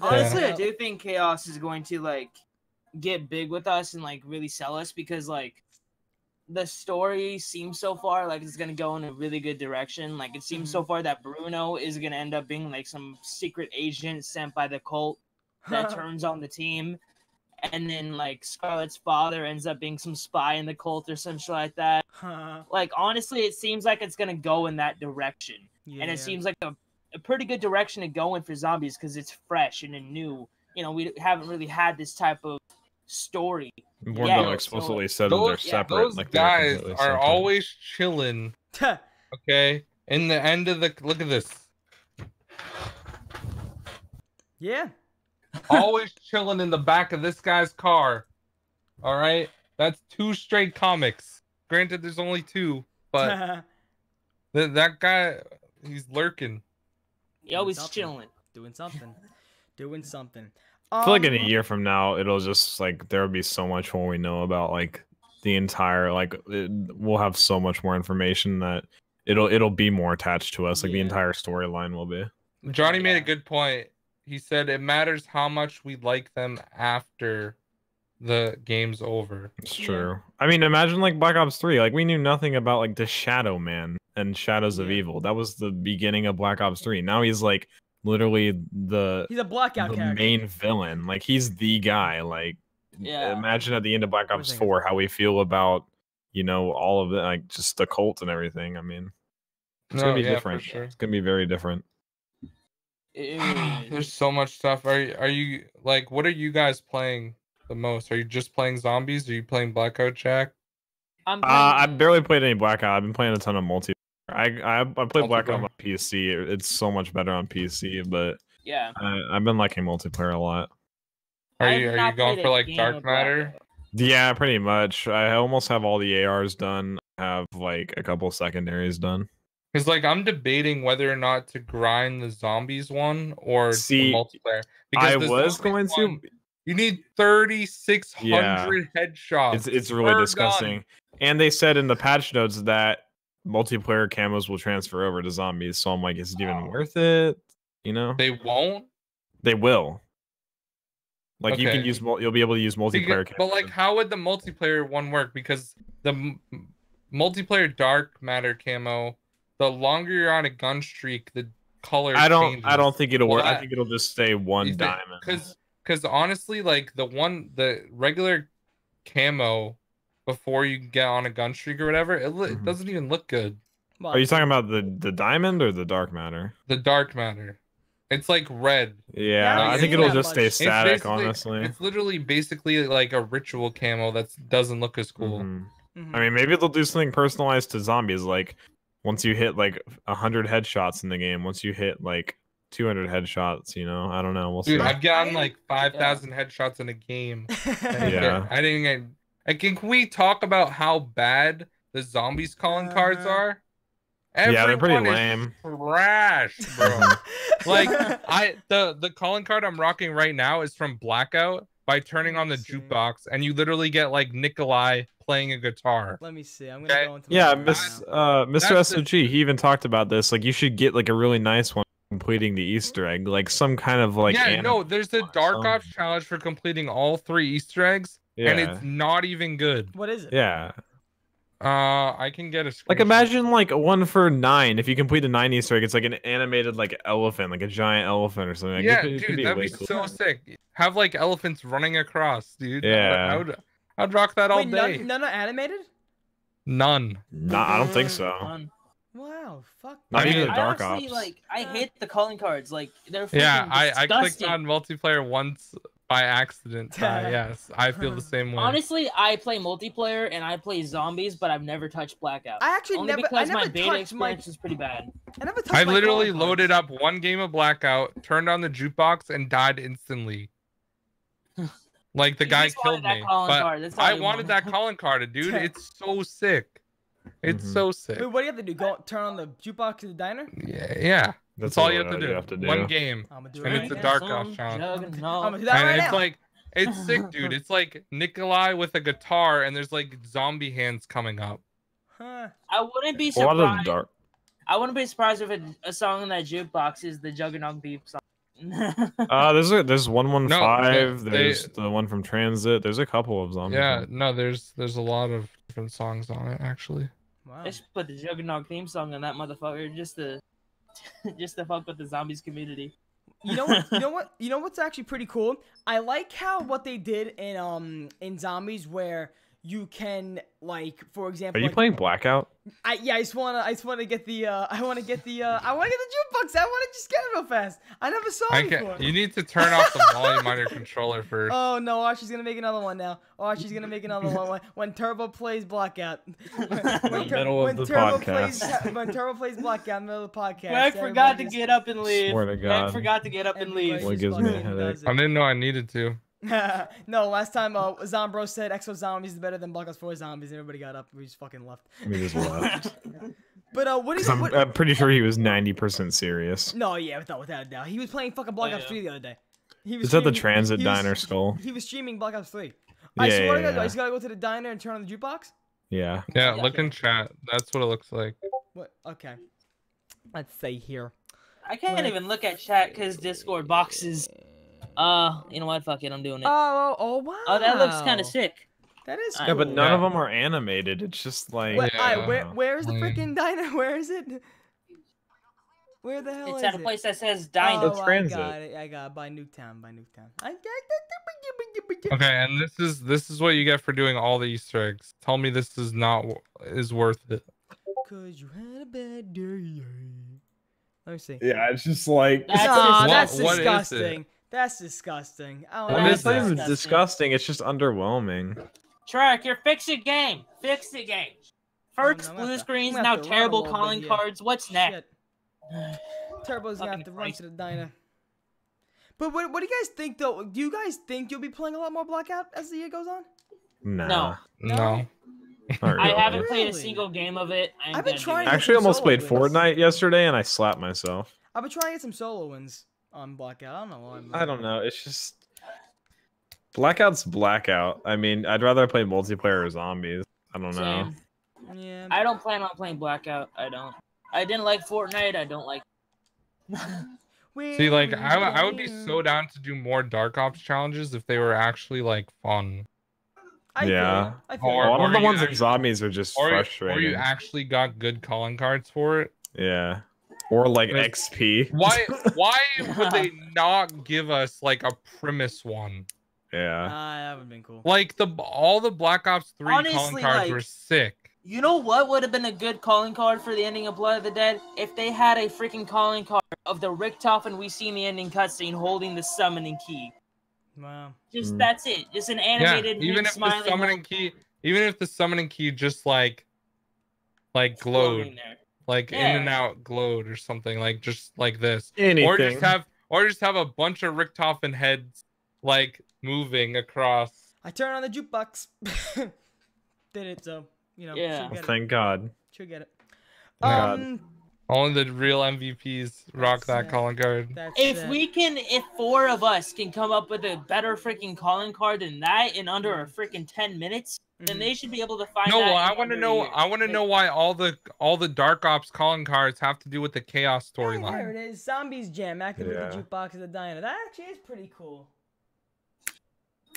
[SPEAKER 5] Honestly, I do think Chaos is going to like get big with us and like really sell us because like the story seems so far like it's gonna go in a really good direction. Like it seems so far that Bruno is gonna end up being like some secret agent sent by the cult that turns on the team, and then like Scarlett's father ends up being some spy in the cult or some shit like that. Like honestly, it seems like it's gonna go in that direction, and it seems like a pretty good direction to go in for zombies because it's fresh and new. You know, we haven't really had this type of story.
[SPEAKER 4] They'll explicitly said that they're separate.
[SPEAKER 3] Those
[SPEAKER 4] like
[SPEAKER 3] guys are always chilling. Okay, in the end of the look at this.
[SPEAKER 2] Yeah.
[SPEAKER 3] Always chilling in the back of this guy's car. All right, that's 2 straight comics. Granted, there's only 2, but that guy, he's lurking.
[SPEAKER 5] He always chilling,
[SPEAKER 2] doing something.
[SPEAKER 4] I feel like in a year from now, it'll just like there'll be so much more we know about like the entire we'll have so much more information that it'll be more attached to us. Like the entire storyline will be.
[SPEAKER 3] Johnny made a good point. He said it matters how much we like them after the game's over.
[SPEAKER 4] It's true. I mean, imagine like Black Ops 3. Like we knew nothing about like the Shadow Man and Shadows of Evil. That was the beginning of Black Ops 3. Now he's like literally
[SPEAKER 2] he's a blackout character.
[SPEAKER 4] Main villain. Like he's the guy. Like imagine at the end of Black Ops 4 how we feel about, you know, all of it, like just the cult and everything. I mean, it's gonna be different. Sure. It's gonna be very different.
[SPEAKER 3] There's so much stuff. Are you like, what are you guys playing the most? Are you just playing Zombies? Are you playing Blackout, Jack?
[SPEAKER 4] I barely played any Blackout. I've been playing a ton of multi. I played Blackout on PC. It's so much better on PC, but
[SPEAKER 5] yeah,
[SPEAKER 4] I've been liking multiplayer a lot.
[SPEAKER 3] Are you going for like Dark Matter?
[SPEAKER 4] Yeah, pretty much. I almost have all the ARs done. I have like a couple secondaries done.
[SPEAKER 3] Because like I'm debating whether or not to grind the Zombies one or the multiplayer. Because
[SPEAKER 4] I was going to.
[SPEAKER 3] You need 3,600 headshots.
[SPEAKER 4] It's really disgusting.
[SPEAKER 3] Gun.
[SPEAKER 4] And they said in the patch notes that multiplayer camos will transfer over to Zombies. So I'm like, is it even worth it? You know?
[SPEAKER 3] They won't.
[SPEAKER 4] They will. Like you can use, you'll be able to use multiplayer.
[SPEAKER 3] But like, how would the multiplayer one work? Because the multiplayer Dark Matter camo, the longer you're on a gun streak, the color changes.
[SPEAKER 4] I don't think it'll work. I think it'll just stay one diamond.
[SPEAKER 3] Because honestly, like the regular camo before you get on a gun streak or whatever, it doesn't even look good.
[SPEAKER 4] Are you talking about the diamond or the Dark Matter?
[SPEAKER 3] The Dark Matter. It's like red.
[SPEAKER 4] Yeah, I think it'll just stay static, honestly.
[SPEAKER 3] It's literally basically like a ritual camo that doesn't look as cool.
[SPEAKER 4] I mean, maybe they'll do something personalized to Zombies, like once you hit like 100 headshots in the game, once you hit like 200 headshots, you know, I don't know. We'll see.
[SPEAKER 3] I've gotten like 5,000 headshots in a game. Can we talk about how bad the Zombies calling cards are?
[SPEAKER 4] Yeah, they're pretty lame.
[SPEAKER 3] Trash, bro. Like the calling card I'm rocking right now is from Blackout by turning on the jukebox, and you literally get like Nikolai playing a guitar.
[SPEAKER 2] Let me see. I'm gonna go into
[SPEAKER 4] Mr. SOG, he even talked about this. Like you should get like a really nice one completing the Easter egg, like some kind of like
[SPEAKER 3] there's the Dark Ops challenge for completing all 3 Easter eggs, and it's not even good.
[SPEAKER 2] What is it?
[SPEAKER 4] Yeah.
[SPEAKER 3] I can get a screenshot.
[SPEAKER 4] Like imagine like one for 9. If you complete the 9 Easter egg, it's like an animated like elephant, like a giant elephant or something. Like,
[SPEAKER 3] yeah, dude, that'd be so sick. Have like elephants running across, dude.
[SPEAKER 4] Yeah,
[SPEAKER 3] I'd rock that all day.
[SPEAKER 2] None are animated?
[SPEAKER 3] None.
[SPEAKER 4] I don't think so.
[SPEAKER 2] Wow, fuck.
[SPEAKER 4] Not even the Dark Ops.
[SPEAKER 5] Like, I hate the calling cards. Like, they're
[SPEAKER 3] I clicked on multiplayer once by accident. Yes, I feel the same way.
[SPEAKER 5] Honestly, I play multiplayer and I play Zombies, but I've never touched Blackout.
[SPEAKER 2] I actually
[SPEAKER 5] Only because my beta experience is pretty bad.
[SPEAKER 3] I literally loaded up one game of Blackout, turned on the jukebox, and died instantly. Like the guy killed me. But I wanted that calling card, dude. It's so sick. It's so sick.
[SPEAKER 2] Wait, what do you have to do? Go turn on the jukebox at the diner?
[SPEAKER 3] Yeah. That's all you have to do. One game. And it's a Dark Ops challenge.
[SPEAKER 2] I'm gonna do that right now.
[SPEAKER 3] It's like, it's sick, dude. It's like Nikolai with a guitar, and there's like zombie hands coming up.
[SPEAKER 2] Huh.
[SPEAKER 5] I wouldn't be surprised. I wouldn't be surprised if a song in that jukebox is the Juggernaut Beef song.
[SPEAKER 4] There's 115. There's the one from Transit. There's a couple of zombies.
[SPEAKER 3] Yeah, no, there's a lot of different songs on it actually.
[SPEAKER 5] Wow. I should put the Juggernaut theme song on that motherfucker just to fuck with the Zombies community.
[SPEAKER 2] You know what's actually pretty cool? I like how what they did in Zombies where you can, like, for example,
[SPEAKER 4] are you playing Blackout?
[SPEAKER 2] I just wanna get the I wanna get the jukebox. I wanna just get it real fast. I never saw it before.
[SPEAKER 3] You need to turn off the volume on your controller first.
[SPEAKER 2] Oh no, Archie's gonna make another one now. Archie's gonna make another one when Turbo plays Blackout. When Turbo plays Blackout in the middle of the podcast.
[SPEAKER 5] Greg forgot to get up and leave.
[SPEAKER 4] Swear to God.
[SPEAKER 5] Greg forgot to get up and leave.
[SPEAKER 4] What gives me a headache.
[SPEAKER 3] I didn't know I needed to.
[SPEAKER 2] No, last time Zombro said Exo Zombies is better than Black Ops 4 Zombies, and everybody got up. We just fucking left.
[SPEAKER 4] We just left.
[SPEAKER 2] But what is
[SPEAKER 4] I'm pretty sure he was 90% serious.
[SPEAKER 2] No, yeah, without a doubt. He was playing fucking Black Ops 3 the other day.
[SPEAKER 4] Is that the Transit Diner Skull?
[SPEAKER 2] He was streaming Black Ops 3. I swear to God, I just gotta go to the diner and turn on the jukebox.
[SPEAKER 4] Yeah.
[SPEAKER 3] Yeah, look in chat. That's what it looks like.
[SPEAKER 2] What? Okay. Let's say here.
[SPEAKER 5] I can't even look at chat because Discord boxes. You know what? Fuck it, I'm doing it.
[SPEAKER 2] Oh wow.
[SPEAKER 5] Oh, that looks kind of sick.
[SPEAKER 2] That is cool.
[SPEAKER 4] Yeah, but none of them are animated. It's just like.
[SPEAKER 2] Where's the freaking diner? Where is it? Where the hell
[SPEAKER 5] it's
[SPEAKER 2] is
[SPEAKER 5] at a place that says diner.
[SPEAKER 2] Oh, I got it. I got it. By Nuketown.
[SPEAKER 3] Okay, and this is what you get for doing all the Easter eggs. Tell me this is not worth it.
[SPEAKER 2] Cause you had a bad day. Let me see.
[SPEAKER 4] Yeah, it's just like.
[SPEAKER 2] That's
[SPEAKER 3] what
[SPEAKER 2] disgusting. That's disgusting.
[SPEAKER 4] It's not even disgusting. It's just underwhelming.
[SPEAKER 5] Trek, fix your game. Fix the game. First blue screens, now terrible calling cards. What's next?
[SPEAKER 2] Turbo's gonna have to run to the diner. But what do you guys think though? Do you guys think you'll be playing a lot more Blackout as the year goes on?
[SPEAKER 5] No.
[SPEAKER 3] Really.
[SPEAKER 5] I haven't played a single game of it.
[SPEAKER 2] I've been trying.
[SPEAKER 4] Actually, almost played Fortnite yesterday, and I slapped myself.
[SPEAKER 2] I've been trying to get some solo wins on Blackout. I don't know why.
[SPEAKER 4] I don't know. It's just Blackout's Blackout. I mean, I'd rather play multiplayer or zombies. I don't know.
[SPEAKER 2] Yeah.
[SPEAKER 5] I don't plan on playing Blackout. I don't. I didn't like Fortnite. I don't like.
[SPEAKER 3] See, like, I would be so down to do more Dark Ops challenges if they were actually like fun.
[SPEAKER 2] I feel
[SPEAKER 4] all of the ones in zombies are just frustrating.
[SPEAKER 3] Or you actually got good calling cards for it.
[SPEAKER 4] Yeah. Or like XP.
[SPEAKER 3] Why would they not give us like a premise one?
[SPEAKER 4] Yeah.
[SPEAKER 2] That would have been cool.
[SPEAKER 3] Like all the Black Ops 3 calling cards were sick.
[SPEAKER 5] You know what would have been a good calling card for the ending of Blood of the Dead? If they had a freaking calling card of the Richtofen we see in the ending cutscene holding the summoning key.
[SPEAKER 2] Wow.
[SPEAKER 5] Just that's it. Just an animated
[SPEAKER 3] even if the summoning key, even if the summoning key just like glowed, like in and out glowed or something, like just like this.
[SPEAKER 4] Anything.
[SPEAKER 3] Or just have a bunch of Richtofen heads like moving across.
[SPEAKER 2] I turned on the jukebox. Did it so. You know,
[SPEAKER 5] yeah.
[SPEAKER 4] Thank God.
[SPEAKER 2] She'll get it.
[SPEAKER 3] Only the real MVPs rock that calling card.
[SPEAKER 5] If 4 of us can come up with a better freaking calling card than that in under a freaking 10 minutes, then they should be able to find.
[SPEAKER 3] No, I want to know. I want to know why all the Dark Ops calling cards have to do with the Chaos storyline.
[SPEAKER 2] There it is. Zombies Jam. Active with the jukebox at the diner. That actually is pretty cool.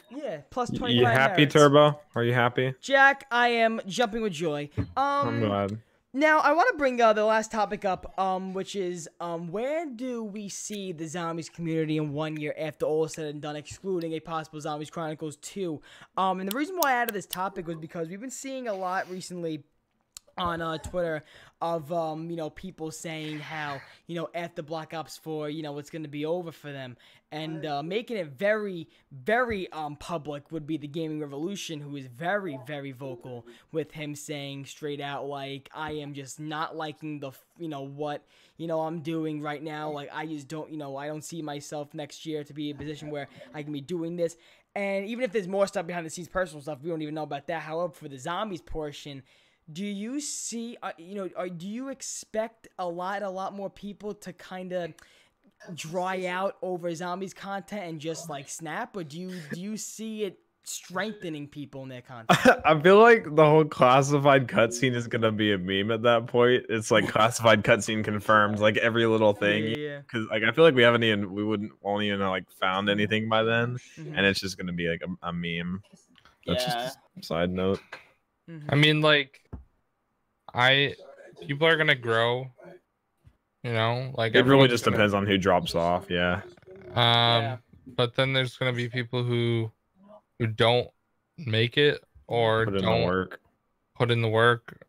[SPEAKER 2] Yeah, plus 25.
[SPEAKER 4] You happy,
[SPEAKER 2] merits.
[SPEAKER 4] Turbo? Are you happy?
[SPEAKER 2] Jack, I am jumping with joy.
[SPEAKER 4] I'm glad.
[SPEAKER 2] Now, I want to bring the last topic up, which is where do we see the Zombies community in 1 year after all is said and done, excluding a possible Zombies Chronicles 2? And the reason why I added this topic was because we've been seeing a lot recently on Twitter of people saying how after Black Ops 4 it's going to be over for them, and making it very, very public would be the Gaming Revolution, who is very, very vocal with him saying straight out, like, I am just not liking the what I'm doing right now. Like, I just don't I don't see myself next year to be in a position where I can be doing this. And even if there's more stuff behind the scenes, personal stuff, we don't even know about that. However, for the zombies portion, do you see, do you expect a lot more people to kind of dry out over zombies content and just like snap, or do you see it strengthening people in their content?
[SPEAKER 4] I feel like the whole classified cutscene is gonna be a meme at that point. It's like classified cutscene confirmed, like every little thing.
[SPEAKER 2] Yeah.
[SPEAKER 4] Because like I feel like we won't even like found anything by then, and it's just gonna be like a meme. That's just a side note.
[SPEAKER 3] I mean, like, people are gonna grow, like
[SPEAKER 4] it really just depends on who drops off. Yeah.
[SPEAKER 3] But then there's gonna be people who don't make it or
[SPEAKER 4] put in the work.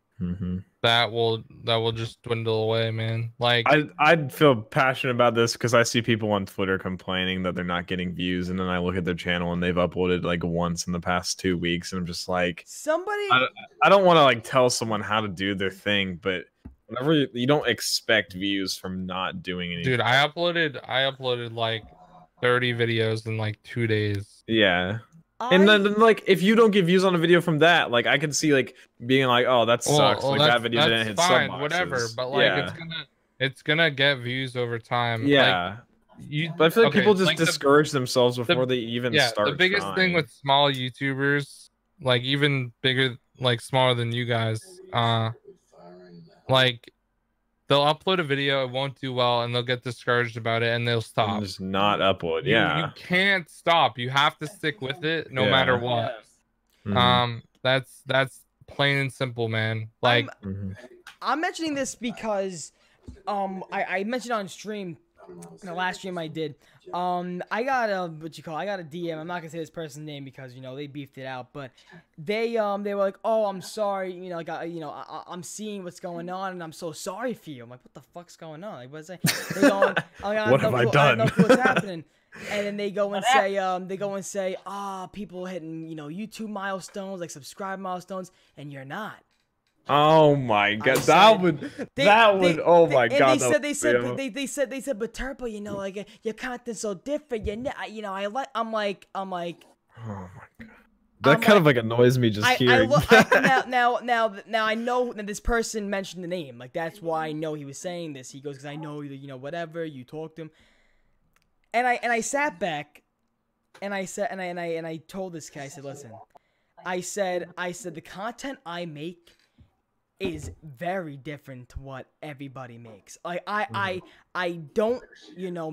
[SPEAKER 4] That
[SPEAKER 3] will just dwindle away, man. Like,
[SPEAKER 4] I'd feel passionate about this because I see people on Twitter complaining that they're not getting views, and then I look at their channel and they've uploaded like once in the past 2 weeks, and I'm just like, I don't want to like tell someone how to do their thing, but whenever you don't expect views from not doing anything.
[SPEAKER 3] Dude, I uploaded like 30 videos in like 2 days.
[SPEAKER 4] Yeah. And then, like, if you don't get views on a video from that, like, I can see, like, being like, oh, that sucks. Like, that video didn't hit sub boxes.
[SPEAKER 3] Whatever. But, like, it's gonna get views over time.
[SPEAKER 4] Yeah.
[SPEAKER 3] Like,
[SPEAKER 4] but I feel like people just discourage themselves before they even start.
[SPEAKER 3] The biggest thing with small YouTubers, like, even bigger, like, smaller than you guys, like, they'll upload a video, it won't do well, and they'll get discouraged about it, and they'll stop.
[SPEAKER 4] And just not upload.
[SPEAKER 3] You can't stop. You have to stick with it no matter what. That's plain and simple, man. Like,
[SPEAKER 2] I'm mentioning this because, I mentioned on stream, the last stream I did, I got a I got a DM. I'm not gonna say this person's name because they beefed it out, but they were like, oh, I'm sorry, like I'm seeing what's going on and I'm so sorry for you. I'm like, what the fuck's going on? Like, what's that?
[SPEAKER 4] What have I done?
[SPEAKER 2] I don't know what's happening. And then they go and say, people hitting YouTube milestones, like subscribe milestones, and you're not.
[SPEAKER 4] Oh my god, that would. Oh my god.
[SPEAKER 2] They said, but Turbo, like your content's so different. I'm like. Oh my
[SPEAKER 4] god. That kind of like annoys me just hearing.
[SPEAKER 2] Now I know that this person mentioned the name. Like that's why I know he was saying this. He goes, because I know that whatever you talked to him. And I sat back, and I said, and I told this guy, I said, listen, I said the content I make is very different to what everybody makes. I don't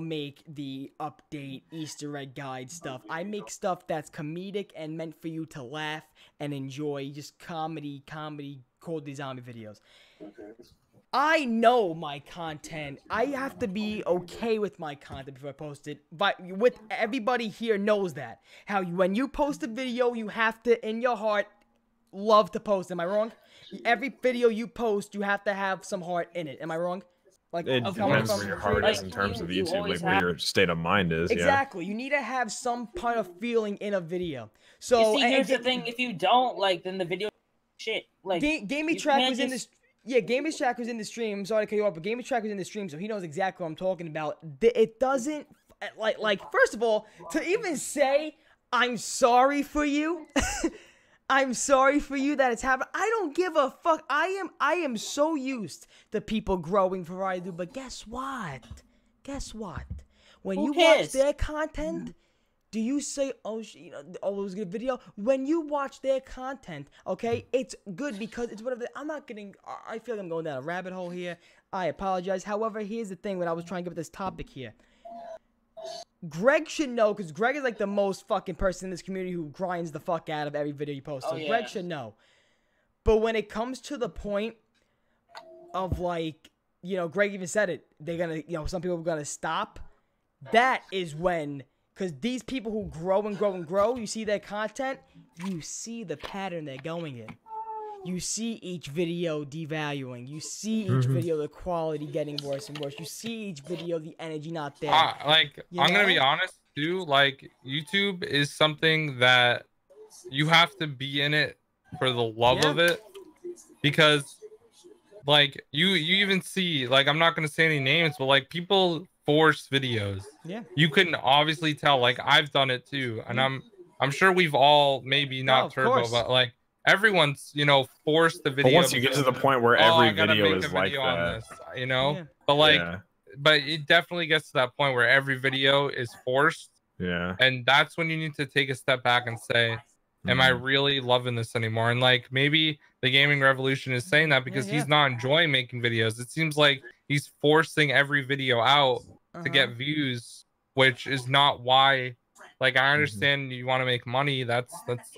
[SPEAKER 2] make the update Easter egg guide stuff. I make stuff that's comedic and meant for you to laugh and enjoy, just comedy COD Zombie videos. I know my content. I have to be okay with my content before I post it. But with everybody here knows that. How when you post a video, you have to, in your heart, love to post. Am I wrong? Every video you post, you have to have some heart in it. Am I wrong? Like,
[SPEAKER 4] it depends where your heart is in terms of YouTube, like where your state of mind is.
[SPEAKER 2] Exactly. You need to have some kind of feeling in a video. So
[SPEAKER 5] you see, here's the thing: if you don't, like, then the video shit. Like,
[SPEAKER 2] Gamey Track was in this. Yeah, Gamey Track was in the stream. Sorry to cut you off, but Gamey Track was in the stream, so he knows exactly what I'm talking about. It doesn't like. First of all, to even say I'm sorry for you. I'm sorry for you that it's happened. I don't give a fuck. I am so used to people growing for what I do, but guess what? When you watch their content, do you say, oh, it was a good video? When you watch their content, okay, it's good because it's whatever. I feel like I'm going down a rabbit hole here. I apologize. However, here's the thing when I was trying to get with this topic here. Greg should know, because Greg is like the most fucking person in this community who grinds the fuck out of every video you post. So Greg should know. But when it comes to the point of like, Greg even said it, they're gonna, some people are gonna stop. That is when, because these people who grow and grow and grow, you see their content, you see the pattern they're going in. You see each video devaluing. You see each video the quality getting worse and worse. You see each video the energy not there.
[SPEAKER 3] I'm gonna be honest too. Like YouTube is something that you have to be in it for the love of it, because like you even see, like, I'm not gonna say any names, but like people force videos. Yeah. You can obviously tell. Like I've done it too, and I'm sure we've all, maybe not Turbo, but like. Everyone's, forced the video.
[SPEAKER 4] But once you get to the point where every video is like that,
[SPEAKER 3] but like, but it definitely gets to that point where every video is forced.
[SPEAKER 4] Yeah.
[SPEAKER 3] And that's when you need to take a step back and say, am I really loving this anymore? And like, maybe the gaming revolution is saying that because he's not enjoying making videos. It seems like he's forcing every video out to get views, which is not why. Like, I understand you want to make money. That's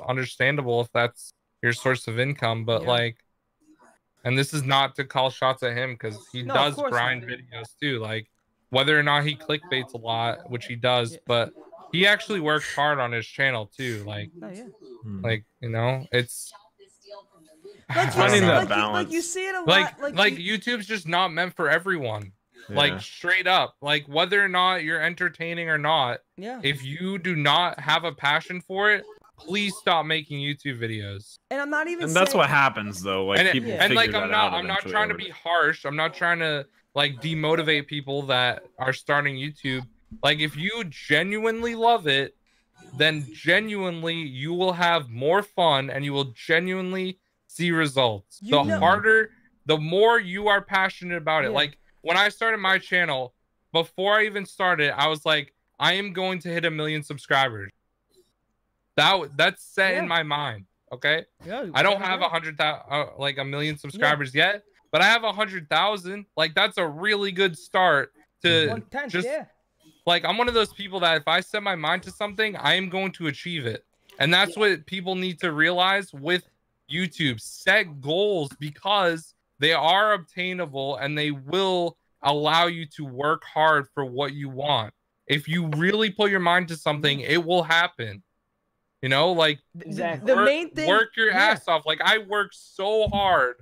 [SPEAKER 3] understandable if that's your source of income, but like, and this is not to call shots at him, because he does grind videos too, like whether or not he clickbaits a lot, which he does, but he actually works hard on his channel too, like like it's
[SPEAKER 4] finding that balance.
[SPEAKER 2] Like you see it a lot,
[SPEAKER 3] like YouTube's just not meant for everyone. Like straight up, like whether or not you're entertaining or not, if you do not have a passion for it, please stop making YouTube videos.
[SPEAKER 2] And I'm not even.
[SPEAKER 4] And that's what happens though. Like people figure
[SPEAKER 3] like
[SPEAKER 4] that out.
[SPEAKER 3] I'm not trying to be harsh. I'm not trying to like demotivate people that are starting YouTube. Like if you genuinely love it, then genuinely you will have more fun and you will genuinely see results. The more you are passionate about it. Like when I started my channel, before I even started, I was like, I am going to hit 1 million subscribers. That's set in my mind. Okay. I don't have 100,000, like 1 million subscribers yet, but I have 100,000. Like that's a really good start to just like I'm one of those people that if I set my mind to something, I am going to achieve it. And that's what people need to realize with YouTube. Set goals because they are obtainable and they will allow you to work hard for what you want. If you really put your mind to something, it will happen. You know, like
[SPEAKER 5] exactly.
[SPEAKER 2] The main thing,
[SPEAKER 3] work your ass off. Like I worked so hard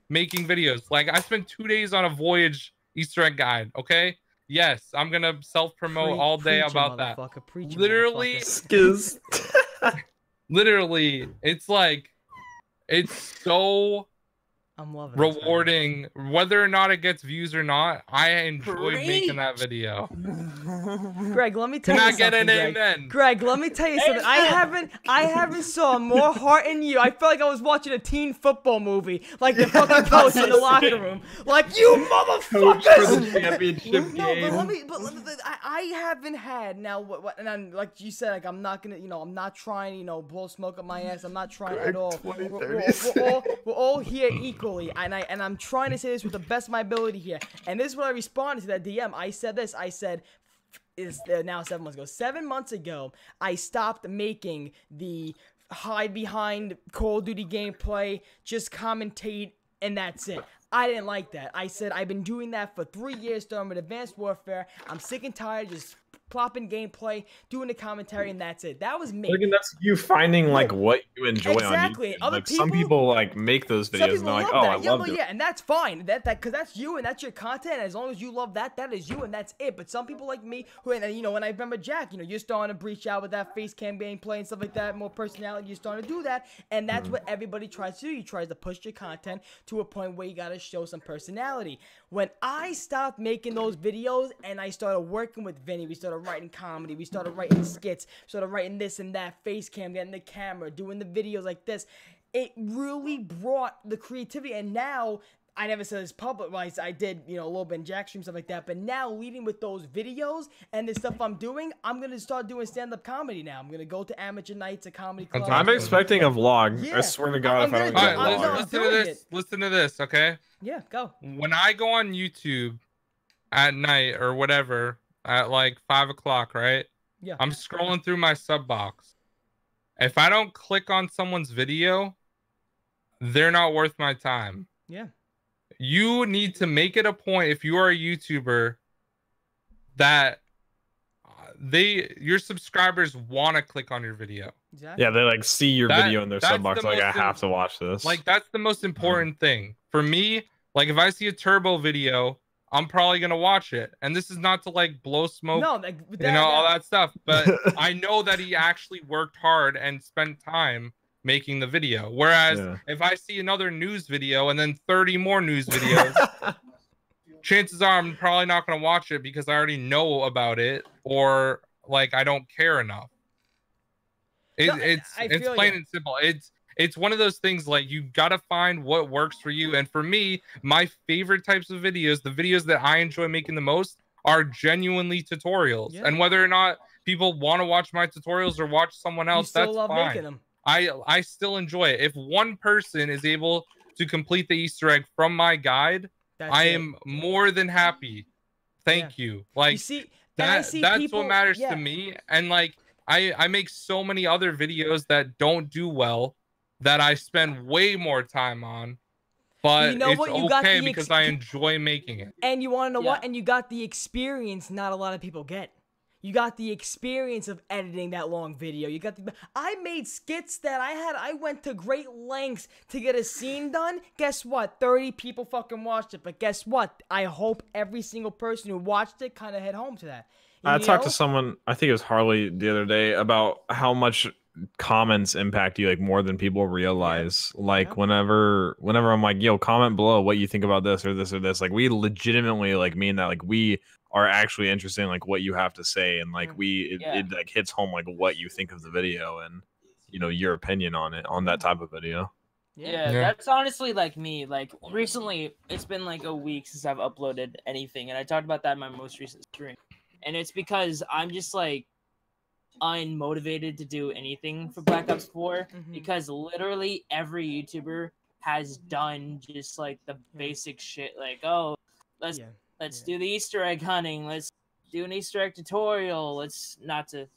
[SPEAKER 3] making videos. Like I spent 2 days on a Voyage Easter egg guide. Okay. Yes, I'm gonna self-promote all day about that. Literally, literally, it's like, it's so
[SPEAKER 2] I'm loving
[SPEAKER 3] rewarding. Whether or not it gets views or not, I enjoyed making that video.
[SPEAKER 2] Greg, let me tell you
[SPEAKER 3] Can I
[SPEAKER 2] something.
[SPEAKER 3] get an amen?
[SPEAKER 2] Greg, let me tell you something. I haven't saw more heart in you. I felt like I was watching a teen football movie, like the fucking coach in the locker room, like you motherfuckers. But I haven't had now. And I'm, like you said, like I'm not gonna, I'm not trying, blow smoke up my ass. I'm not trying at all. We're all here equally, and I'm trying to say this with the best of my ability here. And this is what I responded to that DM. I said this. I said, is now 7 months ago. 7 months ago, I stopped making the hide behind Call of Duty gameplay, just commentate, and that's it. I didn't like that. I said I've been doing that for 3 years during Advanced Warfare. I'm sick and tired of just plopping gameplay, doing the commentary, and that's it. That was me.
[SPEAKER 4] Look, that's you finding like what you enjoy
[SPEAKER 2] exactly.
[SPEAKER 4] on YouTube. Like some people like make those videos and they're like, oh, I love it.
[SPEAKER 2] Yeah, and that's fine. Because that's you and that's your content. And as long as you love that, that is you and that's it. But some people like me who, and when I remember Jack, you're starting to breach out with that face cam gameplay and stuff like that, more personality. You're starting to do that, and that's what everybody tries to do. You try to push your content to a point where you gotta show some personality. When I stopped making those videos and I started working with Vinny, we started writing comedy, we started writing skits, started writing this and that, face cam, getting the camera, doing the videos like this. It really brought the creativity, and now I never said this public wise. I did, a little bit in Jack stream, stuff like that. But now, leading with those videos and the stuff I'm doing, I'm gonna start doing stand-up comedy now. I'm gonna go to amateur nights, a comedy club.
[SPEAKER 4] I'm expecting a vlog.
[SPEAKER 2] Yeah.
[SPEAKER 4] I swear to God, if I don't get a vlog.
[SPEAKER 3] Listen to this. Listen to this, okay?
[SPEAKER 2] Yeah, go.
[SPEAKER 3] When I go on YouTube at night or whatever at like 5 o'clock, right?
[SPEAKER 2] Yeah.
[SPEAKER 3] I'm scrolling through my sub box. If I don't click on someone's video, they're not worth my time.
[SPEAKER 2] Yeah.
[SPEAKER 3] You need to make it a point, if you are a YouTuber, that your subscribers want to click on your video.
[SPEAKER 2] Exactly.
[SPEAKER 4] Yeah, they like see your video in their sub box. Like, I have to watch this.
[SPEAKER 3] Like, that's the most important thing for me. Like, if I see a Turbo video, I'm probably gonna watch it. And this is not to like blow smoke, all that stuff. But I know that he actually worked hard and spent time making the video. Whereas if I see another news video and then 30 more news videos, chances are I'm probably not going to watch it because I already know about it, or like I don't care enough. It's plain and simple. It's one of those things, like, you got to find what works for you. And for me, my favorite types of videos, the videos that I enjoy making the most, are genuinely tutorials. Yeah. And whether or not people want to watch my tutorials or watch someone else, that's fine. Making them. I still enjoy it. If one person is able to complete the Easter egg from my guide, I am more than happy. Thank you. Like, that's what matters to me. And like, I make so many other videos that don't do well that I spend way more time on, but it's okay because I enjoy making it.
[SPEAKER 2] And you want to know what? And you got the experience not a lot of people get. You got the experience of editing that long video. You got I made skits that I went to great lengths to get a scene done. Guess what? 30 people fucking watched it. But guess what? I hope every single person who watched it kind of head home to that.
[SPEAKER 4] I talked to someone, I think it was Harley the other day, about how much comments impact you, like, more than people realize. Like, whenever I'm like, yo, comment below what you think about this or this or this, like, we legitimately like mean that. Like, we are actually interested in like what you have to say, and like it like hits home like what you think of the video and your opinion on it, on that type of video.
[SPEAKER 5] Yeah, that's honestly like me. Like, recently it's been like a week since I've uploaded anything, and I talked about that in my most recent stream. And it's because I'm just like unmotivated to do anything for Black Ops 4 because literally every YouTuber has done just like the basic shit, like, oh, let's do the Easter egg hunting, let's do an Easter egg tutorial, let's not to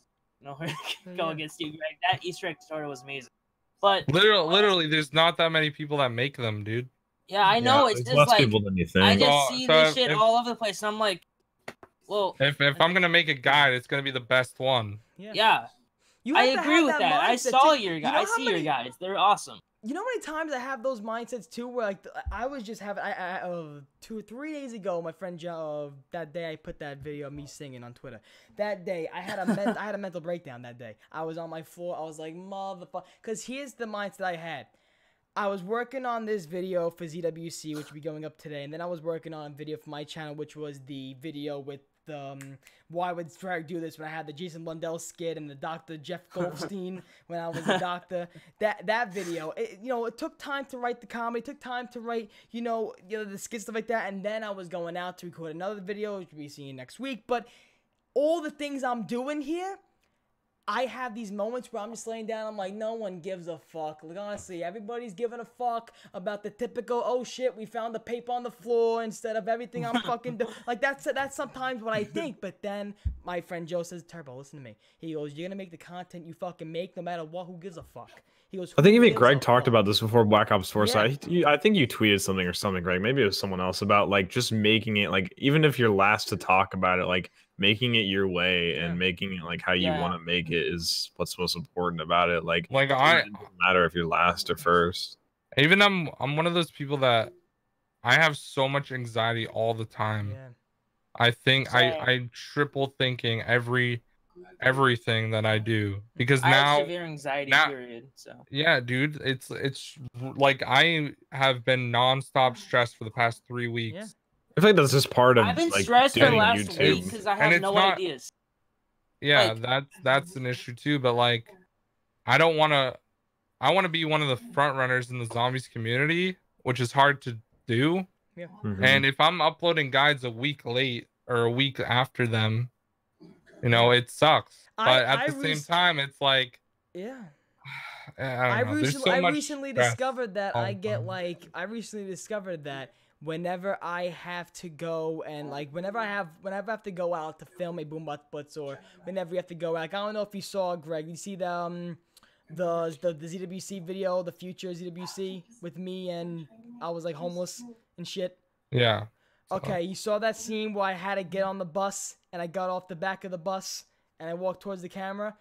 [SPEAKER 5] go against you, Greg. That Easter egg tutorial was amazing. But
[SPEAKER 3] literally, there's not that many people that make them, dude.
[SPEAKER 5] Yeah, I know. It's just
[SPEAKER 4] less
[SPEAKER 5] like
[SPEAKER 4] people than you think.
[SPEAKER 5] I just see this shit all over the place, and I'm like, well,
[SPEAKER 3] if I'm gonna make a guide, it's gonna be the best one.
[SPEAKER 5] Yeah. I agree with that. I saw your guys. I see your guys. They're awesome.
[SPEAKER 2] You know how many times I have those mindsets too, where like I was just having 2 or 3 days ago, my friend Joe, that day I put that video of me singing on Twitter. That day I had a mental breakdown. That day I was on my floor. I was like, motherfucker, because here's the mindset I had. I was working on this video for ZWC, which will be going up today, and then I was working on a video for my channel, which was the video with the why would Drag do this when I had the Jason Blundell skit and the Dr. Jeff Goldstein when I was a doctor. That video, it took time to write the comedy, it took time to write, the skit, stuff like that, and then I was going out to record another video, which we'll be seeing next week. But all the things I'm doing here, I have these moments where I'm just laying down, I'm like, no one gives a fuck. Like, honestly, everybody's giving a fuck about the typical, oh shit, we found the paper on the floor instead of everything I'm fucking doing. Like, that's sometimes what I think. But then my friend Joe says, Turbo, listen to me. He goes, you're gonna make the content you fucking make no matter what, who gives a fuck? He goes,
[SPEAKER 4] I think even Greg talked about this before Black Ops 4. So I think you tweeted something or something, Greg. Maybe it was someone else about like just making it like, even if you're last to talk about it, like making it your way and making it like how you want to make it is what's most important about it. Like it doesn't matter if you're last or first.
[SPEAKER 3] Even I'm one of those people that I have so much anxiety all the time.
[SPEAKER 2] Yeah.
[SPEAKER 3] I think I triple thinking everything that I do, because
[SPEAKER 5] I
[SPEAKER 3] have
[SPEAKER 5] severe anxiety period. So
[SPEAKER 3] yeah, dude, it's like I have been nonstop stressed for the past 3 weeks.
[SPEAKER 2] Yeah.
[SPEAKER 4] I feel like that's just part of
[SPEAKER 5] I've been
[SPEAKER 4] like
[SPEAKER 5] stressed for the
[SPEAKER 4] doing
[SPEAKER 5] last
[SPEAKER 4] YouTube.
[SPEAKER 5] week because I have no ideas.
[SPEAKER 3] Yeah,
[SPEAKER 5] Like,
[SPEAKER 3] that's an issue too. But like, I want to be one of the front runners in the zombies community, which is hard to do.
[SPEAKER 2] Yeah.
[SPEAKER 3] And if I'm uploading guides a week late or a week after them, it sucks. But at the same time, it's like, I
[SPEAKER 2] recently discovered that whenever I have to go and like whenever I have to go out to film a Boom Butts, or whenever you have to go out, like, I don't know if you saw, Greg, you see the ZWC video, the future ZWC with me and I was like homeless and shit.
[SPEAKER 3] Yeah.
[SPEAKER 2] Okay, you saw that scene where I had to get on the bus and I got off the back of the bus and I walked towards the camera.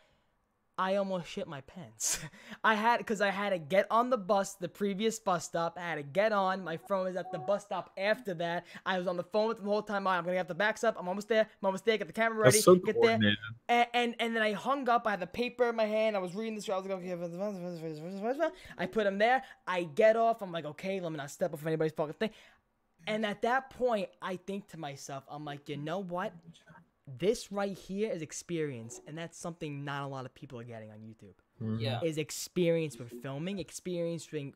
[SPEAKER 2] I almost shit my pants. Because I had to get on the bus, the previous bus stop. I had to get on. My phone was at the bus stop after that. I was on the phone with them the whole time. I'm going to have the backs up. I'm almost there. Get the camera ready.
[SPEAKER 4] That's so
[SPEAKER 2] get
[SPEAKER 4] coordinated.
[SPEAKER 2] there. And then I hung up. I had the paper in my hand. I was reading this. I was like, okay. I put them there. I get off. I'm like, okay, let me not step off anybody's fucking thing. And at that point, I think to myself, I'm like, you know what? This right here is experience, and that's something not a lot of people are getting on YouTube.
[SPEAKER 5] Yeah.
[SPEAKER 2] Is experience with filming, experiencing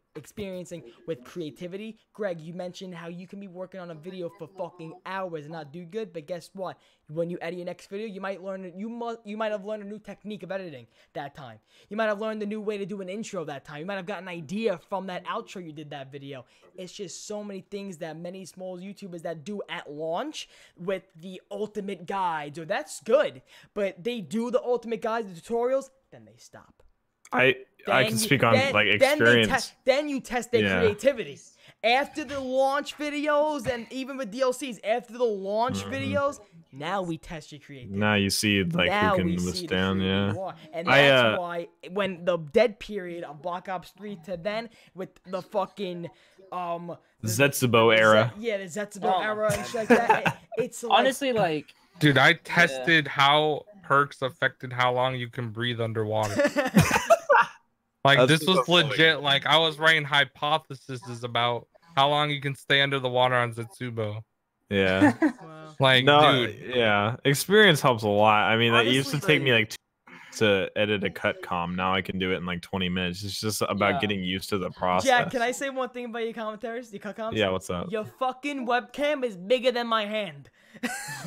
[SPEAKER 2] with creativity. Greg, you mentioned how you can be working on a video for fucking hours and not do good, but guess what? When you edit your next video, you might have learned a new technique of editing that time. You might have learned a new way to do an intro that time. You might have gotten an idea from that outro you did that video. It's just so many things that many small YouTubers that do at launch with the ultimate guides, or that's good, but they do the ultimate guides, the tutorials, then they stop.
[SPEAKER 4] I can speak on like experience.
[SPEAKER 2] Then you test their creativity. After the launch videos and even with DLCs, after the launch videos, now we test your creativity.
[SPEAKER 4] Now you see like who can withstand,
[SPEAKER 2] And that's why when the dead period of Black Ops 3 to then with the fucking
[SPEAKER 4] Zetsubo era.
[SPEAKER 2] The Zetsubo era and shit like that. It's like,
[SPEAKER 5] honestly like,
[SPEAKER 3] dude, I tested how perks affected how long you can breathe underwater. Like, this was legit. Like, I was writing hypotheses about how long you can stay under the water on Zetsubo.
[SPEAKER 4] Yeah.
[SPEAKER 2] wow.
[SPEAKER 3] Like, dude.
[SPEAKER 4] Yeah. Experience helps a lot. I mean, it used to take me like 2 minutes to edit a cut com. Now I can do it in like 20 minutes. It's just about getting used to the process.
[SPEAKER 2] Jack, can I say one thing about your commentaries? Your cut comms?
[SPEAKER 4] Yeah, what's up?
[SPEAKER 2] Your fucking webcam is bigger than my hand.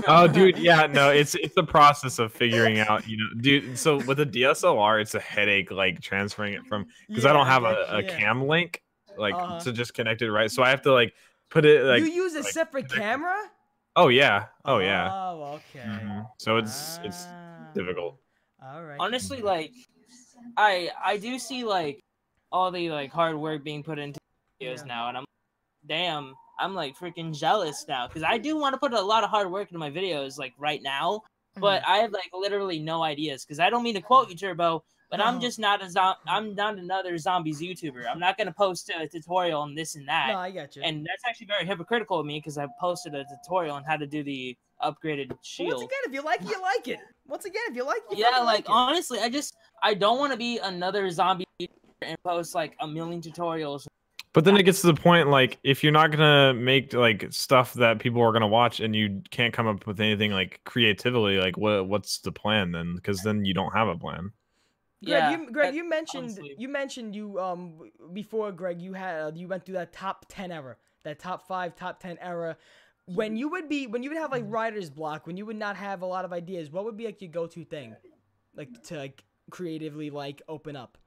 [SPEAKER 4] Oh, dude, yeah, no, it's the process of figuring out, dude. So with a DSLR, it's a headache, like transferring it from, because I don't have a cam link. like to just connect it right. So I have to like put it like.
[SPEAKER 2] You use a
[SPEAKER 4] like,
[SPEAKER 2] separate camera?
[SPEAKER 4] Oh yeah. Oh yeah.
[SPEAKER 2] Oh, okay.
[SPEAKER 4] So it's difficult.
[SPEAKER 2] All right.
[SPEAKER 5] Honestly, like, I do see like all the like hard work being put into videos now, and I'm damn, I'm like freaking jealous now because I do want to put a lot of hard work into my videos like right now, but I have like literally no ideas because I don't mean to quote you, Turbo, but I'm just not I'm not another zombies YouTuber. I'm not gonna post a tutorial on this and that.
[SPEAKER 2] No, I got you.
[SPEAKER 5] And that's actually very hypocritical of me because I posted a tutorial on how to do the upgraded shield.
[SPEAKER 2] Once again, if you like it, you like it. Once again, if you like it, you
[SPEAKER 5] yeah,
[SPEAKER 2] like it.
[SPEAKER 5] Honestly, I don't want to be another zombie and post like a million tutorials.
[SPEAKER 4] But then it gets to the point like if you're not gonna make like stuff that people are gonna watch and you can't come up with anything like creatively, like what's the plan then? Because then you don't have a plan.
[SPEAKER 2] Greg, you mentioned before, Greg, you went through that top 10 era, that top 5, top 10 era. When you would have like writer's block, when you would not have a lot of ideas, what would be like your go-to thing, like to like creatively like open up?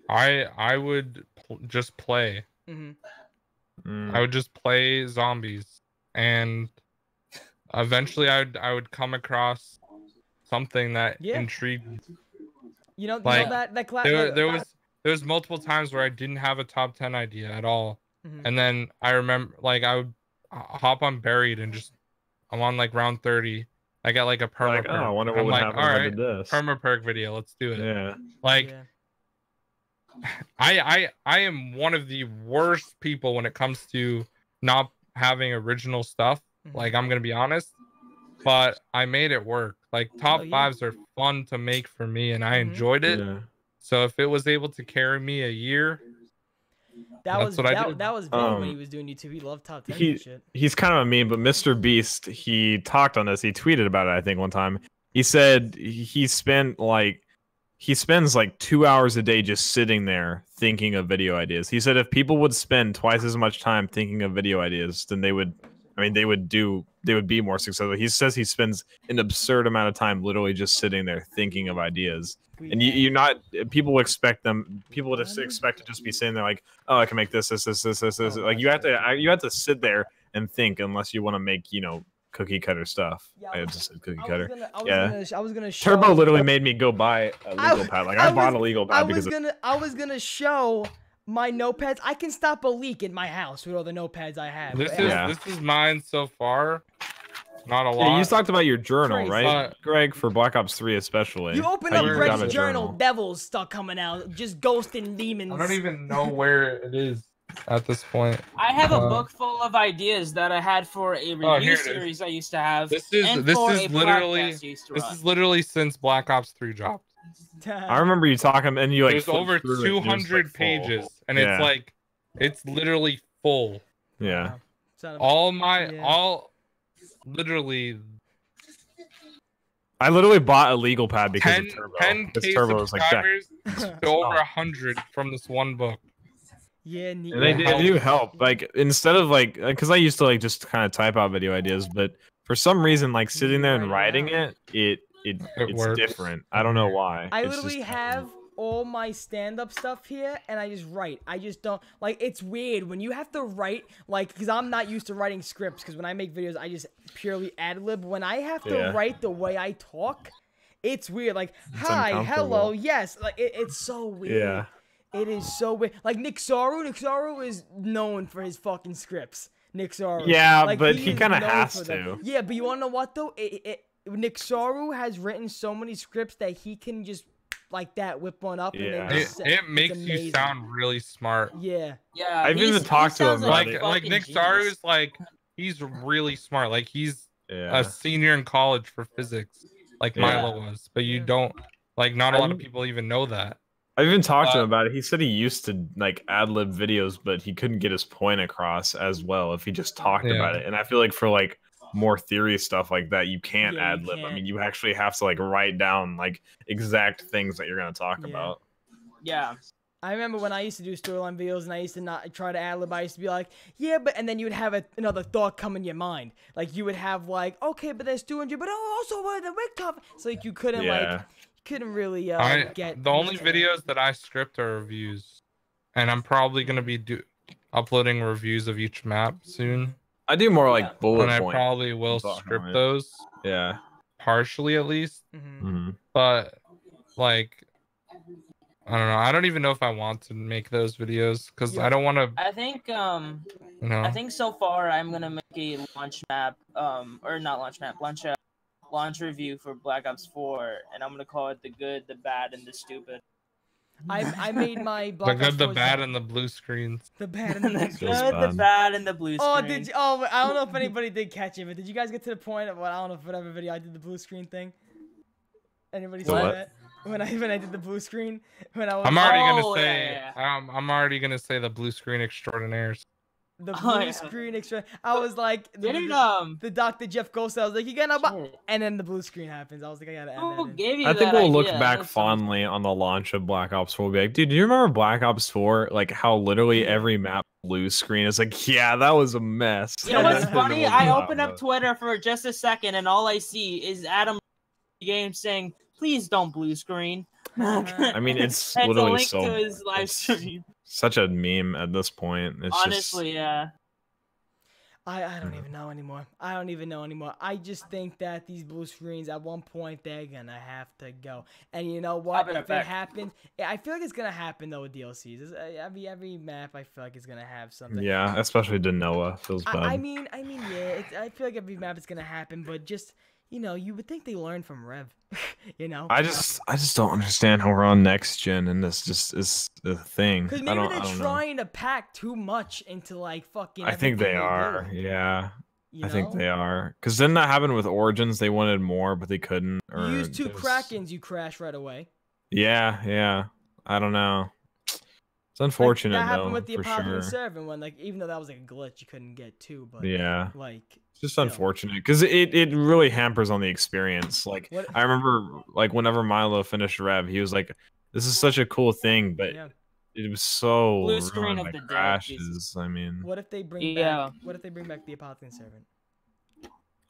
[SPEAKER 3] I would just play. I would just play zombies, and eventually I would come across something that intrigued me.
[SPEAKER 2] You know,
[SPEAKER 3] like,
[SPEAKER 2] there
[SPEAKER 3] was multiple times where I didn't have a top 10 idea at all, and then I remember like I would hop on Buried and just I'm on like round 30. I got like a perma
[SPEAKER 4] like,
[SPEAKER 3] perk.
[SPEAKER 4] I wonder what
[SPEAKER 3] I'm
[SPEAKER 4] would
[SPEAKER 3] like,
[SPEAKER 4] happen
[SPEAKER 3] all
[SPEAKER 4] if I
[SPEAKER 3] right,
[SPEAKER 4] did this.
[SPEAKER 3] perma perk video, let's do it.
[SPEAKER 4] Yeah.
[SPEAKER 3] Like, I am one of the worst people when it comes to not having original stuff. Like, I'm gonna be honest, but I made it work. Like, top 5s are fun to make for me, and I enjoyed it. Yeah. So if it was able to carry me a year,
[SPEAKER 2] that was Vin when he was doing YouTube. He loved top 10 and shit.
[SPEAKER 4] He's kind of a meme, but Mr. Beast, he talked on this. He tweeted about it, I think, one time. He said he spends like 2 hours a day just sitting there thinking of video ideas. He said if people would spend twice as much time thinking of video ideas, then they would be more successful. He says he spends an absurd amount of time literally just sitting there thinking of ideas. And people would expect to just be sitting there like, oh, I can make this. Like you have to sit there and think unless you want to make, cookie cutter stuff. I just said cookie cutter.
[SPEAKER 2] I was gonna show.
[SPEAKER 4] Turbo literally made me go buy a legal pad. Like I bought a legal pad because
[SPEAKER 2] I was gonna show my notepads. I can stop a leak in my house with all the notepads I have.
[SPEAKER 3] This is mine so far. Not a lot.
[SPEAKER 4] Yeah, you talked about your journal, right, Greg, for Black Ops 3 especially.
[SPEAKER 2] You open up Greg's journal, devils start coming out, just ghosts and demons.
[SPEAKER 3] I don't even know where it is at this point.
[SPEAKER 5] I have a book full of ideas that I had for a review series I used to have.
[SPEAKER 3] This is literally since Black Ops 3 dropped.
[SPEAKER 4] I remember you talking, and you like.
[SPEAKER 3] There's over 200 pages, and it's like, it's literally full.
[SPEAKER 4] Yeah.
[SPEAKER 3] Literally.
[SPEAKER 4] I literally bought a legal pad because of Turbo.
[SPEAKER 3] 10K
[SPEAKER 4] Turbo was like that.
[SPEAKER 3] To over 100 from this one book.
[SPEAKER 2] Yeah,
[SPEAKER 4] and they do help. Like instead of like, because I used to like just kind of type out video ideas, but for some reason, like sitting there and writing it's different. I don't know why.
[SPEAKER 2] I literally have all my stand-up stuff here, and I just write. I just don't like. It's weird when you have to write, like, because I'm not used to writing scripts. Because when I make videos, I just purely ad-lib. When I have to write the way I talk, it's weird. Like, hi, hello, yes. Like, it's so weird.
[SPEAKER 4] Yeah.
[SPEAKER 2] It is so weird. Like Nick Saru is known for his fucking scripts. Nick Saru.
[SPEAKER 4] Yeah,
[SPEAKER 2] like,
[SPEAKER 4] but he kind of has to.
[SPEAKER 2] Yeah, but you want to know what though? Nick Saru has written so many scripts that he can just like that whip one up.
[SPEAKER 4] Yeah.
[SPEAKER 2] And
[SPEAKER 3] it makes you sound really smart.
[SPEAKER 2] Yeah.
[SPEAKER 5] Yeah.
[SPEAKER 4] I've even talked to him about it.
[SPEAKER 3] Like Nick Saru is like, he's really smart. Like he's a senior in college for physics, like Milo was. But you don't like. Not a lot of people even know that.
[SPEAKER 4] I've even talked to him about it. He said he used to like ad-lib videos, but he couldn't get his point across as well if he just talked about it. And I feel like for like more theory stuff like that, you can't ad-lib. I mean, you actually have to like write down like exact things that you're going to talk about.
[SPEAKER 5] Yeah.
[SPEAKER 2] I remember when I used to do storyline videos and I used to not try to ad-lib, I used to be like, yeah, but, and then you would have another thought come in your mind. Like, you would have like, okay, but there's 200, but also the wig top. So like, you couldn't like, couldn't really get.
[SPEAKER 3] The only videos that I script are reviews. and I'm probably gonna be uploading reviews of each map soon.
[SPEAKER 4] I do more like bullet
[SPEAKER 3] and
[SPEAKER 4] point.
[SPEAKER 3] I probably will script those.
[SPEAKER 4] Yeah.
[SPEAKER 3] Partially at least.
[SPEAKER 2] Mm-hmm.
[SPEAKER 3] But like I don't know. I don't even know if I want to make those videos because I don't want to.
[SPEAKER 5] I think I think so far I'm gonna make a launch map or not launch map launch review for Black Ops 4, and I'm gonna call it the good, the bad, and the stupid.
[SPEAKER 2] I made my Black
[SPEAKER 3] the
[SPEAKER 2] Ops
[SPEAKER 3] good,
[SPEAKER 2] 4
[SPEAKER 3] the bad, and the blue screens.
[SPEAKER 2] The bad and the blue
[SPEAKER 5] screens. The bad, and the blue screen.
[SPEAKER 2] Oh, did you? Oh, I don't know if anybody did catch it, but did you guys get to the point of what? I don't know if whatever video I did the blue screen thing. Anybody saw that? When I did the blue screen when I was.
[SPEAKER 3] I'm already gonna say. I'm already gonna say the blue screen extraordinaires.
[SPEAKER 2] The blue screen extra. I was like, the Dr. Jeff Ghost. I was like, you gotta, and then the blue screen happens. I was like, I gotta end that.
[SPEAKER 4] I think we'll look back fondly on the launch of Black Ops 4. We'll be like, dude, do you remember Black Ops 4? Like how literally every map blue screen is like, yeah, that was a mess.
[SPEAKER 5] You know what's funny? I opened up Twitter for just a second, and all I see is Adam Game saying, "Please don't blue screen."
[SPEAKER 4] I mean, it's
[SPEAKER 5] and
[SPEAKER 4] literally
[SPEAKER 5] a link
[SPEAKER 4] so.
[SPEAKER 5] To his live stream.
[SPEAKER 4] Such a meme at this point. It's
[SPEAKER 5] honestly, yeah.
[SPEAKER 2] I don't even know anymore. I don't even know anymore. I just think that these blue screens at one point they're gonna have to go. And you know what? If it happens, I feel like it's gonna happen though with DLCs. Every map I feel like is gonna have something.
[SPEAKER 4] Yeah, especially Denoa feels bad.
[SPEAKER 2] I mean, yeah. I feel like every map is gonna happen, but just. You know, you would think they learned from Rev. You know.
[SPEAKER 4] I just don't understand how we're on next gen, and this just is the thing.
[SPEAKER 2] Because maybe they're trying to pack too much into like fucking.
[SPEAKER 4] I think they are. Yeah. I think they are. Because didn't that happen with Origins? They wanted more, but they couldn't. Or
[SPEAKER 2] you used 2 Krakens, you crash right away.
[SPEAKER 4] Yeah. I don't know. It's unfortunate
[SPEAKER 2] that happened
[SPEAKER 4] though,
[SPEAKER 2] with the
[SPEAKER 4] for
[SPEAKER 2] Apocalypse
[SPEAKER 4] sure.
[SPEAKER 2] Servant one. Like even though that was like a glitch, you couldn't get 2. But
[SPEAKER 4] yeah.
[SPEAKER 2] Like.
[SPEAKER 4] Just unfortunate because it really hampers on the experience. Like I remember like whenever Milo finished Rev, he was like, "This is such a cool thing," but it was so
[SPEAKER 5] blue screen of
[SPEAKER 4] by
[SPEAKER 5] the
[SPEAKER 4] crashes. I mean,
[SPEAKER 2] what if they bring back? What if they bring back the Apocalypse Servant?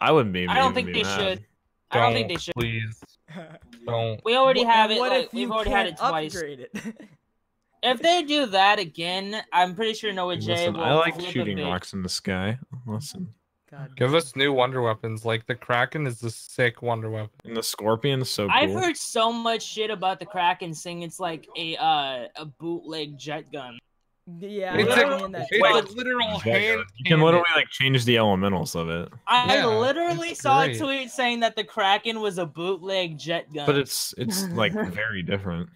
[SPEAKER 4] I wouldn't be.
[SPEAKER 5] I don't think they should. I don't think they should.
[SPEAKER 3] Please don't.
[SPEAKER 5] We already have it.
[SPEAKER 2] What
[SPEAKER 5] like,
[SPEAKER 2] if you
[SPEAKER 5] we've already had it twice.
[SPEAKER 2] Upgrade it?
[SPEAKER 5] If they do that again, I'm pretty sure Noah J will.
[SPEAKER 4] I like shooting rocks in the sky. Listen.
[SPEAKER 2] God,
[SPEAKER 3] give us new wonder weapons. Like the Kraken is the sick wonder weapon.
[SPEAKER 4] And the Scorpion is so cool.
[SPEAKER 5] I've heard so much shit about the Kraken, saying it's like a bootleg jet gun.
[SPEAKER 2] Yeah,
[SPEAKER 3] it's a literal hand.
[SPEAKER 4] You can literally like change the elementals of it.
[SPEAKER 5] I literally saw a tweet saying that the Kraken was a bootleg jet gun.
[SPEAKER 4] But it's like very different.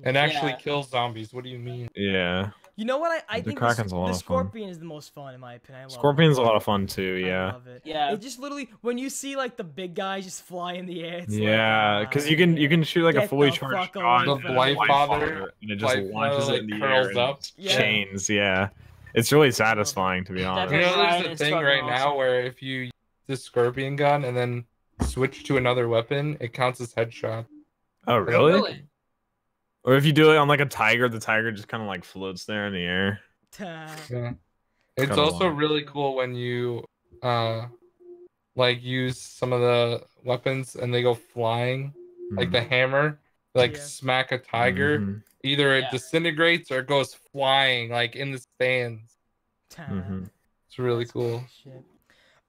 [SPEAKER 3] It actually kills zombies. What do you mean?
[SPEAKER 4] Yeah.
[SPEAKER 2] You know what? I think the Scorpion
[SPEAKER 4] fun.
[SPEAKER 2] is the most fun in my opinion.
[SPEAKER 4] Scorpion's a lot of fun too. Yeah.
[SPEAKER 2] I love it. Yeah. It just literally when you see like the big guys just fly in the air. It's
[SPEAKER 4] because you can shoot like a fully charged shot.
[SPEAKER 3] The Blight Father,
[SPEAKER 4] and it just launches it in the air.
[SPEAKER 3] Curls up.
[SPEAKER 4] Chains. Yeah. It's really satisfying to be honest.
[SPEAKER 3] You know, there's a thing right now where if you use the Scorpion gun and then switch to another weapon, it counts as headshot.
[SPEAKER 4] Oh really? Or if you do it on like a tiger, the tiger just kind of like floats there in the air.
[SPEAKER 3] Yeah. It's also really cool when you like use some of the weapons and they go flying, like the hammer, like smack a tiger. Either it disintegrates or it goes flying like in the stands. It's really cool.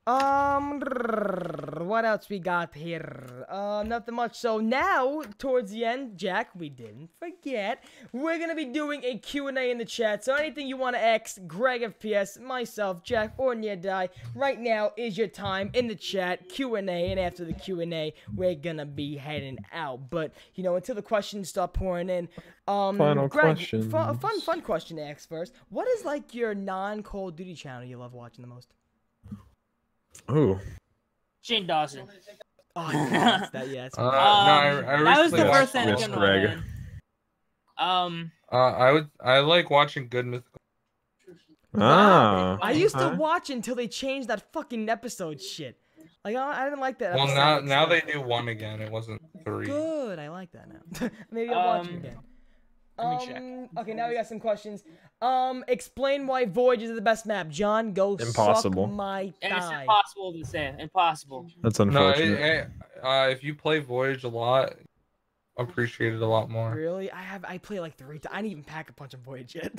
[SPEAKER 2] What else we got here? Nothing much. So now, towards the end, Jack, we didn't forget, we're gonna be doing a Q&A in the chat. So anything you want to ask GregFPS, myself, Jack, or Neardai, right now is your time in the chat, Q&A, and after the Q&A, we're gonna be heading out. But, you know, until the questions start pouring in,
[SPEAKER 4] Final
[SPEAKER 2] Greg,
[SPEAKER 4] questions.
[SPEAKER 2] fun question to ask first. What is, like, your non-Call of Duty channel you love watching the most?
[SPEAKER 4] Ooh.
[SPEAKER 5] Shane Dawson.
[SPEAKER 2] Oh, yeah, that's
[SPEAKER 5] that was the first thing that
[SPEAKER 4] Greg.
[SPEAKER 3] I like watching Good Mythical.
[SPEAKER 2] I used to watch until they changed that fucking episode shit. Like I didn't like that.
[SPEAKER 3] Well, now they do 1 again. It wasn't 3.
[SPEAKER 2] Good, I like that now. Maybe I'll watch it again.
[SPEAKER 5] Let me check.
[SPEAKER 2] Okay, now we got some questions. Explain why Voyage is the best map. John, go
[SPEAKER 4] Impossible.
[SPEAKER 2] Suck my thigh.
[SPEAKER 5] It's impossible to say. Impossible.
[SPEAKER 4] That's unfortunate.
[SPEAKER 3] No, if you play Voyage a lot, appreciate it a lot more.
[SPEAKER 2] Really? I play like 3 times. I didn't even pack a punch on Voyage yet.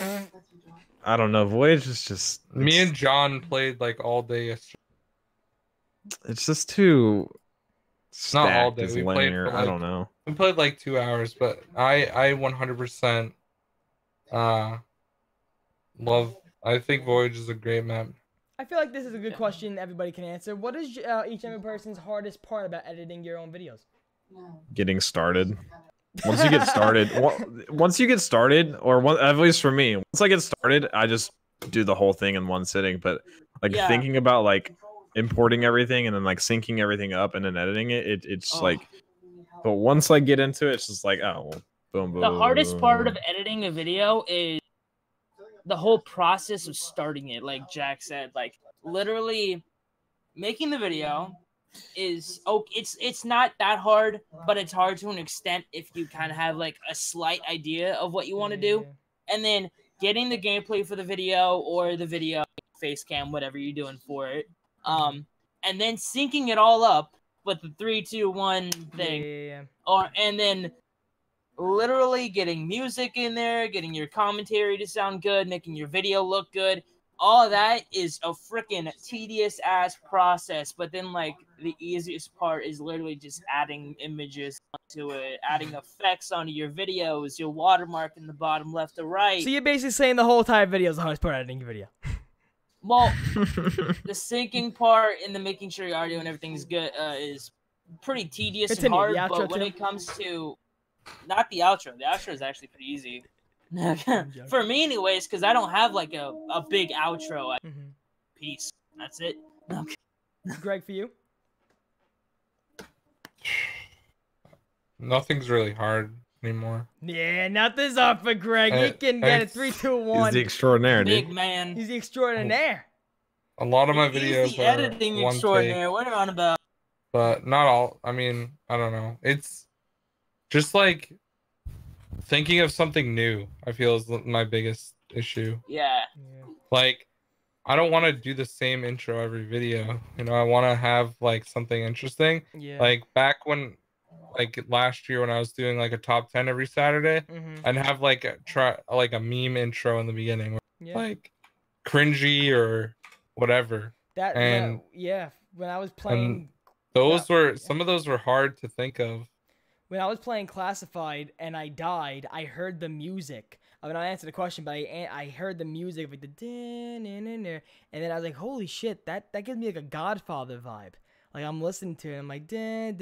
[SPEAKER 4] I don't know. Voyage is just
[SPEAKER 3] Me and John played like all day yesterday.
[SPEAKER 4] It's just too
[SPEAKER 3] Not all
[SPEAKER 4] stacked
[SPEAKER 3] day.
[SPEAKER 4] as
[SPEAKER 3] We played
[SPEAKER 4] linear.
[SPEAKER 3] for, like,
[SPEAKER 4] I don't know.
[SPEAKER 3] We played like 2 hours, but I 100% love. I think Voyage is a great map.
[SPEAKER 2] I feel like this is a good question everybody can answer. What is each and every person's hardest part about editing your own videos?
[SPEAKER 4] Getting started. Once you get started, at least for me, once I get started, I just do the whole thing in one sitting. But like thinking about like importing everything and then like syncing everything up and then editing it's like. But once I get into it, it's just like, oh, well, boom, boom.
[SPEAKER 5] The hardest part of editing a video is the whole process of starting it. Like Jack said, like literally making the video is it's not that hard, but it's hard to an extent if you kind of have like a slight idea of what you want to do, and then getting the gameplay for the video or the video face cam, whatever you're doing for it, and then syncing it all up with the 3, 2, 1 thing, and then literally getting music in there, getting your commentary to sound good, making your video look good. All of that is a freaking tedious ass process, but then like the easiest part is literally just adding images to it, adding effects onto your videos, your watermark in the bottom left or right.
[SPEAKER 2] So you're basically saying the whole entire video is the hardest part of editing your video.
[SPEAKER 5] Well, the syncing part and the making sure your audio and everything is good is pretty tedious and hard, but when it comes to not the outro is actually pretty easy. For me anyways, because I don't have like a big outro piece. That's it. Okay.
[SPEAKER 2] Greg, for you?
[SPEAKER 3] Nothing's really hard anymore.
[SPEAKER 2] Yeah, nothing's up for Greg. He can get it 3, 2, 1.
[SPEAKER 4] He's the extraordinaire, dude.
[SPEAKER 5] Big man.
[SPEAKER 2] He's the extraordinaire.
[SPEAKER 3] A lot of my videos
[SPEAKER 5] He's the
[SPEAKER 3] are
[SPEAKER 5] editing
[SPEAKER 3] one
[SPEAKER 5] extraordinaire.
[SPEAKER 3] take,
[SPEAKER 5] What are you on about?
[SPEAKER 3] but not all. I mean, I don't know. It's just like thinking of something new, I feel, is my biggest issue.
[SPEAKER 5] Yeah.
[SPEAKER 3] Like, I don't want to do the same intro every video. You know, I want to have like something interesting.
[SPEAKER 2] Yeah.
[SPEAKER 3] Like back when, like last year when I was doing like a top 10 every Saturday, I'd have like a meme intro in the beginning, like cringy or whatever.
[SPEAKER 2] When I was playing,
[SPEAKER 3] some of those were hard to think of.
[SPEAKER 2] When I was playing Classified and I died, I heard the music. I mean, I answered the question, but I heard the music of like the and then I was like, holy shit, that gives me like a Godfather vibe. Like I'm listening to it, I'm like
[SPEAKER 5] Your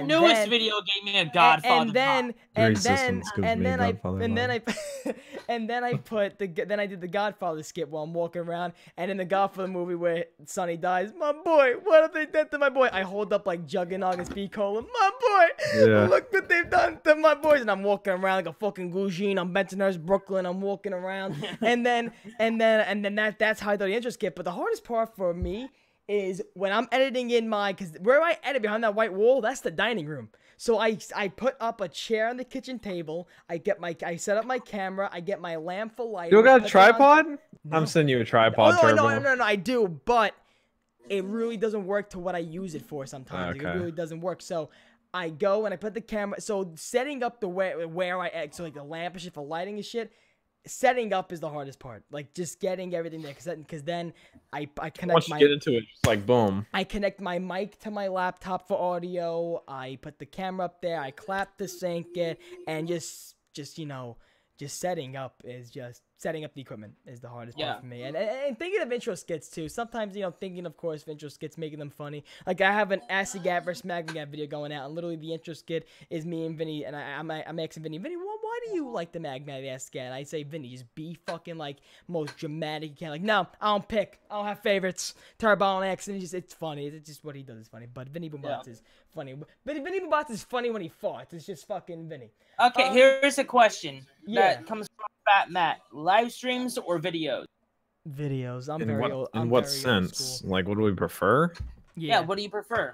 [SPEAKER 5] newest video gave me a Godfather vibe.
[SPEAKER 2] And then I did the Godfather skit while I'm walking around, and in the Godfather movie where Sonny dies, my boy, what have they done to my boy? I hold up like Juggernaut and Speed Cola, my boy, look what they've done to my boys, and I'm walking around like a fucking Gugine. I'm Bensonhurst, Brooklyn. I'm walking around, and then that's how I do the intro skit. But the hardest part for me is when I'm editing in because where I edit behind that white wall, that's the dining room. So I put up a chair on the kitchen table. I set up my camera. I get my lamp for light.
[SPEAKER 4] You got a tripod? I'm sending you a tripod.
[SPEAKER 2] No, I do, but it really doesn't work to what I use it for sometimes. Okay. It really doesn't work. So I go and I put the camera. So setting up the where I edit, so like the lamp and shit for lighting and shit. Setting up is the hardest part, like just getting everything there, because then I connect.
[SPEAKER 4] Once you get into it, just like boom.
[SPEAKER 2] I connect my mic to my laptop for audio. I put the camera up there. I clap to sync it, and just setting up the equipment is the hardest part for me. And thinking of intro skits too. Sometimes thinking of course of intro skits, making them funny. Like I have an Asigat versus Magnagat video going out, and literally the intro skit is me and Vinny, and I'm asking Vinny, why do you like the Magnagat Asigat? And I say, Vinny, just be fucking like most dramatic you can. Like, no, I don't pick. I don't have favorites. Turbo and X, and it's funny. It's just what he does is funny. But Vinny Boombots is funny. Vinny Boombots is funny when he farts. It's just fucking Vinny.
[SPEAKER 5] Okay, here's a question that comes from Fat Matt: live streams or videos?
[SPEAKER 2] Videos.
[SPEAKER 4] In what sense? Like, what do we prefer?
[SPEAKER 5] Yeah, what do you prefer?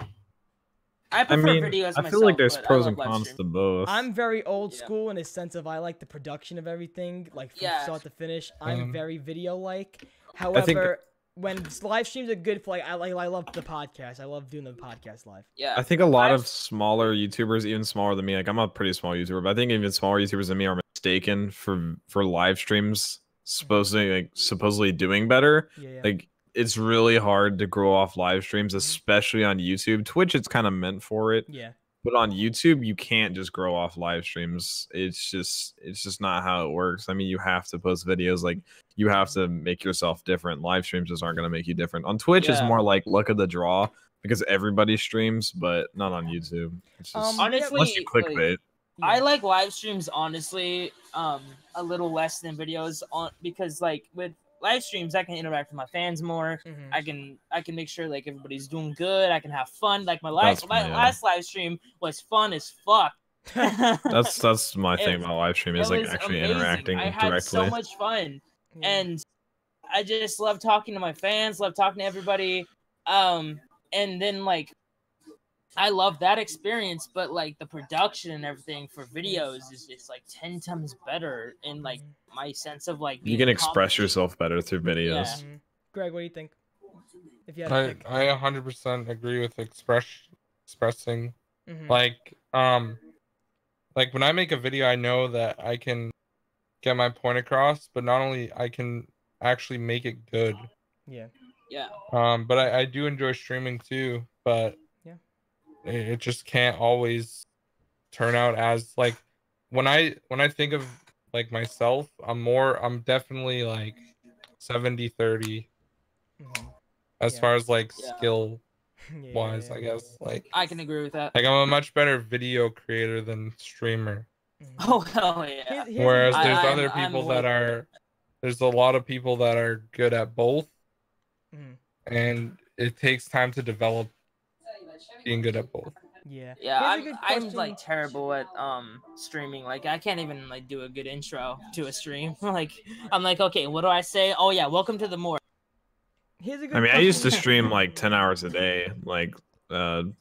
[SPEAKER 5] I prefer videos myself.
[SPEAKER 4] I feel like there's pros and cons to both.
[SPEAKER 2] I'm very old school in the sense of I like the production of everything, like from start to finish. I'm very video-like. However, when live streams are good for like I love the podcast. I love doing the podcast live.
[SPEAKER 5] Yeah.
[SPEAKER 4] I think a lot of smaller YouTubers, even smaller than me, like I'm a pretty small YouTuber, but I think even smaller YouTubers than me are mistaken for live streams supposedly doing better.
[SPEAKER 2] Yeah.
[SPEAKER 4] Like it's really hard to grow off live streams, especially on YouTube. Twitch, it's kind of meant for it.
[SPEAKER 2] Yeah.
[SPEAKER 4] But on YouTube, you can't just grow off live streams. It's just not how it works. I mean, you have to post videos. Like you have to make yourself different. Live streams just aren't going to make you different. On Twitch, it's more like luck of the draw because everybody streams, but not on YouTube. It's just
[SPEAKER 5] honestly,
[SPEAKER 4] unless you clickbait.
[SPEAKER 5] I like live streams honestly, a little less than videos because like with live streams, I can interact with my fans more. I can make sure like everybody's doing good. I can have fun. Like my last live stream was fun as fuck.
[SPEAKER 4] that's my thing about live stream is like actually
[SPEAKER 5] amazing.
[SPEAKER 4] interacting
[SPEAKER 5] I had
[SPEAKER 4] directly.
[SPEAKER 5] so much fun, and I just love talking to my fans. Love talking to everybody. And then like I love that experience, but like the production and everything for videos is just like 10 times better in like my sense of like
[SPEAKER 4] you can express yourself better through videos.
[SPEAKER 2] Yeah. Greg, what do you think? If you had
[SPEAKER 3] I 100% agree with expressing. Like when I make a video, I know that I can get my point across, but not only I can actually make it good.
[SPEAKER 2] Yeah.
[SPEAKER 3] But I do enjoy streaming too, but it just can't always turn out as like when I think of like myself, I'm definitely like 70-30 as far as like skill wise, I guess. Like
[SPEAKER 5] I can agree with that.
[SPEAKER 3] Like I'm a much better video creator than streamer.
[SPEAKER 5] Oh hell yeah.
[SPEAKER 3] Whereas there's a lot of people that are good at both. And it takes time to develop being good at both.
[SPEAKER 5] I'm like terrible at streaming. Like I can't even like do a good intro to a stream. Like I'm like, okay, what do I say? Oh yeah, welcome to the more.
[SPEAKER 4] I used to stream like 10 hours a day, like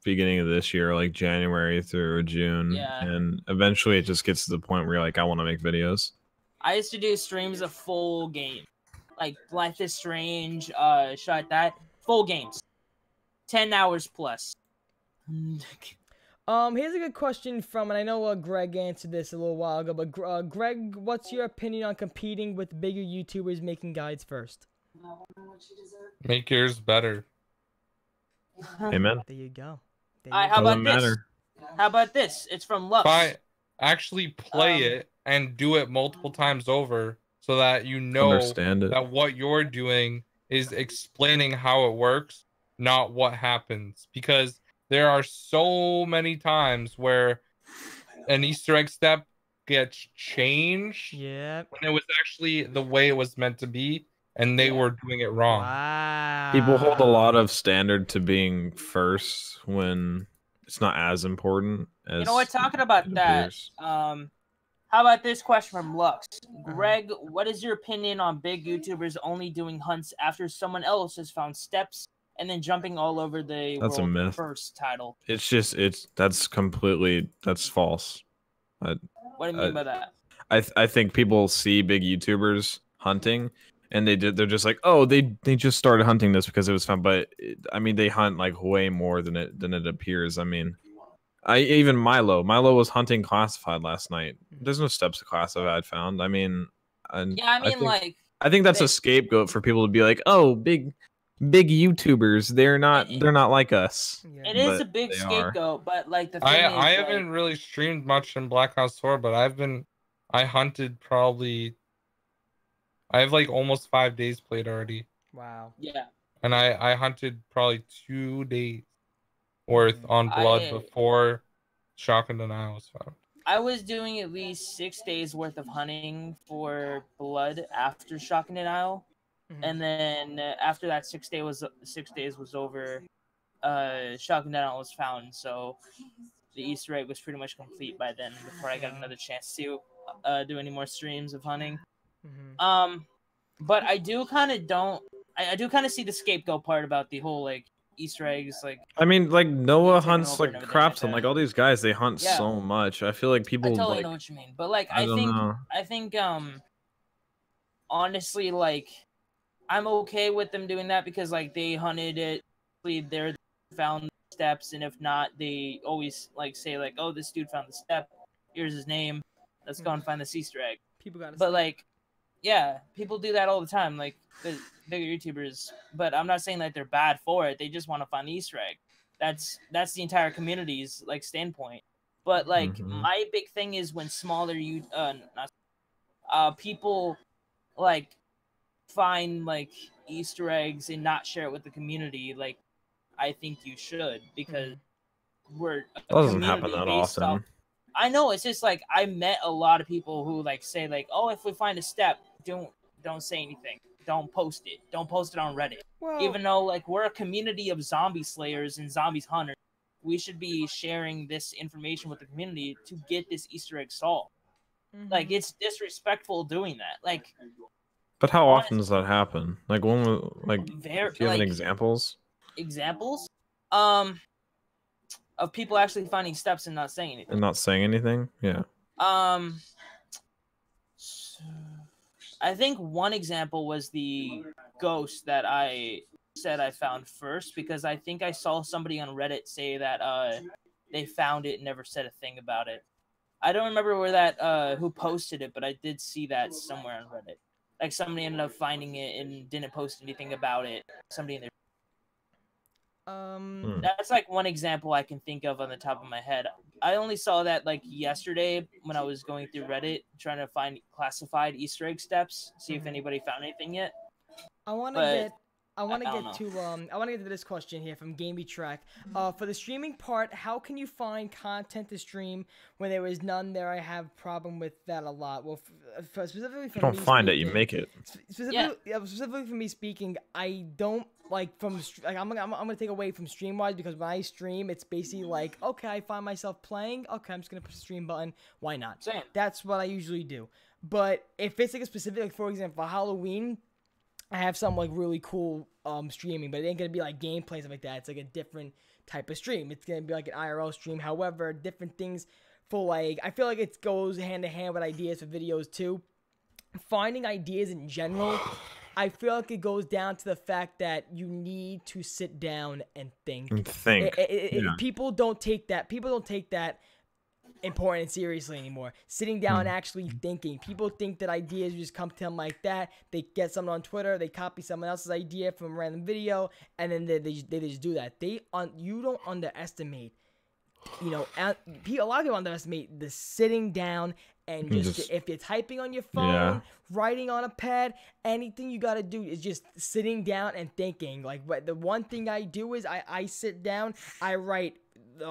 [SPEAKER 4] beginning of this year, like January through June, and eventually it just gets to the point where you're like, I want to make videos.
[SPEAKER 5] I used to do streams of full game, like Life is Strange, shit like that, full games, 10 hours plus.
[SPEAKER 2] Here's a good question from, and I know Greg answered this a little while ago, but Greg, what's your opinion on competing with bigger YouTubers making guides first?
[SPEAKER 3] Make yours better.
[SPEAKER 4] Amen.
[SPEAKER 2] There you go.
[SPEAKER 5] How about this? How about this? It's from Lux.
[SPEAKER 3] Actually play it and do it multiple times over so that you know that what you're doing is explaining how it works, not what happens. Because there are so many times where an Easter egg step gets changed when it was actually the way it was meant to be, and they were doing it wrong.
[SPEAKER 2] Wow.
[SPEAKER 4] People hold a lot of standard to being first when it's not as important as
[SPEAKER 5] you know what? Talking about that, how about this question from Lux? Greg, what is your opinion on big YouTubers only doing hunts after someone else has found steps and then jumping all over the
[SPEAKER 4] That's a myth.
[SPEAKER 5] First title?
[SPEAKER 4] That's false.
[SPEAKER 5] What do you mean by that?
[SPEAKER 4] I think people see big YouTubers hunting and they're just like, oh, they just started hunting this because it was fun. But I mean, they hunt like way more than it appears. I mean, even Milo was hunting Classified last night. There's no steps to Classified found. I mean, I think that's a scapegoat for people to be like, oh, big YouTubers, they're not like us.
[SPEAKER 5] It is a big scapegoat, but like the thing
[SPEAKER 3] I haven't really streamed much in Black Ops 4, but I hunted probably. I have like almost 5 days played already.
[SPEAKER 2] Wow.
[SPEAKER 5] Yeah.
[SPEAKER 3] And I hunted probably 2 days worth on blood before Shotgun Denial was found.
[SPEAKER 5] I was doing at least 6 days worth of hunting for blood after Shotgun Denial. And then after that 6 days was over, Shotgun Denial was found. So the Easter egg was pretty much complete by then before I got another chance to do any more streams of hunting. But I do kind of see the scapegoat part about the whole like Easter eggs. Like
[SPEAKER 4] I mean, like Noah hunts like Craps and like all these guys, they hunt so much. I feel like people.
[SPEAKER 5] I totally know what you mean, but like I think honestly, like I'm okay with them doing that because like they hunted it, they're found steps, and if not, they always like say like, oh, this dude found the step. Here's his name. Let's go and find this Easter egg.
[SPEAKER 2] People got.
[SPEAKER 5] But like, yeah, people do that all the time. Like the bigger YouTubers. But I'm not saying that they're bad for it. They just want to find the Easter egg. That's the entire community's like standpoint. But like my big thing is when smaller people like find like Easter eggs and not share it with the community. Like I think you should, because we're
[SPEAKER 4] doesn't happen that often.
[SPEAKER 5] Off. I know, it's just like I met a lot of people who like say like, oh, if we find a step, don't say anything. Don't post it. Don't post it on Reddit. Well, even though like we're a community of zombie slayers and zombies hunters, we should be sharing this information with the community to get this Easter egg solved. Like it's disrespectful doing that. Like,
[SPEAKER 4] but how often does that happen? Like when, like, do you have any examples?
[SPEAKER 5] Examples, of people actually finding steps and not saying anything.
[SPEAKER 4] And not saying anything, yeah.
[SPEAKER 5] I think one example was the ghost that I said I found first, because I think I saw somebody on Reddit say that they found it and never said a thing about it. I don't remember where that who posted it, but I did see that somewhere on Reddit. Like somebody ended up finding it and didn't post anything about it. Somebody in there. That's like one example I can think of on the top of my head. I only saw that like yesterday when I was going through Reddit trying to find classified Easter egg steps, see if anybody found anything yet.
[SPEAKER 2] I want to get to this question here from Gamey Track. For the streaming part, how can you find content to stream when there is none there? I have a problem with that a lot. Well, specifically for
[SPEAKER 4] you don't find it, you make it.
[SPEAKER 2] Specifically for me speaking, I don't like from like I'm gonna take away from Streamwise, because when I stream, it's basically like, okay, I find myself playing. Okay, I'm just gonna push the stream button. Why not?
[SPEAKER 5] Same.
[SPEAKER 2] That's what I usually do. But if it's like a specific, like for example, for Halloween, I have some like really cool streaming, but it ain't gonna be like gameplay stuff like that. It's like a different type of stream. It's gonna be like an IRL stream. However, different things for like, I feel like it goes hand in hand with ideas for videos too. Finding ideas in general, I feel like it goes down to the fact that you need to sit down and think. People don't take that important and seriously anymore. Sitting down and actually thinking. People think that ideas just come to them like that. They get something on Twitter, they copy someone else's idea from a random video, and then they just do that. You don't underestimate. You know, a lot of people underestimate the sitting down and just if you're typing on your phone, writing on a pad, anything you gotta do is just sitting down and thinking. Like, the one thing I do is I sit down, I write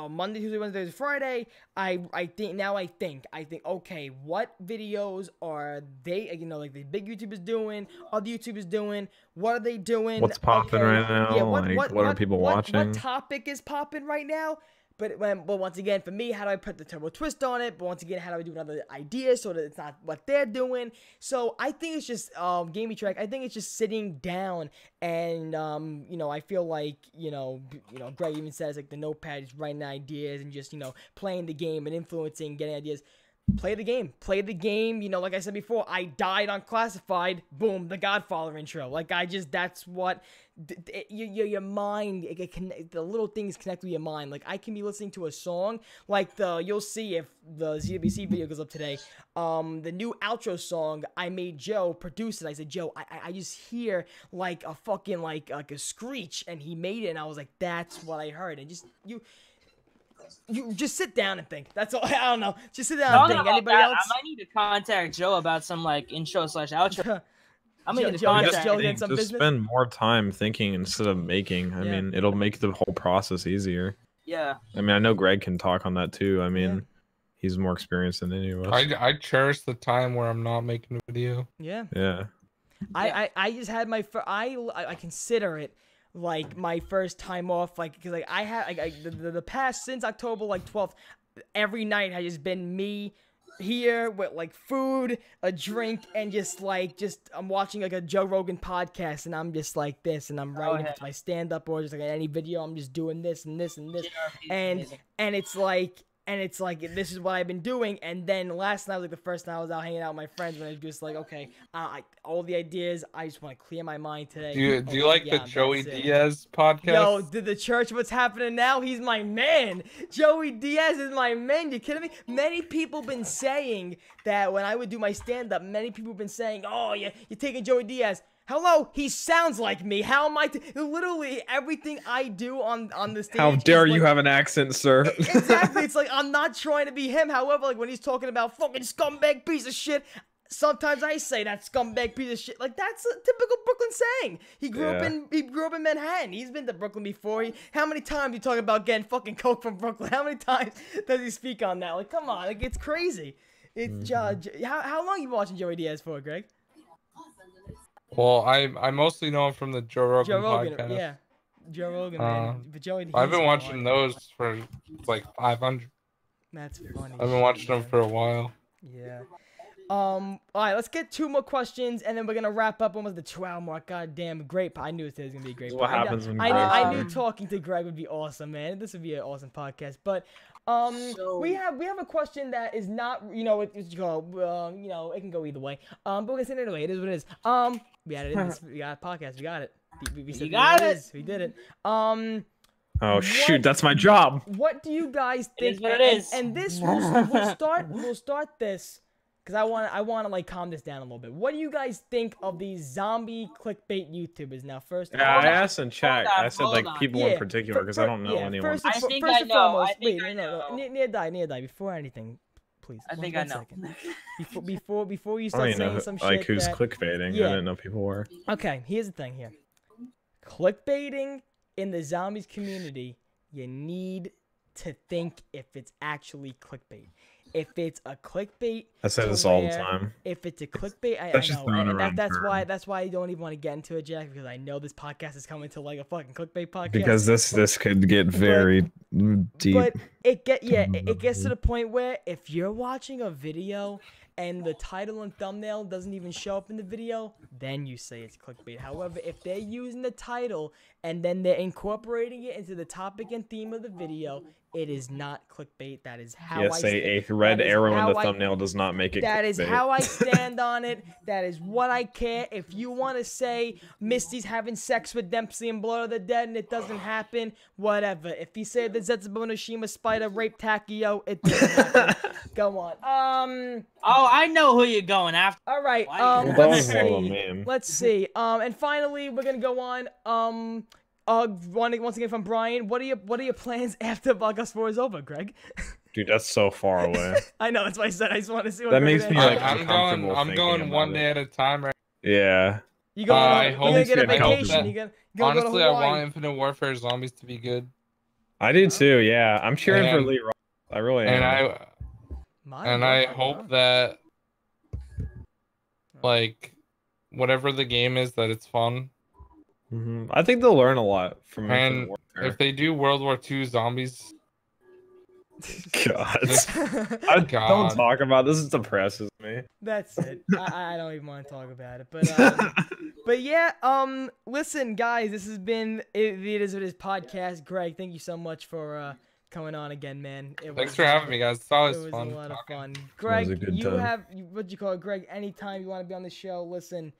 [SPEAKER 2] Monday, Tuesday, Wednesday, Friday. I think, okay, what videos are they, you know, like the big YouTubers doing, other YouTubers doing, what are they doing?
[SPEAKER 4] What's popping right now? Yeah, what are people watching?
[SPEAKER 2] What topic is popping right now? But once again, for me, how do I put the turbo twist on it? But once again, how do I do another idea so that it's not what they're doing? So I think it's just Gamey Track. I think it's just sitting down and you know, I feel like you know Greg even says like the notepad is writing ideas and just playing the game and influencing, getting ideas. Play the game. You know, like I said before, I died on Classified. Boom, the Godfather intro. Like that's what your mind. The little things connect with your mind. Like I can be listening to a song. Like you'll see if the ZWC video goes up today. The new outro song, I made Joe produce it. I said, Joe, I just hear like a fucking like a screech, and he made it, and I was like, that's what I heard. And just you just sit down and think. That's all. I don't know. Just sit down and think. Anybody else?
[SPEAKER 5] I might need to contact Joe about some like intro/outro. I'm gonna
[SPEAKER 4] just spend more time thinking instead of making. I mean, it'll make the whole process easier.
[SPEAKER 5] Yeah.
[SPEAKER 4] I mean, I know Greg can talk on that too. I mean, he's more experienced than any of us.
[SPEAKER 3] I cherish the time where I'm not making a video.
[SPEAKER 2] Yeah.
[SPEAKER 4] Yeah.
[SPEAKER 2] I just had my I consider it like my first time off, like because like I had the past since October like 12th, every night has just been me here with like food, a drink, and just I'm watching like a Joe Rogan podcast, and I'm just like this, and I'm writing my stand up or just like any video, I'm just doing this and this and this, and it's like And it's like, this is what I've been doing. And then last night was like the first night I was out hanging out with my friends, when I was just like, okay, all the ideas, I just want to clear my mind today.
[SPEAKER 3] Do you like the Joey Diaz podcast?
[SPEAKER 2] Yo, did the church, what's happening now? He's my man. Joey Diaz is my man. You kidding me? Many people been saying that when I would do my stand-up, many people been saying, oh, you're taking Joey Diaz. Hello, he sounds like me. How am I? Literally everything I do on the stage.
[SPEAKER 4] How dare you have an accent, sir?
[SPEAKER 2] Exactly. It's like, I'm not trying to be him. However, like when he's talking about fucking scumbag piece of shit, sometimes I say that scumbag piece of shit. Like, that's a typical Brooklyn saying. He grew up in Manhattan. He's been to Brooklyn before. How many times you talk about getting fucking coke from Brooklyn? How many times does he speak on that? Like, come on, like, it's crazy. It's how long you been watching Joey Diaz for, Greg?
[SPEAKER 3] Well, I mostly know him from the Joe Rogan podcast.
[SPEAKER 2] Yeah, Joe Rogan, man. But Joey Diaz,
[SPEAKER 3] I've been watching those for like 500.
[SPEAKER 2] That's funny.
[SPEAKER 3] I've been watching them for a while.
[SPEAKER 2] Yeah. All right, let's get 2 more questions, and then we're gonna wrap up almost the 2-hour mark. God damn, great. I knew today was gonna be a great.
[SPEAKER 4] What happens when
[SPEAKER 2] I knew talking to Greg would be awesome, man. This would be an awesome podcast. But we have a question that is not, you know, it can go either way. But we're gonna say it anyway. It is what it is. We had it in this. We got a podcast. We got it. We got it. We did it.
[SPEAKER 4] Oh shoot, that's my job.
[SPEAKER 2] What do you guys think?
[SPEAKER 5] It is what it is.
[SPEAKER 2] And this we'll start this. Because I want to like calm this down a little bit. What do you guys think of these zombie clickbait YouTubers? Now, first,
[SPEAKER 4] yeah, I asked in chat. I said like people in particular because I don't know anyone.
[SPEAKER 2] First and foremost, near die. Before anything, please.
[SPEAKER 5] I think I know.
[SPEAKER 2] Before you start saying some shit.
[SPEAKER 4] Like who's clickbaiting?
[SPEAKER 2] Yeah.
[SPEAKER 4] I didn't know people were.
[SPEAKER 2] Okay, here's the thing here. Clickbaiting in the zombies community, you need to think if it's actually clickbait. If it's a clickbait,
[SPEAKER 4] I say this all the time.
[SPEAKER 2] If it's a clickbait, I know. And that's why I don't even want to get into it, Jack, because I know this podcast is coming to like a fucking clickbait podcast.
[SPEAKER 4] Because this could get very deep.
[SPEAKER 2] But it gets to the point where if you're watching a video and the title and thumbnail doesn't even show up in the video, then you say it's clickbait. However, if they're using the title and then they're incorporating it into the topic and theme of the video, it is not clickbait. That is how
[SPEAKER 4] a red arrow in the thumbnail does not make it
[SPEAKER 2] That
[SPEAKER 4] clickbait.
[SPEAKER 2] Is how I stand on it. That is what I care. If you want to say Misty's having sex with Dempsey and Blood of the Dead and it doesn't happen, whatever. If you say the Zetsubo Noshima spider raped Takio, it doesn't happen. Go on.
[SPEAKER 5] Oh, I know who you're going after.
[SPEAKER 2] All right. Let's see. And finally, we're gonna go on. Once again from Brian, what are your plans after Black Ops 4 is over, Greg?
[SPEAKER 4] Dude, that's so far away.
[SPEAKER 2] I know, that's why I said I just want to see what
[SPEAKER 4] that makes me like
[SPEAKER 3] I'm going one day at a time, right?
[SPEAKER 4] Yeah.
[SPEAKER 2] You gonna get a vacation. You gonna
[SPEAKER 3] honestly,
[SPEAKER 2] go to
[SPEAKER 3] I want Infinite Warfare Zombies to be good.
[SPEAKER 4] I do too. Yeah, I'm cheering for Lee Ross. I really am.
[SPEAKER 3] And I hope that like whatever the game is, that it's fun.
[SPEAKER 4] I think they'll learn a lot from it.
[SPEAKER 3] And if they do World War II Zombies,
[SPEAKER 4] God, don't talk about this. It depresses me.
[SPEAKER 2] That's it. I don't even want to talk about it. But yeah. Listen, guys, this has been it is what it is podcast. Greg, thank you so much for coming on again, man.
[SPEAKER 3] Thanks for having me, guys. It's always fun.
[SPEAKER 2] It was a lot of fun. Greg, you have what you call it, Greg. Anytime you want to be on the show, listen.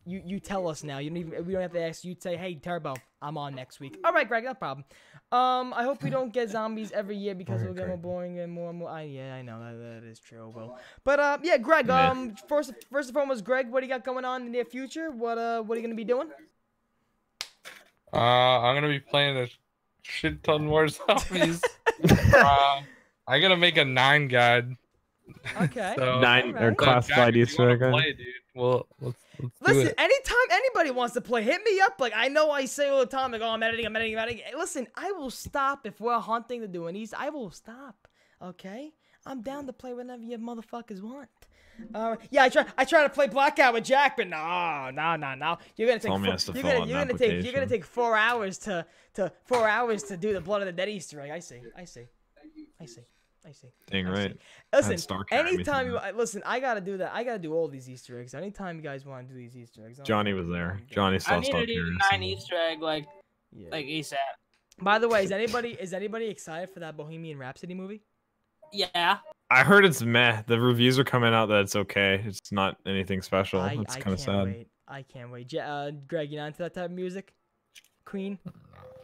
[SPEAKER 2] You tell us now. We don't have to ask you. Say, hey, Turbo, I'm on next week. All right, Greg, no problem. I hope we don't get zombies every year because it'll get more boring and more and more. Yeah, I know that is true, Will. But yeah, Greg. First and foremost, Greg, what do you got going on in the near future? What are you gonna be doing?
[SPEAKER 3] I'm gonna be playing a shit ton more zombies. I gotta make a 9 guide.
[SPEAKER 2] Okay.
[SPEAKER 4] So, 9 or classified EasterEgg.
[SPEAKER 3] Play, dude. Well, let's
[SPEAKER 2] listen, anytime anybody wants to play, hit me up. Like, I know I say all the time, like, oh, I'm editing. Listen, I will stop if we're hunting to do an East. I will stop, okay? I'm down to play whenever you motherfuckers want. Yeah, I try to play Blackout with Jack, but no. You're gonna take 4 hours to 4 hours to do the Blood of the Dead Easter egg. I see.
[SPEAKER 4] Dang right.
[SPEAKER 2] Listen, anytime I gotta do that. I gotta do all these Easter eggs. Anytime you guys want to do these Easter eggs,
[SPEAKER 4] Johnny was there. Johnny saw
[SPEAKER 5] I need to do 9 Easter egg like ASAP.
[SPEAKER 2] By the way, is anybody excited for that Bohemian Rhapsody movie?
[SPEAKER 5] Yeah.
[SPEAKER 4] I heard it's meh. The reviews are coming out that it's okay. It's not anything special.
[SPEAKER 2] I
[SPEAKER 4] It's kind of
[SPEAKER 2] can't
[SPEAKER 4] sad.
[SPEAKER 2] wait. I can't wait. Greg, you not into that type of music? Queen?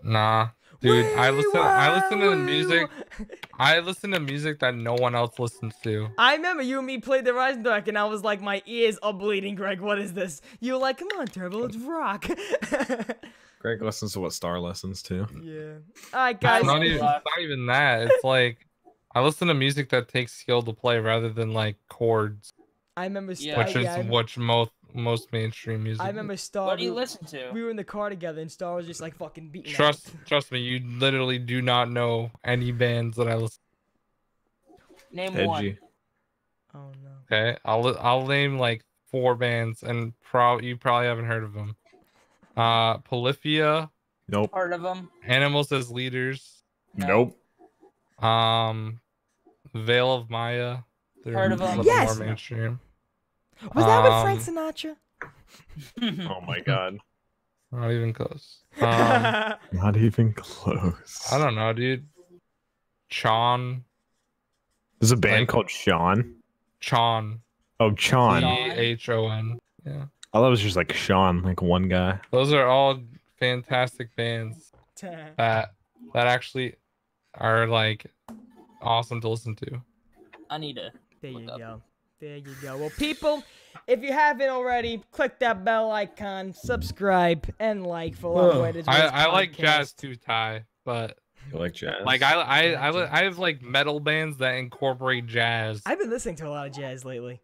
[SPEAKER 3] Nah, dude. I listen to music. I listen to music that no one else listens to.
[SPEAKER 2] I remember you and me played the Rising Dark, and I was like, my ears are bleeding. Greg, what is this? You were like, come on, Turbo, let's rock.
[SPEAKER 4] Greg listens to what Star listens to.
[SPEAKER 2] Yeah. All right, guys.
[SPEAKER 3] It's not even that. It's like I listen to music that takes skill to play rather than like chords.
[SPEAKER 2] I remember
[SPEAKER 3] which most mainstream music.
[SPEAKER 2] I remember Star.
[SPEAKER 5] What do you listen to?
[SPEAKER 2] We were in the car together, and Star was just like fucking beating.
[SPEAKER 3] Trust me, you literally do not know any bands that I listen.
[SPEAKER 5] Name
[SPEAKER 4] Edgy.
[SPEAKER 5] one.
[SPEAKER 2] Oh no.
[SPEAKER 3] Okay, I'll name like 4 bands, and you probably haven't heard of them. Polyphia.
[SPEAKER 4] Nope.
[SPEAKER 5] Heard of them?
[SPEAKER 3] Animals as Leaders.
[SPEAKER 4] Nope.
[SPEAKER 3] Veil of Maya. They're
[SPEAKER 5] Heard of them?
[SPEAKER 3] a little
[SPEAKER 2] Yes!
[SPEAKER 3] more mainstream.
[SPEAKER 2] Was that with Frank Sinatra?
[SPEAKER 4] Oh my god.
[SPEAKER 3] Not even close.
[SPEAKER 4] Not even close.
[SPEAKER 3] I don't know, dude. Chon.
[SPEAKER 4] There's a band called Sean.
[SPEAKER 3] Chon.
[SPEAKER 4] Oh, Chon.
[SPEAKER 3] Chon. Yeah.
[SPEAKER 4] I thought it was just like Sean, like one guy.
[SPEAKER 3] Those are all fantastic bands that actually are like awesome to listen to.
[SPEAKER 5] I need to.
[SPEAKER 2] There you go. There you go. Well, people, if you haven't already, click that bell icon, subscribe, and like for a long way to
[SPEAKER 3] I like jazz too, Ty, but
[SPEAKER 4] You like jazz?
[SPEAKER 3] like I have like metal bands that incorporate jazz
[SPEAKER 2] I've been listening to a lot of jazz lately.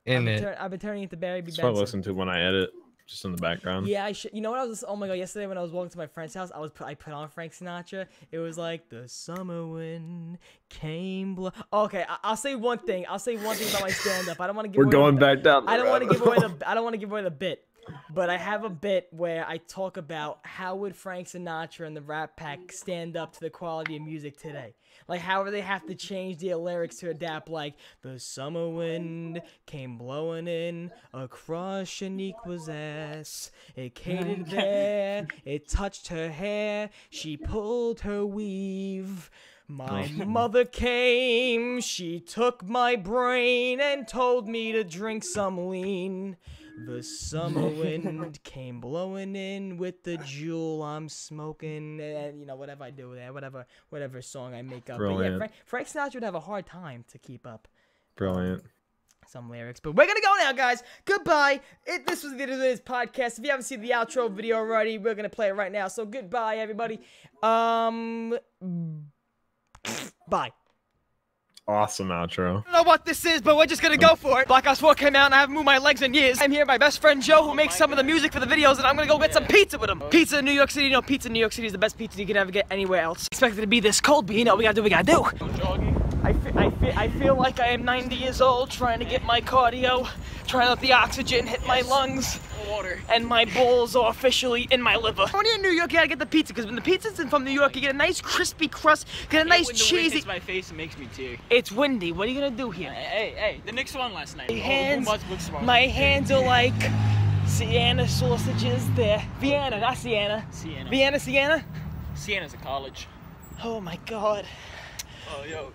[SPEAKER 3] in it.
[SPEAKER 2] I've been turning into Barry B.
[SPEAKER 4] That's what I
[SPEAKER 2] Benson.
[SPEAKER 4] listen to when I edit, just in the background.
[SPEAKER 2] Yeah, I should. You know what I was? Oh my god! Yesterday when I was walking to my friend's house, I put on Frank Sinatra. It was like the summer wind came. Okay, I'll say one thing. I'll say one thing about my stand-up. I don't want to give.
[SPEAKER 4] We're going back down.
[SPEAKER 2] I don't want to give away the. I don't want to give away the bit. But I have a bit where I talk about how would Frank Sinatra and the Rat Pack stand up to the quality of music today. Like, how would they have to change their lyrics to adapt, like, the summer wind came blowing in across Shaniqua's ass. It catered there, it touched her hair, she pulled her weave. My mother came, she took my brain and told me to drink some lean. The summer wind came blowing in with the jewel I'm smoking, and you know, whatever I do there, whatever song I make up.
[SPEAKER 4] Brilliant.
[SPEAKER 2] But yeah, Frank Sinatra would have a hard time to keep up
[SPEAKER 4] Brilliant.
[SPEAKER 2] some lyrics. But we're gonna go now, guys. Goodbye. This was the end of this podcast. If you haven't seen the outro video already, we're gonna play it right now. So goodbye, everybody. Bye.
[SPEAKER 4] Awesome outro.
[SPEAKER 2] I don't know what this is, but we're just gonna go for it. Black Ops 4 came out and I haven't moved my legs in years. I'm here with my best friend Joe, who makes some of the music for the videos, and I'm gonna go get some pizza with him. Pizza in New York City, you know, pizza in New York City is the best pizza you can ever get anywhere else. Expect it to be this cold, but you know, we gotta do what we gotta do. I feel like I am 90 years old, trying to get my cardio, trying to let the oxygen hit my lungs. Water. And my balls are officially in my liver. When you're in New York, you gotta get the pizza, because when the pizza's from New York, you get a nice crispy crust, get a nice cheesy. When the wind hits my face, it makes me tear. It's windy. What are you gonna do here?
[SPEAKER 6] Hey, the Knicks won last night.
[SPEAKER 2] My hands are like Sienna sausages. There, Vienna, not Sienna.
[SPEAKER 6] Sienna.
[SPEAKER 2] Vienna, Sienna.
[SPEAKER 6] Siena's a college.
[SPEAKER 2] Oh my God.
[SPEAKER 6] Oh, yo.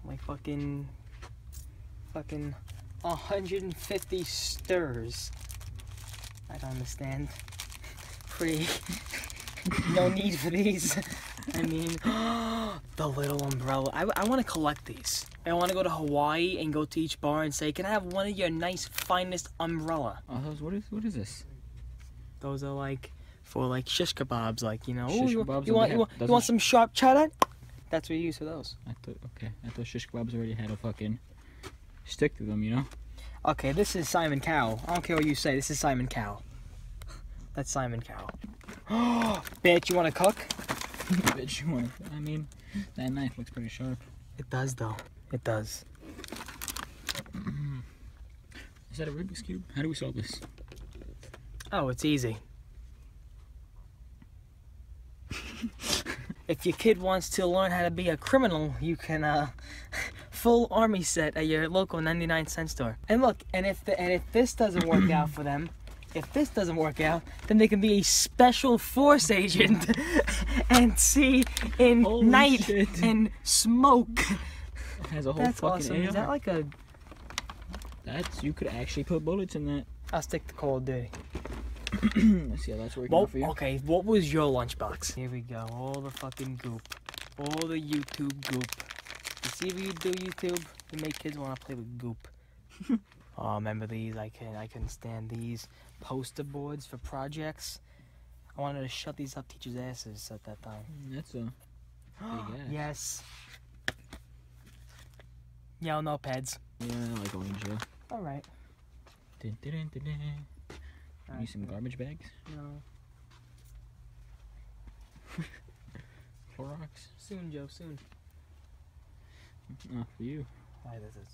[SPEAKER 2] My fucking 150 stirs. I don't understand. Pretty. No need for these. I mean, the little umbrella. I want to collect these. I want to go to Hawaii and go to each bar and say, can I have one of your nice, finest umbrella?
[SPEAKER 6] Oh, what is this?
[SPEAKER 2] Those are like, for like shish kebabs, like, you know.
[SPEAKER 6] Shish
[SPEAKER 2] Ooh,
[SPEAKER 6] kebabs
[SPEAKER 2] you want some sharp cheddar? That's what you use for those.
[SPEAKER 6] I thought shish kebabs already had a fucking stick to them, you know?
[SPEAKER 2] Okay, this is Simon Cowell. I don't care what you say, this is Simon Cowell. That's Simon Cowell. Bitch, you wanna cook?
[SPEAKER 6] Bitch, you wanna... I mean, that knife looks pretty sharp.
[SPEAKER 2] It does, though. It does.
[SPEAKER 6] Is that a Rubik's Cube? How do we solve this?
[SPEAKER 2] Oh, it's easy. If your kid wants to learn how to be a criminal, you can, full army set at your local 99-cent store. And look, and if this doesn't work out for them, if this doesn't work out, then they can be a special force agent and see in
[SPEAKER 7] Holy
[SPEAKER 2] night
[SPEAKER 7] shit.
[SPEAKER 2] and smoke.
[SPEAKER 7] It has a whole
[SPEAKER 2] That's
[SPEAKER 7] fucking
[SPEAKER 2] awesome.
[SPEAKER 7] AR.
[SPEAKER 2] Is that like a...
[SPEAKER 7] That's, you could actually put bullets in that.
[SPEAKER 2] I'll stick to Call of Duty.
[SPEAKER 7] Let's see how that's working out for you.
[SPEAKER 2] Okay, what was your lunchbox? Here we go, all the fucking goop. All the YouTube goop. You see what you do, YouTube? You make kids want to play with goop. Oh, remember these? I couldn't stand these poster boards for projects. I wanted to shut these up teachers' asses at that time.
[SPEAKER 7] That's a big ass.
[SPEAKER 2] Yes. Yo, no pads.
[SPEAKER 7] Yeah, I like orange, yeah.
[SPEAKER 2] Alright.
[SPEAKER 7] Dun, dun, dun, dun, dun. Need some garbage bags?
[SPEAKER 2] No.
[SPEAKER 7] Clorox?
[SPEAKER 2] Soon, Joe, soon.
[SPEAKER 7] Oh, for you.
[SPEAKER 2] Alright, this is...